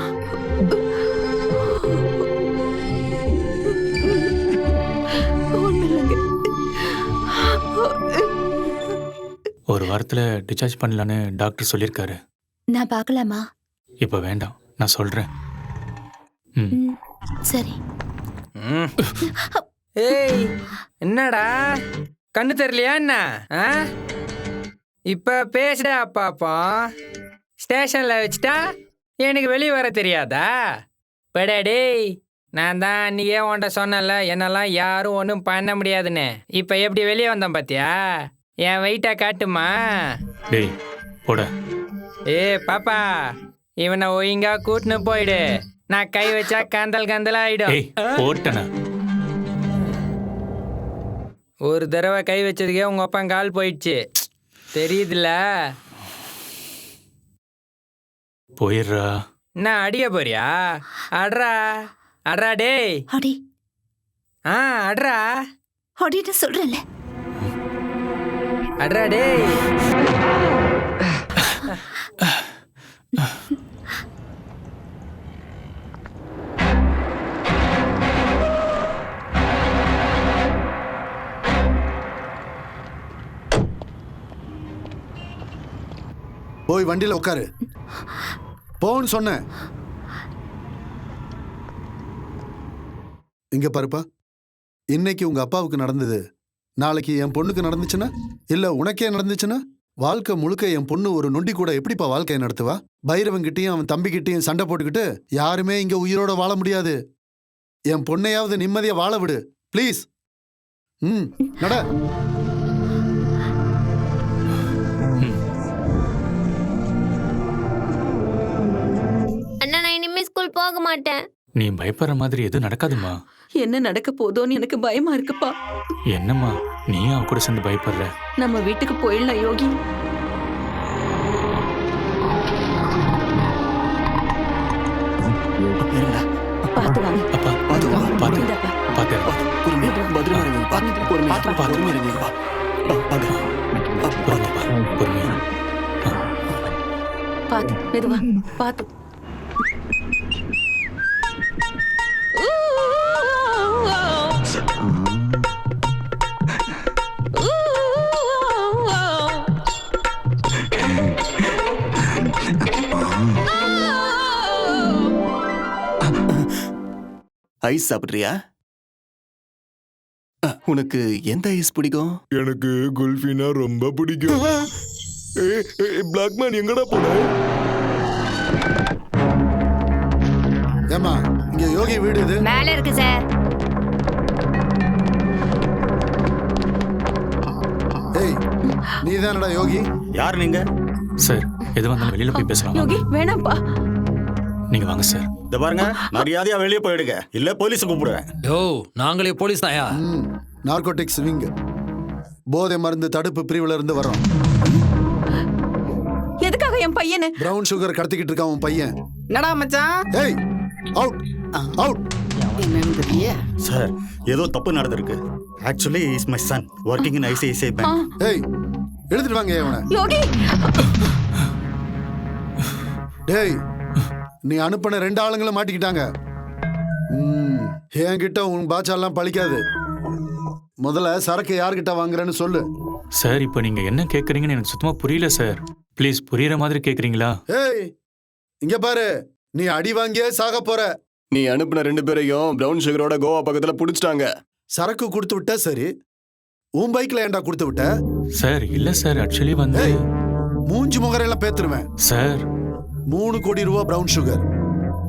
ஒரு வாரத்துல டிஸ்சார்ஜ் பண்ணலான்னு டாக்டர் சொல்லியிருக்காரு. நான் பார்க்கலாமா? இப்ப வேண்டாம், நான் சொல்றேன். சரி. ஏய் என்னடா கண்ணு தெரியலையா என்ன? இப்ப பேசுடா பாப்பா. ஸ்டேஷன்ல வச்சுட்டா எனக்கு வெளியே வர தெரியாதா? படா டேய், நான் தான் அன்னைக்கே உன்ட்ட சொன்னல என்னெல்லாம் யாரும் ஒன்றும் பண்ண முடியாதுன்னு. இப்ப எப்படி வெளியே வந்தேன் பாத்தியா? என் வெயிட்டா காட்டுமா? டேய் போட. ஏ பாப்பா, இவனை ஒழுங்கா கூட்டுன்னு போயிடு. நான் கை வச்சா கந்தல் கந்தல் ஆயிடும். போட்டன. ஒரு தடவை கை வச்சதுக்கே உங்க அப்பா கால் போயிடுச்சு, தெரியுதுல? போயிடுறா. என்ன அடிக்க போறியா? அட்ரா அட்ரா டேய். அடி. அட்ரா அடின்னு சொல்றேன்ல. அட்ரா டேய். போய் வண்டியில உட்காரு. போன்னு சொன்னேன். இங்க பாருப்பா, இன்னைக்கு உங்க அப்பாவுக்கு நடந்தது நாளைக்கு என் பொண்ணுக்கு நடந்துச்சுன்னா, இல்ல உனக்கே நடந்துச்சுன்னா, வாழ்க்கை முழுக்க என் பொண்ணு ஒரு நொண்டி கூட எப்படிப்பா வாழ்க்கையை நடத்துவா? பைரவன்கிட்டயும் அவன் தம்பிக்கிட்டையும் சண்டை போட்டுக்கிட்டு யாருமே இங்க உயிரோட வாழ முடியாது. என் பொண்ணையாவது நிம்மதியா வாழ விடு ப்ளீஸ். நட. அண்ணா, நான் இனிமே ஸ்கூல் போக மாட்டேன். நீ பயப்படுற மாதிரி எதுவும் நடக்காதுமா. என்ன நடக்க போதோன்னு எனக்கு பயமா இருக்குப்பா. என்னம்மா நீயும் அவ கூட சேர்ந்து பயப்படுற? நம்ம வீட்டுக்கு போயிடலாம் யோகி. பாத்து வாங்க. அப்பா பாத்து வா. பாத்து இந்தாப்பா. பாத்து பொறுமையா, பத்திரமா இருங்கப்பா. பொறுமையா இருங்கப்பா. வாங்க. பொறுமையா. பாத்து மெதுவா பாத்து. ஐஸ் சாப்பிட்றியா? உனக்கு எந்த ஐஸ் பிடிக்கும்? எனக்கு குல்ஃபினா ரொம்ப பிடிக்கும். பிளாக் மேன் எங்கடா போன? ஏமா இங்க யோகி வீடு இது? மேல இருக்கு சார். ஏய், நீதானடா யோகி? யார் நீங்க? சார் எது வந்தாலும் வெளியில போய் பேசலாம். யோகி வேணாம்ப்பா. நீங்க வாங்க சார். இத பாருங்க, மரியாதையா வெளியே போயிடுங்க, இல்ல போலீஸ் கூப்பிடுவேன். யோ, நாங்களே போலீஸ் தாயா? நார்கோட்டிக்ஸ் விங், போதை மருந்து தடுப்பு பிரிவுல இருந்து வரோம். எதுக்காக என் பையனு? பிரவுன் சுகர் கடத்திக்கிட்டு இருக்கான் உன் பையன். என்னடா மச்சான்? ஏய், அவுட் அவுட். என்னன்னு தெரியல சார், ஏதோ தப்பு நடந்திருக்கு. Actually is my son working in ICICI bank. ஏய், எடுத்துட்டு வாங்க இவனை. யோகி, டேய், நீ அனுப்பின 2 ஆளுங்களும் மாட்டிக்கிட்டாங்க. என்கிட்ட உன் பாச்சாலாம் பழிக்காது. முதல்ல சரக்கு யார்கிட்ட வாங்குறேன்னு சொல்லு. சார் இப்போ நீங்க என்ன கேக்குறீங்கன்னு எனக்கு சுத்தமா புரியல சார். ப்ளீஸ் புரியுற மாதிரி கேக்குறீங்களா? ஏய், இங்க பாரு, நீ அடி வாங்கியே சாக போற. நீ அனுப்பின 2 பேரையும் பிரவுன் சுகரோட கோவா பக்கத்துல புடிச்சிட்டாங்க. சரக்கு கொடுத்து விட்ட சரி, உன் பைக்ல ஏன்டா கொடுத்து விட்ட? சார் இல்ல சார், ஆக்சுவலி வந்து மூஞ்சி முகரெல்லாம் பேத்துருவேன் சார். 3 கோடி ரூபா பிரவுன் சுகர்.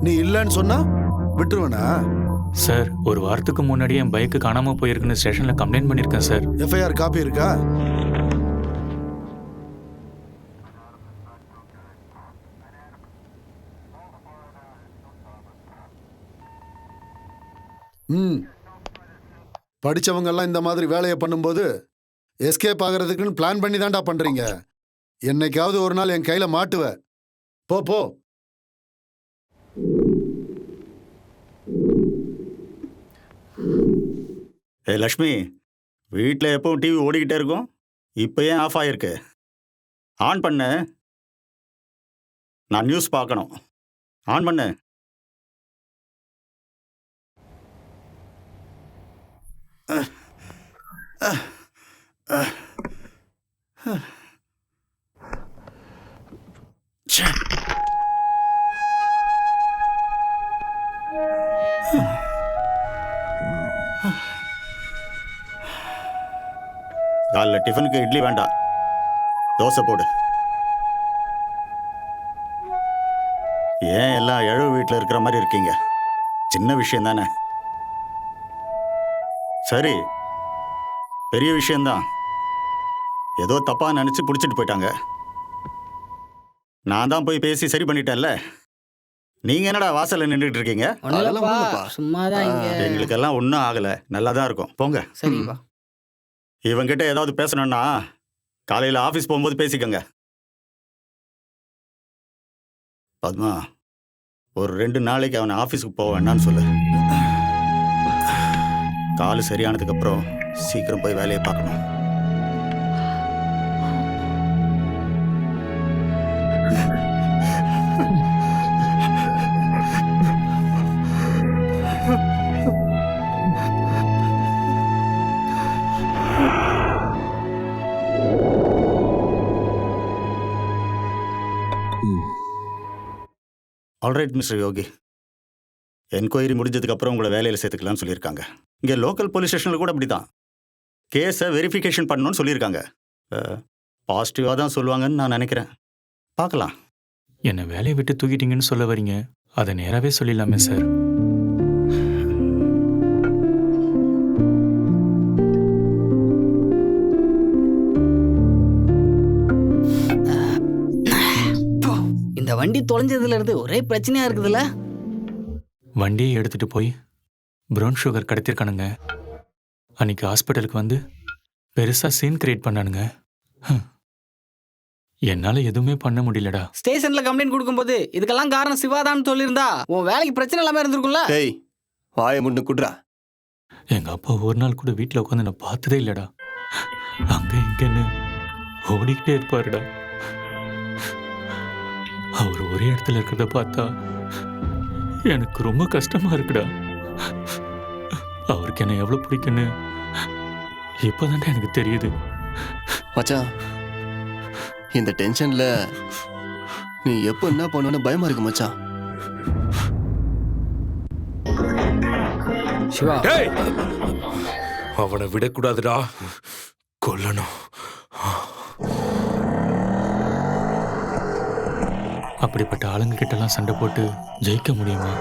நீ இல்லன்னு சொன்னா விட்டுருவனா? சார் ஒரு வாரத்துக்கு முன்னாடி என் பைக்கு காணாம போயிருக்குன்னு ஸ்டேஷன்ல கம்ப்ளைண்ட் பண்ணிருக்கேன் சார். எஃப்ஐஆர் காப்பி இருக்கா? படிச்சவங்க எல்லாம் இந்த மாதிரி வேலையை பண்ணும்போது எஸ்கேப் ஆகிறதுக்குன்னு பிளான் பண்ணி தான்டா பண்றீங்க. என்னைக்காவது ஒரு நாள் என் கையில மாட்டுவ. போ போ. ஏ லக்ஷ்மி, வீட்டில் எப்பவும் டிவி ஓடிக்கிட்டே இருக்கும், இப்போ ஏன் ஆஃப் ஆகிருக்கு? ஆன் பண்ணு, நான் நியூஸ் பார்க்கணும். ஆன் பண்ணு. காலைல டிஃபனுக்கு இட்லி வேண்டாம், தோசை போடு. ஏன் எல்லாம் எழுவு வீட்டில் இருக்கிற மாதிரி இருக்கீங்க? சின்ன விஷயம் தானே. சரி, பெரிய விஷயம்தான். ஏதோ தப்பா நினைச்சு பிடிச்சிட்டு போயிட்டாங்க. நான் தான் போய் பேசி சரி பண்ணிட்டேன்ல. நீங்க என்னடா வாசல்ல நின்றுட்டு இருக்கீங்க? சும்மாதான். எங்களுக்கெல்லாம் ஒன்றும் ஆகல, நல்லா தான் இருக்கும். போங்க. சரிப்பா. இவங்கிட்ட ஏதாவது பேசணும்னா காலையில் ஆஃபீஸ் போகும்போது பேசிக்கோங்க. பத்மா, ஒரு 2 நாளைக்கு அவனை ஆஃபீஸுக்கு போக வேண்டான்னு சொல்லு. காலு சரியானதுக்கப்புறம் சீக்கிரம் போய் வேலையை பார்க்கணும். ஆல்ரைட் மிஸ்டர் யோகி, என்கொயரி முடிஞ்சதுக்கு அப்புறம் உங்களை வேலையில் சேர்த்துக்கலாம்னு சொல்லியிருக்காங்க. இங்கே லோக்கல் போலீஸ் ஸ்டேஷனில் கூட அப்படி தான் கேஸை வெரிஃபிகேஷன் பண்ணணும்னு சொல்லியிருக்காங்க. பாசிட்டிவாக தான் சொல்லுவாங்கன்னு நான் நினைக்கிறேன். பார்க்கலாம். என்னை வேலையை விட்டு தூக்கிட்டீங்கன்னு சொல்ல வரீங்க, அதை நேராகவே சொல்லிடலாமே சார். இந்த வண்டி தொலைஞ்சதுல இருந்து ஒரே பிரச்சனையா இருக்குதுல்ல. வண்டியை எடுத்துட்டு போய் ப்ரௌன் சுகர் கடத்திருக்கானுங்க. அன்னைக்கு ஹாஸ்பிட்டலுக்கு வந்து பெருசா சீன் கிரியேட் பண்ணானுங்க. என்னால எதுவுமே பண்ண முடியலடா. ஸ்டேஷன்ல கம்ப்ளைண்ட் கொடுக்கும்போது இதுக்கெல்லாம் காரணம் சிவாதான்னு சொல்லியிருந்தா உன் வேலைக்கு பிரச்சனை இல்லாம இருந்திருக்கும்ல. டேய் வாயை முன்னு குடுறா. எங்க அப்பா ஒரு நாள் கூட வீட்டில் உட்காந்து நான் பார்த்ததே இல்லடா. அங்க இங்கன்னு ஓடிக்கிட்டே இருப்பாருடா. அவர் ஒரே இடத்துல இருக்கிறத பார்த்தா எனக்கு ரொம்ப கஷ்டமா இருக்குடா. அவருக்கு என்ன எவ்வளவு பிடிக்குன்னு இப்போதான்டா எனக்கு தெரியுது. மச்சான், இந்த டென்ஷன்ல நீ எப்போ என்ன பண்ணுவேன்னு பயமா இருக்கு மச்சான். சிவா, அவனை விடக்கூடாதுடா, கொல்லணும். அப்படிப்பட்ட ஆளுங்க கிட்டலாம் சண்டை போட்டு ஜெயிக்க முடியுமா?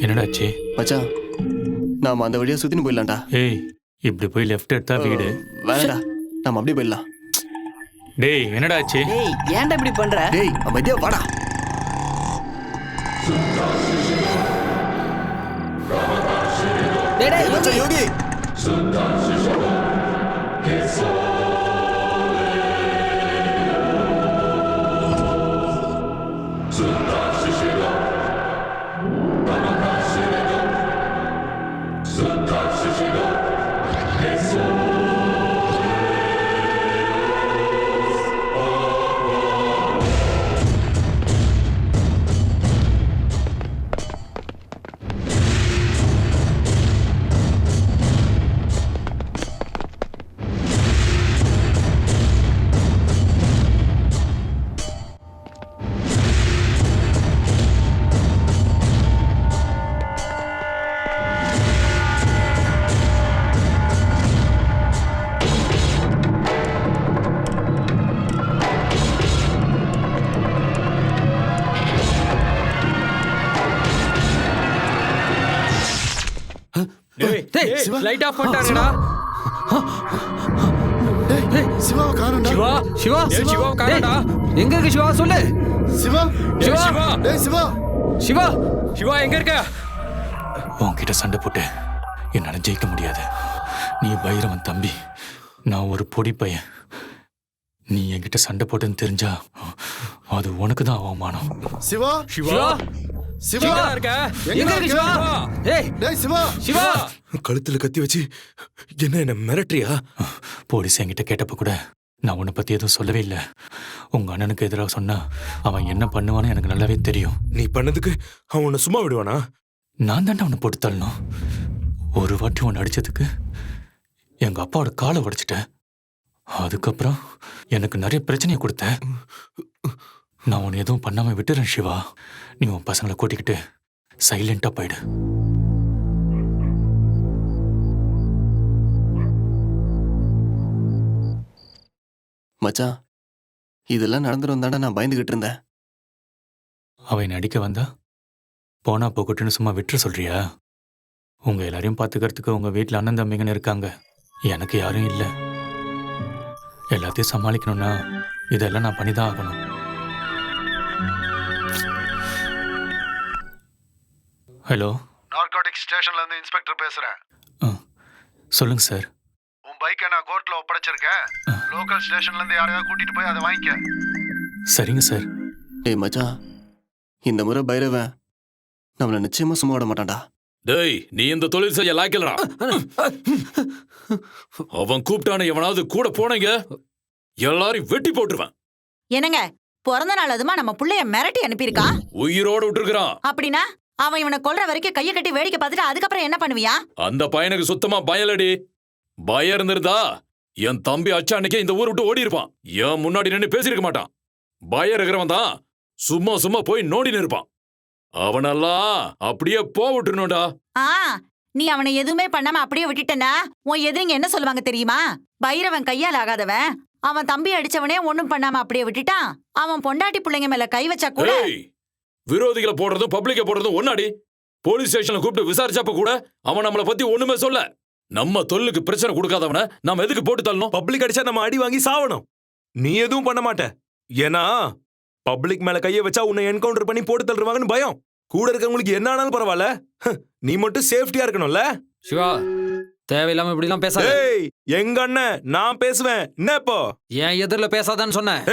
என்னடாச்சு மச்சான், நாம அந்த வழியா சுத்தின்னு போயிடலாம்டா. ஏய், இப்படி போய் லெஃப்ட் எடுத்தா வீடு. வேணடா, நாம அப்படியே போயிடலாம். டேய் என்னடாச்சு? டேய் ஏன்டா இப்படி பண்ற? டேய் அமைதியா வாடா. டேய் மச்சான் யோகி. Light off பண்ணிட்டாங்கடா. டேய் சிவாவை காணோம்டா. சிவா, சிவா, சிவா காணோம்டா. எங்க இருக்கு சிவா? சொல்லு. சிவா, சிவா, டேய் சிவா, சிவா, சிவா எங்க இருக்க? உன்கிட்ட சண்டை போட்டு என்னால ஜெயிக்க முடியாது. நீ பைரவன் தம்பி, நான் ஒரு பொடி பையன். நீ என்கிட்ட சண்டை போட்டுன்னு தெரிஞ்சா அது உனக்கு தான் அவமானம். சிவா, சிவா, சிவா இருக்க? எங்க இருக்கு சிவா? ஏய், டேய் சிவா, சிவா. கழுத்துல கத்தி வச்சு என்ன மிரட்டுறியா? போலீஸ் என்கிட்ட கேட்டப்ப கூட நான் உன்னை பத்தி எதுவும் சொல்லவே இல்லை. உங்க அண்ணனுக்கு எதிராக சொன்னா அவன் என்ன பண்ணுவான்னு எனக்கு நல்லாவே தெரியும். நீ பண்ணதுக்கு அவன் உன்னை சும்மா விடுவானா? நான் தாண்டா அவனை போட்டு தள்ளணும். ஒரு வாட்டி உன்னை அடிச்சதுக்கு எங்க அப்பாவோட காலை உடைச்சிட்டேன். அதுக்கப்புறம் எனக்கு நிறைய பிரச்சனையை கொடுத்த. நான் உன்னை எதுவும் பண்ணாம விட்டுறேன் சிவா. நீ உன் பசங்களை கூட்டிக்கிட்டு சைலண்டா போயிடு. மச்சான், இதெல்லாம் நடந்துரும் தாண்டா நான் பயந்துகிட்டு இருந்தேன். அவன் அடிக்க வந்தா போனா போகட்டுன்னு சும்மா விட்டுற சொல்றியா? உங்க எல்லாரையும் பாத்துக்கிறதுக்கு உங்க வீட்டுல அண்ணன் தம்பிங்கன்னு இருக்காங்க. எனக்கு யாரும் இல்லை. எல்லாத்தையும் சமாளிக்கணும்னா இதெல்லாம் நான் பண்ணிதான் ஆகணும். ஹலோ, நார்கோட்டிக் ஸ்டேஷன்ல இருந்து இன்ஸ்பெக்டர் பேசுறேன். சொல்லுங்க சார். உன் பைக்கை நான் கோர்ட்ல ஒப்படைச்சிருக்கேன். லோக்கல் ஸ்டேஷன்ல இருந்து யாரையாவது கூட்டிட்டு போய் அதை வாங்கிக்க. சரிங்க சார். டேய் மச்சான், இந்த முறை பைரவன் நம்மள நிச்சயமா சும்மா விட மாட்டான்டா. டேய், நீ இந்த தொழில் செய்ய லாய்க்கலடா. அவன் கூப்பிட்டான எவனாவது கூட போனீங்க எல்லாரையும் வெட்டி போட்டுருவான். என்னங்க, பிறந்த நாள் அதுமா நம்ம புள்ளைய மிரட்டி அனுப்பியிருக்கான். உயிரோட விட்டுருக்கான். அப்படின்னா அவன் இவனை கொல்ற வரைக்கும் கையை கட்டி வேடிக்கை பார்த்துட்டு அதுக்கப்புறம் என்ன பண்ணுவியா? அந்த பையனுக்கு சுத்தமா பயலடி. பயம் இருந்திருந்தா என் தம்பி அச்சா அன்னைக்கே இந்த ஊரை விட்டு ஓடி இருப்பான். என் முன்னாடி நின்று பேசியிருக்க மாட்டான். பயம் இருக்கிறவன் தான் சும்மா சும்மா போய் நோண்டின்னு இருப்பான். அவனெல்லாம் அப்படியே போட்டுருணும்டா. நீ அவனை எதுவுமே பண்ணாம அப்படியே விட்டுட்டனா உன் எதிரிங்க என்ன சொல்லுவாங்க தெரியுமா? பைரவன் கையால் ஆகாதவன், அவன் தம்பி அடிச்சவனே ஒண்ணும் பண்ணாம அப்படியே விட்டுட்டான், அவன் பொண்டாட்டி பிள்ளைங்க மேல கை வச்சா கூட. விரோதிகளை போடுறதும் பப்ளிக்க போடுறதும் ஒன்னாடி. போலீஸ் ஸ்டேஷன்ல கூப்பிட்டு விசாரிச்சப்ப கூட அவன் நம்மளை பத்தி ஒண்ணுமே சொல்ல. நம்ம தொல்லுக்கு பிரச்சனை கொடுக்காதவன நாம எதுக்கு போட்டு தள்ளணும்? பப்ளிக் அடிச்சா நம்ம அடி வாங்கி சாவணும். நீ எதுவும் பண்ண மாட்ட. ஏன்னா பப்ளிக் மேல கைய வச்சா உன்னை என்கவுண்டர் பண்ணி போட்டு தள்ளுவாங்கன்னு பயம். கூட இருக்கவங்களுக்கு என்ன ஆனாலும் பரவாயில்ல, நீ மட்டும் சேஃப்டியா இருக்கணும்ல. சிவா, தேவையில்லாம இப்படி எல்லாம் பேசாத. எங்க அண்ணன், நான் பேசுவேன். என்ன இப்போ என் எதிரில பேசாதான்னு சொன்னேன்.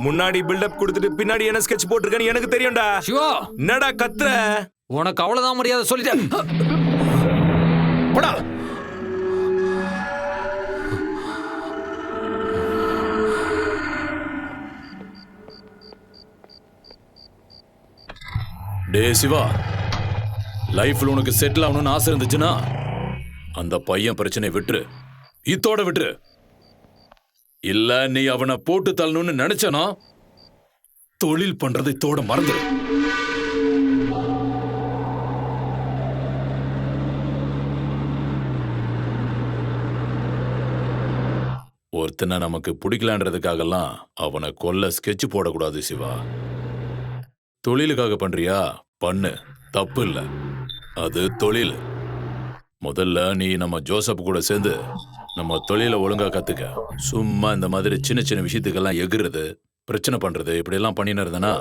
முன்னாடி பில்டப் கொடுத்துட்டு பின்னாடி என்ன ஸ்கெட்ச் போட்டிருக்கேன்னு எனக்கு தெரியும்டா. சிவா, என்னடா கத்துற? உனக்கு அவ்வளவுதான் மரியாதை சொல்லிட்டேன். டே சிவா, லைஃப்ல உனக்கு செட்டில் ஆகணும்னு ஆசை இருந்துச்சுன்னா அந்த பையன் பிரச்சனை விட்டுரு, இத்தோட விட்டுரு. இல்ல நீ அவனை போட்டு தள்ளணும்னு நினைச்சனா தொழில் பண்றதை இத்தோட மறந்துரு. ஒருத்தனை நமக்கு பிடிக்கலான்றதுக்காகலாம் அவனை கொல்ல ஸ்கெட்ச் போடக்கூடாது சிவா. தொழிலுக்காக பண்றியா பண்ணு, தப்பு இல்ல, அது தொழில். முதல்ல நீ நம்ம ஜோசப் கூட சேர்ந்து நம்ம தொழிலை ஒழுங்கா கத்துக்க. சும்மா இந்த மாதிரி சின்ன சின்ன விஷயத்துக்கெல்லாம் எகுறது, பிரச்சனை பண்றது இப்படி எல்லாம் பண்ணின்னு இருந்தனா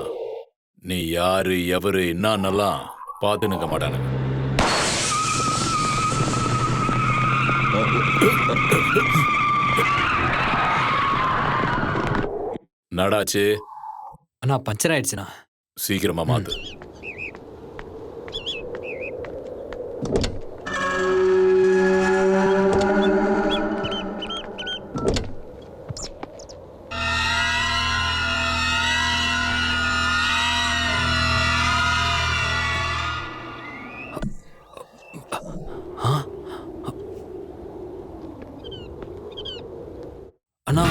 நீ யாரு எவரு என்னன்னெல்லாம் பார்த்து நிற்க மாட்டானுங்க. நடாச்சு அண்ணா, பஞ்சர் ஆயிடுச்சுண்ணா. சீக்கிரமா மாத்து. அண்ணா,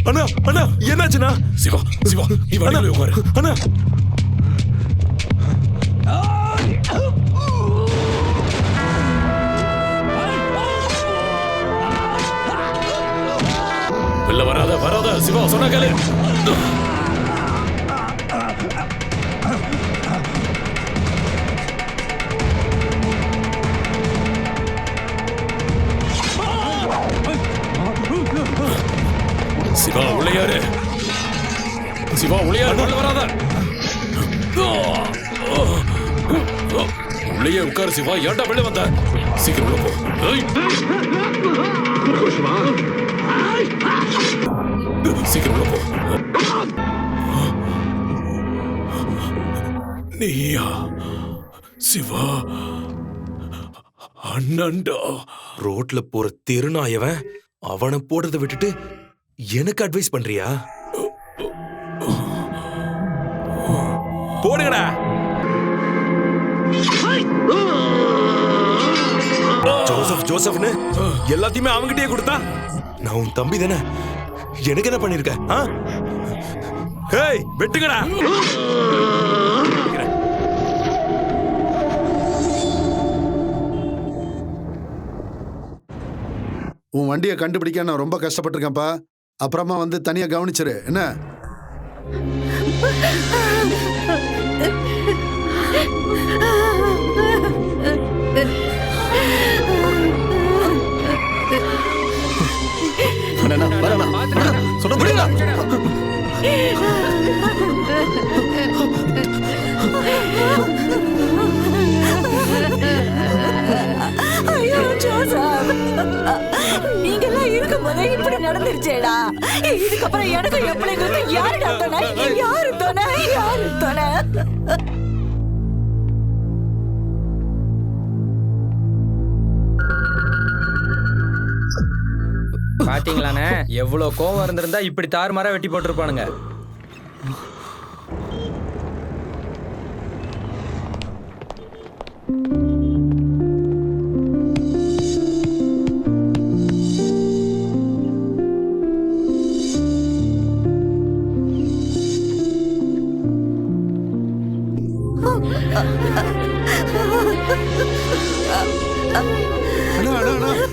அண்ணா அண்ணா என்னாச்சுண்ணா? சிவா சிவா, நீ வண்டியில உட்காரு. அண்ணா வெளில வராத வராத சிவா, சொன்ன கேளு. சிவா உள்ளையாரு, சிவா உள்ளையாரு, உள்ள வராத. உள்ளையே உட்காரு சிவா. ஏன்டா வெளில வந்த? சீக்கிரம் உள்ள போ. சீக்கிரம் உள்ள போ. நீயா சிவா? அண்ணன்டா. ரோட்ல போற தெருநாயவன் அவனை போடுறதை விட்டுட்டு எனக்கு அட்வைஸ் பண்றியா? போடுங்கடா. ஜோசப் ஜோசப்னு எல்லாத்தையுமே அவங்கிட்டே கொடுத்தா நான் உன் தம்பி தானே, எனக்கு என்ன பண்ணிருக்க? ஹேய், வெட்டுங்கடா. உன் வண்டியை கண்டுபிடிக்க நான் ரொம்ப கஷ்டப்பட்டிருக்கேன்ப்பா. அப்புறமா வந்து தனியா கவனிச்சிரு என்ன? ஐயோ ஜோசப், போதே இப்படி நடந்துருச்சேடா. இதுக்கப்புறம் எனக்கு என் பிள்ளைங்களுக்கு யாருடா துணை? யாரு துணை? யாரு துணை? பாத்தீங்களாண்ணே, எவ்வளவு கோவம் இருந்திருந்தா இப்படி தாறுமாறா வெட்டி போட்டிருப்பானுங்க.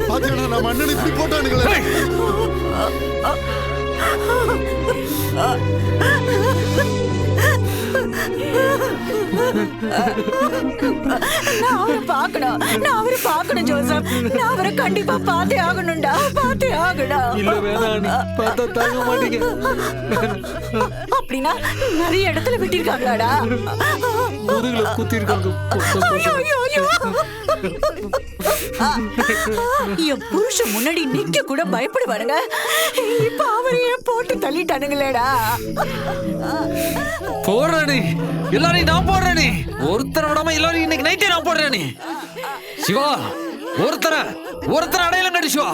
பாத்தீங்கன்னா நம்ம அண்ணன் இப்படி போட்டானுங்களே. நான் அவரை பார்க்கணும் ஜோசப். நான் அவரை கண்டிப்பா பார்த்தே ஆகணும்டா, பார்த்தே ஆகணும். இல்ல வேணாம், பார்த்தா தாங்க மாட்டீங்க. அப்படின்னா நிறைய இடத்துல விட்டிருக்காங்களாடா? முதுகுல குத்தி இருக்காங்க. என் புருஷன் முன்னாடி நிக்க கூட பயப்படுவானுங்க. இப்ப அவரையே போட்டு தள்ளிட்டானுங்களேடா. போடுறேனே, எல்லாரையும் நான் போடுறேனே. ஒருத்தரை விடாம எல்லாரும் இன்னைக்கு நைட்டே நான் போடுறேனே. சிவா, ஒருத்தரை அடையாளம் கட்டி சிவா.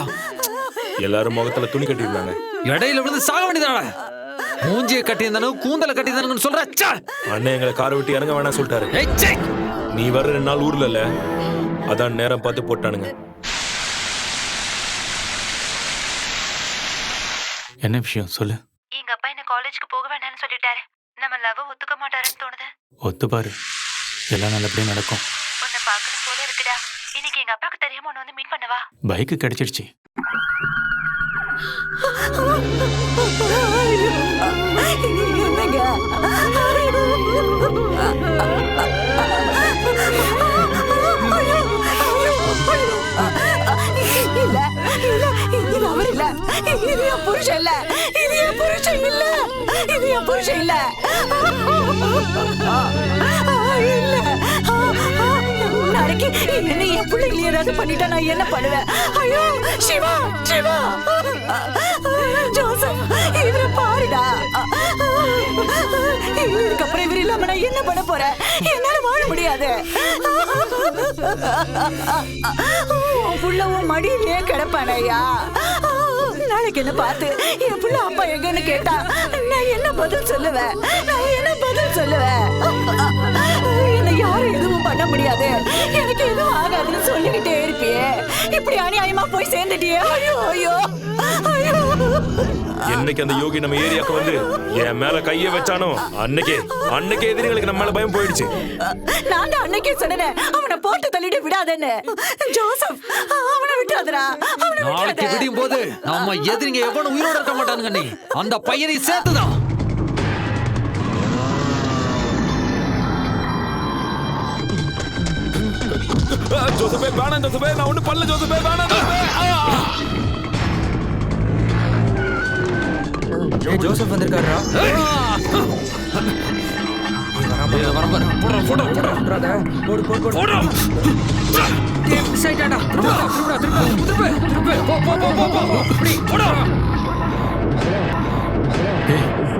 எல்லாரும் முகத்துல துணி கட்டிருந்தாங்க. இடையில விழுந்து சாக வேண்டியதான. மூஞ்சியை கட்டியிருந்தானு கூந்தலை கட்டியிருந்தானு சொல்ற. அண்ணன் எங்களை காரை விட்டு இறங்க வேணாம் சொல்லிட்டாரு. நீ வர 2 நாள் ஊர்ல இல்ல, அதான் நேரம் பார்த்து போட்டானுங்க. என்ன விஷயம் சொல்லு. எங்க அப்பா என்ன காலேஜ்க்கு போக வேண்டாம்னு சொல்லிட்டாரு. நம்ம லவ் ஒத்துக்க மாட்டாருன்னு தோணுது. ஒத்துப்பாரு, எல்லாம் நல்லபடியா நடக்கும். உன்னை பார்க்கணும் போல இருக்குடா. இன்னைக்கு எங்க அப்பாவுக்கு தெரியாம உன்னை வந்து மீட் பண்ணவா? பைக்கு கிடைச்சிருச்சு. நாளைக்கு என்ன என் பிள்ளைங்க ஏதாவது பண்ணிட்டா நான் என்ன பண்ணுவேன்? ஐயோ சிவா, சிவா, ஜோசப், இவரை பாருடா. இதுக்கப்புறம் இவர் இல்லாம நான் என்ன பண்ண போறேன்? என்னால வாழ முடியாது. உன் புள்ள உன் மடியிலே கிடப்பானையா? நாளைக்கு என்ன பார்த்து என் புள்ள அப்பா எங்கன்னு கேட்டா நான் என்ன பதில் சொல்லுவேன்? என்ன யாரும் எதுவும் பண்ண முடியாது, எனக்கு எதுவும் ஆகாதுன்னு சொல்லிக்கிட்டே இருப்பியே. இப்படி அநியாயமா போய் சேர்ந்துட்டியே. ஐயோ ஐயோ ஐயோ. என்னைக்கு அந்த யோகி நம்ம ஏரியாக்கு வந்து என் மேல கைய வச்சானோ அன்னைக்கே எதிரிகளுக்கு நம்ம மேல பயம் போயிடுச்சு. நான் தான் அன்னைக்கே சொன்னேன் அவனை போட்டு தள்ளிட்டு விடாதேன்னு. ஜோசப், அவனை விட்டாதடா. நாளைக்கு விடியும் போது நம்ம எதிரிங்க எவனும் உயிரோட இருக்க மாட்டானுங்க. நீ அந்த பையனை சேர்த்துதான். ஜோசப்பே வேணாம், ஜோசப்பே நான் ஒண்ணு பண்ணல. ஜோசப்பே வேணாம். ஜோசப் வந்திருக்காரா?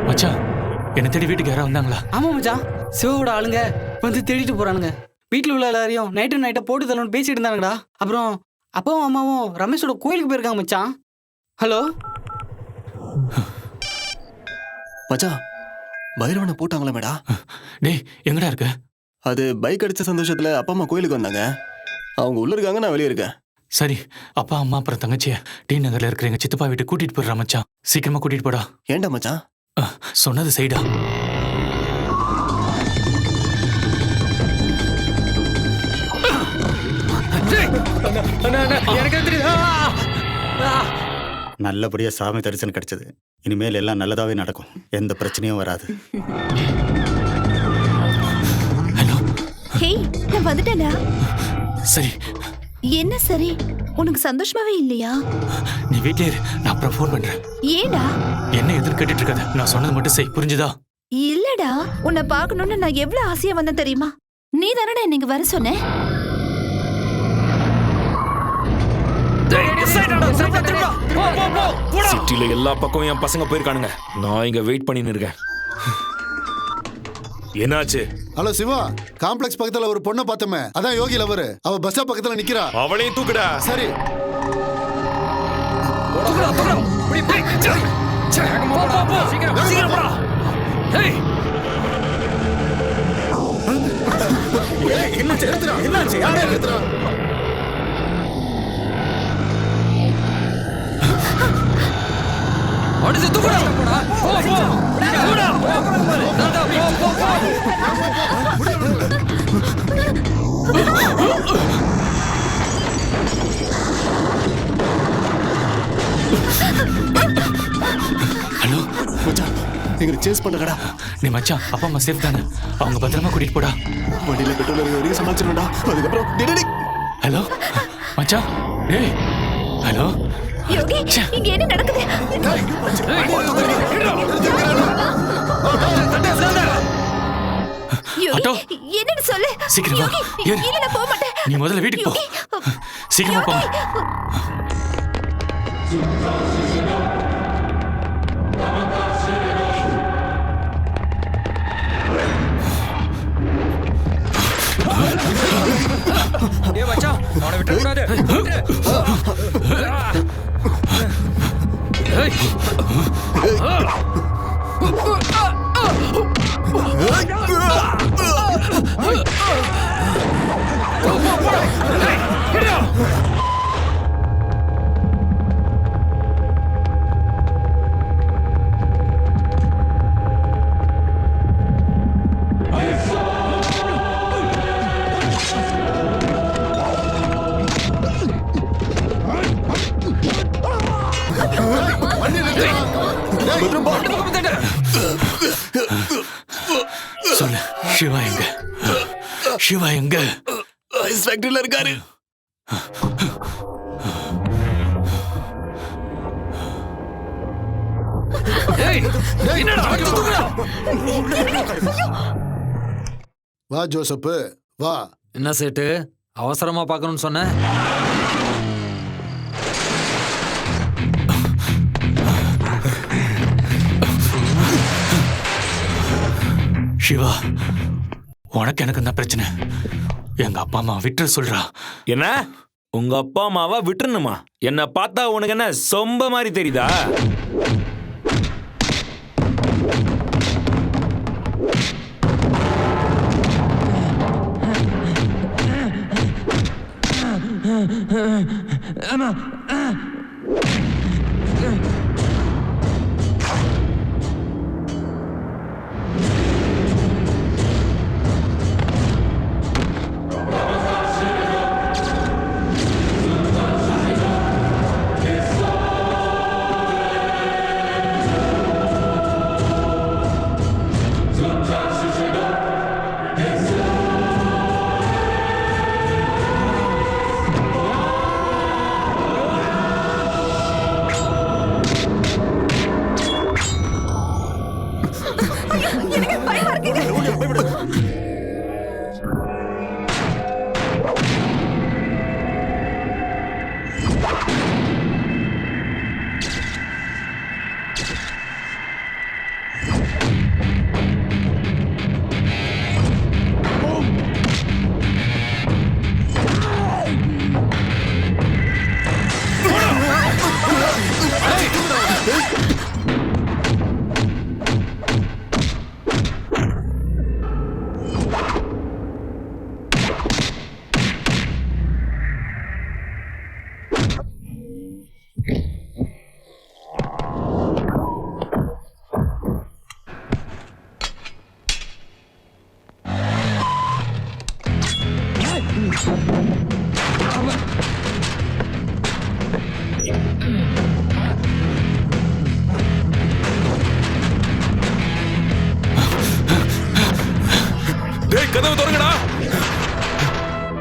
மச்சான், என்ன தேடி வீட்டுக்கு யாரா வந்தாங்களா? ஆமா மச்சான், சிவோட ஆளுங்க வந்து தேடிட்டு போறானுங்க. வீட்டுல உள்ள எல்லாரையும் நைட்டை போட்டு தரணும்னு பேசிட்டு இருந்தாங்கடா. அப்புறம் அப்பாவும் அம்மாவும் ரமேஷோட கோயிலுக்கு போயிருக்காங்க மச்சான். ஹலோ மச்சான், பைரவனை போட்டாங்களா மேடா? டேய், எங்கடா இருக்க? அது பைக் அடிச்ச சந்தோஷத்துல அப்பா அம்மா கோயிலுக்கு வந்தாங்க. அவங்க உள்ள இருக்காங்க, நான் வெளியே இருக்கேன். சரி, அப்பா அம்மா அப்புறம் தங்கச்சிய டி நகர்ல இருக்கிற எங்க சித்தப்பா வீட்டு கூட்டிட்டு போடுறா மச்சான். சீக்கிரமா கூட்டிட்டு போடா. ஏண்டா மச்சான்? சொன்னது செய்டா. நல்லபடியா சாமி தரிசனம் கிடைச்சது. இனிமேல் எல்லாம் நல்லதாவே நடக்கும், எந்த பிரச்சனையும் வராது. ஹே, நான் வந்துட்டேனா? சரி. என்ன சரி? உனக்கு சந்தோஷமாவே இல்லையா? நீ வீட்லயே இரு, நான் அப்புறம் ஃபோன் பண்றேன். ஏடா? என்ன எதுன்னு கேட்டுட்டு இருக்காத, நான் சொன்னது மட்டும் செய், புரிஞ்சுதா? இல்லடா, உன்னை பார்க்கணும்னு நான் எவ்வளவு ஆசையா வந்தேன் தெரியுமா? நீ தானடா நீங்க வர சொன்ன. போ போ போ. சிட்டில எல்லா பக்கமும் என் பசங்க போயிருக்கானுங்க. நான் இங்க வெயிட் பண்ணின்னு இருக்கேன். என்னாச்சு? ஹலோ சிவா, காம்ப்ளெக்ஸ் பக்கத்துல ஒரு பொண்ணை பார்த்தமே, அதான் யோகி லவர். அவ பஸ் ஸ்டாப் பக்கத்துல நிக்கிறா. அவளையும் தூக்குடா. சரி. ஹலோ மச்சான், எங்களுக்கு சேஸ் பண்ணுறடா. நீ மச்சான், அப்பா அம்மா சேஃப் தானே? அவங்க பத்திரமா கூட்டிட்டு போடா. வண்டியில பெட்ரோல் வரைக்கும் சமாளிச்சிடா. அதுக்கப்புறம் ஹலோ மச்சான், டேய். ஹலோ யோகி, இங்க என்ன நடக்குது? ஆட்டோ, என்னன்னு சொல்லு. சீக்கிரமா ஏறு. இல்ல, நான் போக மாட்டேன். நீ முதல்ல வீட்டுக்கு போ. சீக்கிரமா போ. ஏய் மச்சான், அவனை விட்டுற கூடாது. சொல்லு, சிவா எங்க? சிவா எங்க? ஐஸ் ஃபேக்டரியில இருக்காரு. வா ஜோசப், வா. என்ன சேட்டு, அவசரமா பார்க்கணும்னு சொன்ன? சிவா, உனக்கு எனக்கு என்ன பிரச்சனை? எங்க அப்பா அம்மா விட்டுற சொல்றா. என்ன? உங்க அப்பா அம்மாவா விட்டுறணுமா? என்ன பார்த்தா உனக்கு என்ன சொம்ப மாதிரி தெரியுதா?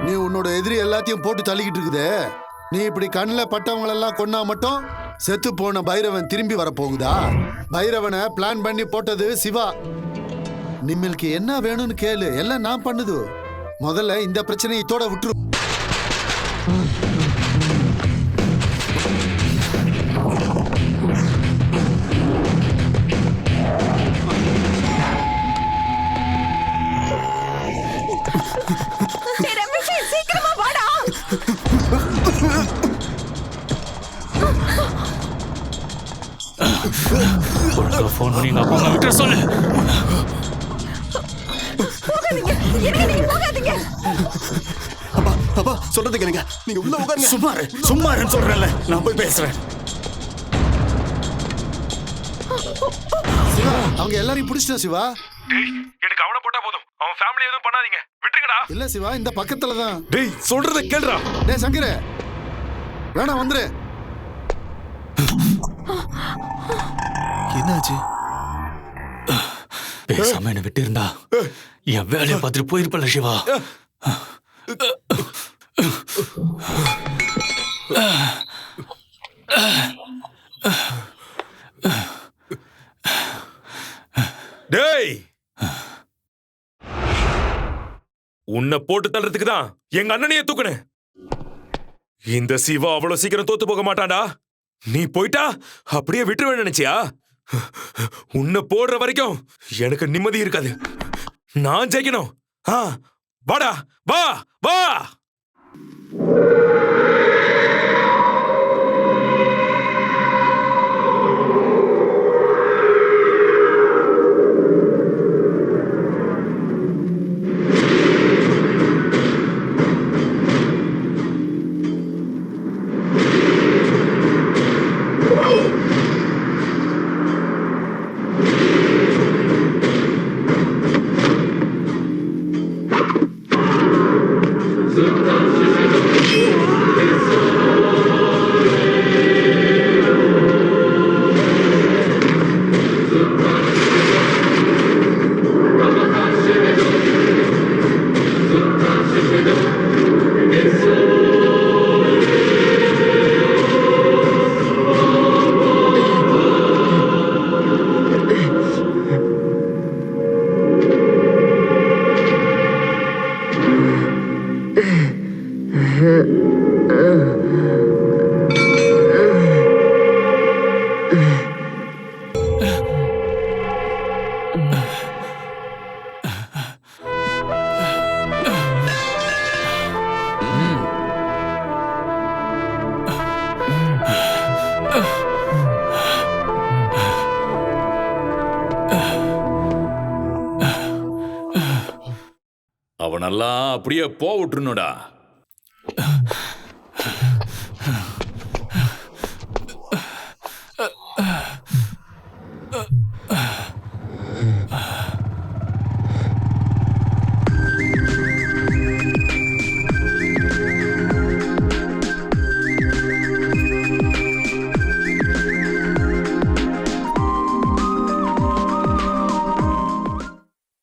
நீ உன்னோட எதிரி எல்லாத்தையும் போட்டு தள்ளிக்கிட்டு இருக்குதே. நீ இப்படி கண்ணில் பட்டவங்களெல்லாம் கொன்னா மட்டும் செத்து போன பைரவன் திரும்பி வரப்போகுதா? பைரவனை பிளான் பண்ணி போட்டது சிவா. நிம்மளுக்கு என்ன வேணும்னு கேளு, எல்லாம் நான் பண்ணுது. முதல்ல இந்த பிரச்சனையை இதோட விட்டுரு. ஒழுங்கா ஃபோன் பண்ணி எங்க அப்பா அம்மா விட்டு சொல்லு. போகாதீங்க இருங்க, நீங்க போகாதீங்க. அப்பா அப்பா சொல்றது கேளுங்க, நீங்க உள்ள உட்காருங்க. சும்மாருன்னு சொல்றேன்ல, நான் போய் பேசுறேன். சிவா, அவங்க எல்லாரையும் பிடிச்சிட்டா சிவா. எனக்கு அவனை போட்டா போதும், அவன் ஃபேமிலி எதுவும் பண்ணாதீங்க, விட்டுருங்கடா. இல்ல சிவா, இந்த பக்கத்துல தான். டேய் சொல்றத கேளுடா. டேய் சங்கரே, வேணாம் வந்துரு. என்னாச்சு? பேசாம என்ன விட்டு இருந்தா என் வேலையை பார்த்துட்டு போயிருப்பல சிவா. டேய், உன்னை போட்டு தள்ளுறதுக்கு தான் எங்க அண்ணனையே தூக்குனேன். இந்த சிவா அவ்வளவு சீக்கிரம் தோத்து போக மாட்டான்டா. நீ போயிட்டா அப்படியே விட்டுருவேன் நினைச்சியா? உன்னை போடுற வரைக்கும் எனக்கு நிம்மதி இருக்காது. நான் ஜெயிக்கணும். வாடா, வா வா. அவனெல்லாம் அப்படியே விட்டுருணுடா.